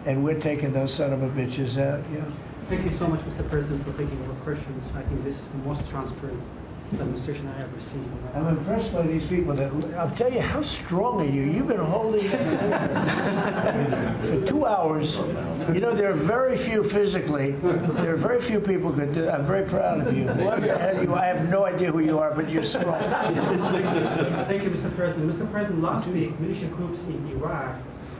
Speaker 1: And we're taking those son of a bitches out, yeah.
Speaker 3: Thank you so much, Mr. President, for taking over questions. I think this is the most transparent
Speaker 4: administration I have received.
Speaker 1: I'm impressed by these people. I'll tell you, how strong are you? You've been holding it for 2 hours. You know, there are very few physically. There are very few people who could do that. I'm very proud of you. Whoever the hell you are, I have no idea who you are, but you're strong.
Speaker 4: Thank you, Mr. President. Mr. President, last week, militia groups in Iraq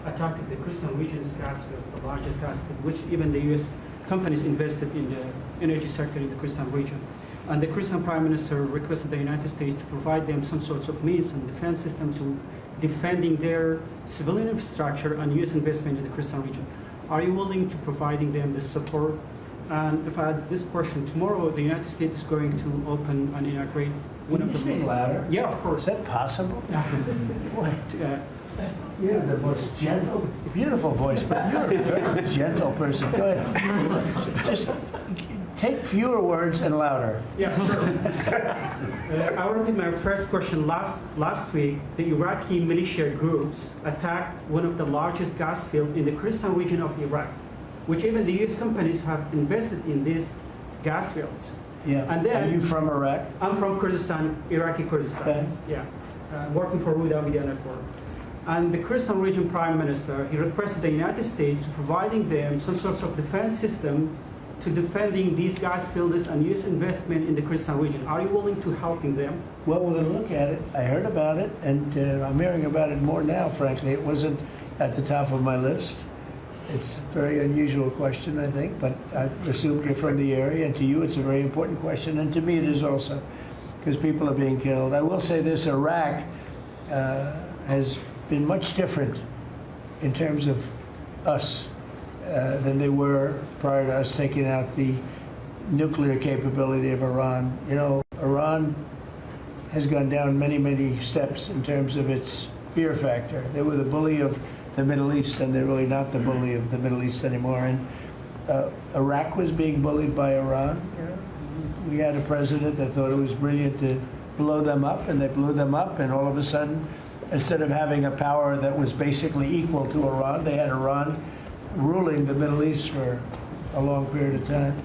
Speaker 4: attacked the Kurdistan region's gas field, the largest gas field, which even the U.S. companies invested in the energy sector in the Kurdistan region. And the Kurdistan Prime Minister requested the United States to provide them some sorts of means and defense system to defending their civilian infrastructure and U.S. investment in the Kurdistan region. Are you willing to providing them this support? And if I had this question, tomorrow the United States is going to open and integrate one of the...
Speaker 1: Can you speak louder?
Speaker 4: Yeah, of course.
Speaker 1: Is that possible?
Speaker 4: What?
Speaker 1: You're the most gentle, beautiful voice, but you're a very gentle person. Go ahead. Just take fewer words and louder.
Speaker 4: Yeah, sure. I will repeat my first question. Last week, the Iraqi militia groups attacked one of the largest gas fields in the Kurdistan region of Iraq, which even the U.S. companies have invested in these gas fields.
Speaker 1: Yeah.
Speaker 4: And then,
Speaker 1: are you from Iraq?
Speaker 4: I'm from Kurdistan, Iraqi Kurdistan.
Speaker 1: Okay.
Speaker 4: Yeah. Working for Huda Media Network. And the Kurdistan region prime minister, he requested the United States to providing them some sort of defense system to defending these gas fields and U.S. investment in the Kurdistan region. Are you willing to helping them?
Speaker 1: Well, we're going to look at it. I heard about it, and I'm hearing about it more now, frankly. It wasn't at the top of my list. It's a very unusual question, I think, but I assume you're from the area, and to you it's a very important question, and to me it is also, because people are being killed. I will say this, Iraq has been much different in terms of us than they were prior to us taking out the nuclear capability of Iran. You know, Iran has gone down many, many steps in terms of its fear factor. They were the bully of the Middle East, and they're really not the bully of the Middle East anymore. And Iraq was being bullied by Iran. You know, we had a president that thought it was brilliant to blow them up, and they blew them up, and all of a sudden, instead of having a power that was basically equal to Iran, they had Iran ruling the Middle East for a long period of time.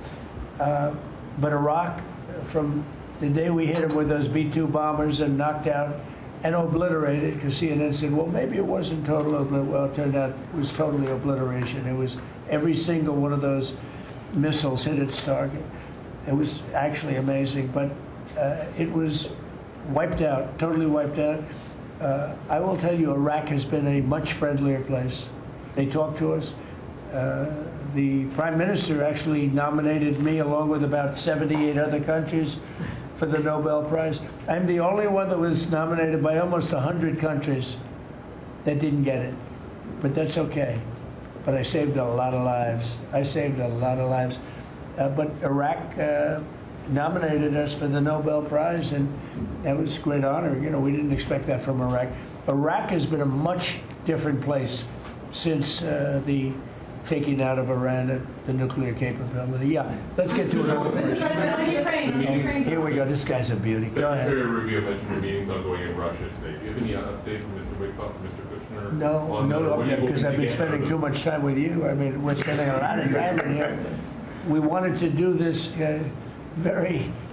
Speaker 1: But Iraq, from the day we hit them with those B-2 bombers and knocked out and obliterated, because CNN said, well, maybe it wasn't total obliteration. Well, it turned out it was totally obliteration. It was every single one of those missiles hit its target. It was actually amazing, but it was wiped out, totally wiped out. I will tell you, Iraq has been a much friendlier place. They talk to us. The Prime Minister actually nominated me along with about 78 other countries for the Nobel Prize. I'm the only one that was nominated by almost 100 countries that didn't get it. But that's okay. But I saved a lot of lives. I saved a lot of lives. But Iraq nominated us for the Nobel Prize, and that was a great honor. You know, we didn't expect that from Iraq. Iraq has been a much different place since the taking out of Iran the nuclear capability. Yeah, let's get to another question. Here we go. This guy's a beauty. Go ahead.
Speaker 5: Secretary Rubio mentioned your meetings ongoing in Russia today. Do you have any update from Mr. Wickoff and Mr. Kushner?
Speaker 1: No, because I've been spending too much time with you. I mean, we're spending a lot of time in here. We wanted to do this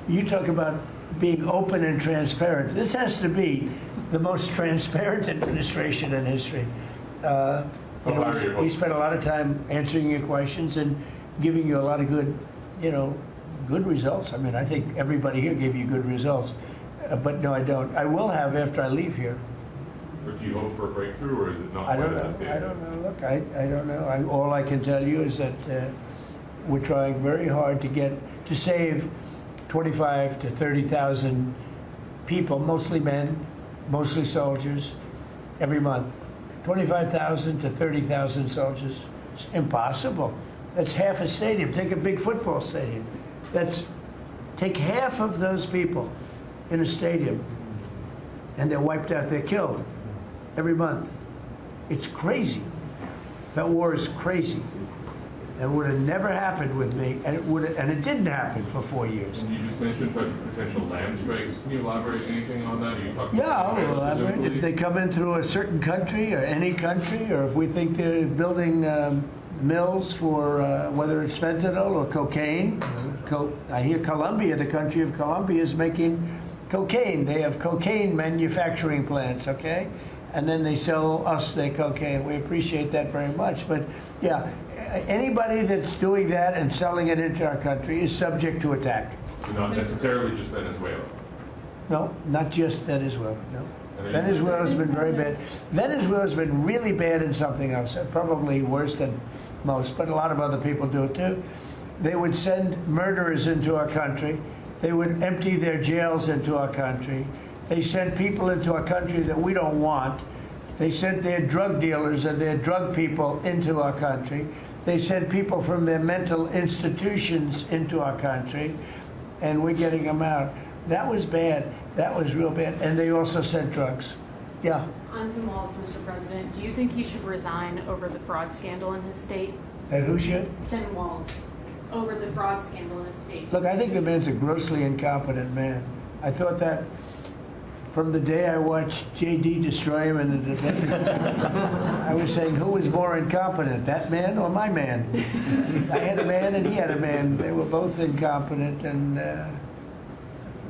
Speaker 1: you talk about being open and transparent. This has to be the most transparent administration in history. We spent a lot of time answering your questions and giving you a lot of good, good results. I mean, I think everybody here gave you good results. But no, I don't. I will have after I leave here.
Speaker 5: But do you hope for a breakthrough, or is it not?
Speaker 1: I don't know. Look, I don't know. All I can tell you is that we're trying very hard to save 25 to 30,000 people, mostly men, mostly soldiers, every month. 25,000 to 30,000 soldiers. It's impossible. That's half a stadium. Take a big football stadium. Take half of those people in a stadium, and they're wiped out. They're killed every month. It's crazy. That war is crazy. It would have never happened with me, and it didn't happen for 4 years.
Speaker 5: And you just mentioned potential land strikes. Can you elaborate anything on that?
Speaker 1: I'll elaborate. If they come in through a certain country or any country, or if we think they're building mills for whether it's fentanyl or cocaine, I hear Colombia, the country of Colombia, is making cocaine. They have cocaine manufacturing plants, okay? And then they sell us their cocaine. We appreciate that very much. But yeah, anybody that's doing that and selling it into our country is subject to attack.
Speaker 5: So not necessarily just Venezuela.
Speaker 1: No, not just Venezuela, no. Venezuela's been very bad. Venezuela's been really bad in something else, probably worse than most, but a lot of other people do it too. They would send murderers into our country. They would empty their jails into our country. They sent people into our country that we don't want. They sent their drug dealers and their drug people into our country. They sent people from their mental institutions into our country, and we're getting them out. That was bad. That was real bad. And they also sent drugs. Yeah.
Speaker 6: On Tim Walz, Mr. President, do you think he should resign over the fraud scandal in his state?
Speaker 1: And who should?
Speaker 6: Tim Walz, over the fraud scandal in his state.
Speaker 1: Look, I think the man's a grossly incompetent man. I thought that from the day I watched J.D. destroy him in the debate. I was saying, who was more incompetent, that man or my man? I had a man and he had a man. They were both incompetent, and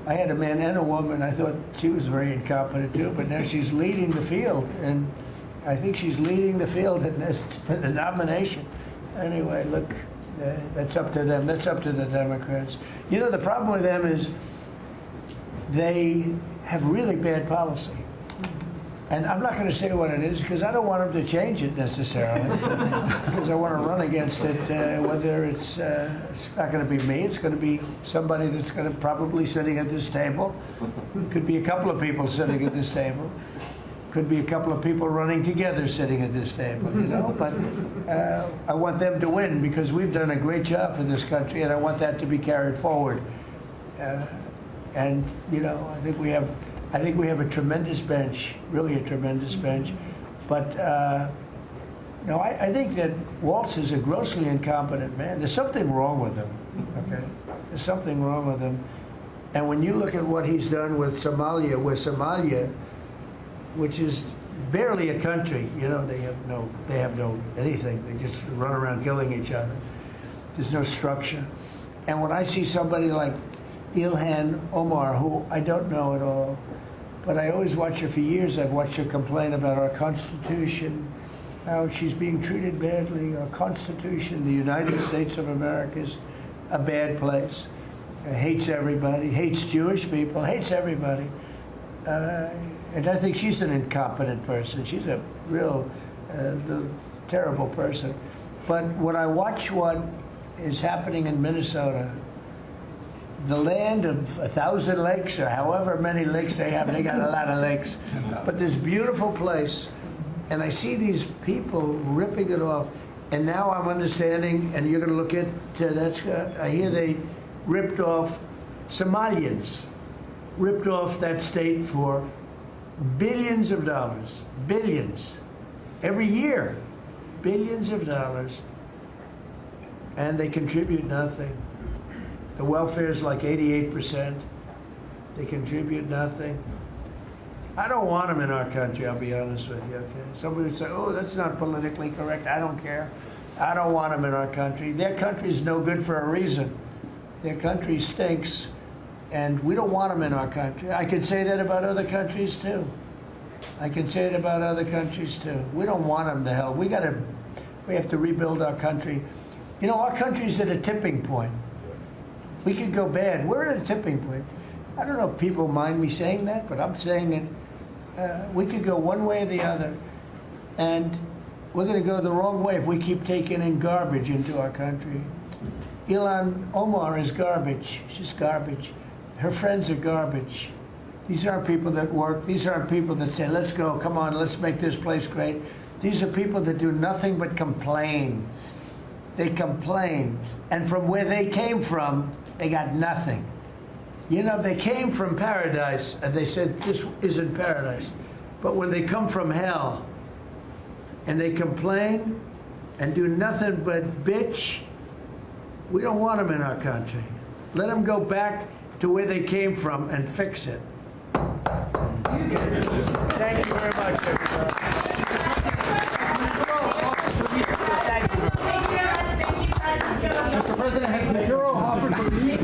Speaker 1: I had a man and a woman. I thought she was very incompetent too, but now she's leading the field, and I think she's leading the field in this for the nomination. Anyway, look, that's up to them. That's up to the Democrats. You know, the problem with them is they have really bad policy. And I'm not going to say what it is because I don't want them to change it necessarily. Because I want to run against it, whether it's not going to be me, it's going to be somebody that's going to probably sitting at this table. Could be a couple of people sitting at this table. Could be a couple of people running together sitting at this table, you know. But I want them to win because we've done a great job for this country, and I want that to be carried forward. And you know, I think we have a tremendous bench, really a tremendous bench. But no, I think that Walz is a grossly incompetent man. There's something wrong with him. Okay, there's something wrong with him. And when you look at what he's done with Somalia, which is barely a country, you know, they have no anything. They just run around killing each other. There's no structure. And when I see somebody like Ilhan Omar, who I don't know at all, but I always watch her for years. I've watched her complain about our Constitution, how she's being treated badly. Our Constitution, the United States of America, is a bad place. Hates everybody, hates Jewish people, hates everybody. And I think she's an incompetent person. She's a real terrible person. But when I watch what is happening in Minnesota, the land of 1,000 lakes, or however many lakes they have, they got a lot of lakes. But this beautiful place, and I see these people ripping it off, and now I'm understanding, and you're going to look at that, Scott, I hear they ripped off Somalians, ripped off that state for billions of dollars, billions, every year, billions of dollars, and they contribute nothing. The welfare is like 88%. They contribute nothing. I don't want them in our country, I'll be honest with you, okay? Somebody would say, oh, that's not politically correct. I don't care. I don't want them in our country. Their country's no good for a reason. Their country stinks, and we don't want them in our country. I could say that about other countries, too. I can say it about other countries, too. We don't want them to hell. We have to rebuild our country. You know, our country's at a tipping point. We could go bad. We're at a tipping point. I don't know if people mind me saying that, but I'm saying it. We could go one way or the other, and we're going to go the wrong way if we keep taking in garbage into our country. Ilhan Omar is garbage. She's garbage. Her friends are garbage. These aren't people that work. These aren't people that say, let's go, come on, let's make this place great. These are people that do nothing but complain. They complain. And from where they came from, they got nothing. You know, they came from paradise, and they said, this isn't paradise. But when they come from hell, and they complain, and do nothing but bitch, we don't want them in our country. Let them go back to where they came from and fix it. Okay. Thank you very much, everybody.
Speaker 21: Mr. President, has the Bureau offered to leave?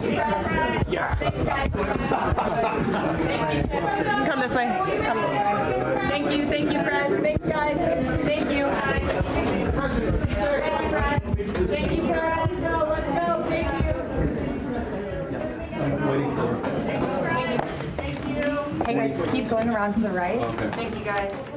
Speaker 7: keep going around to the right.
Speaker 11: Okay.
Speaker 7: Thank you, guys.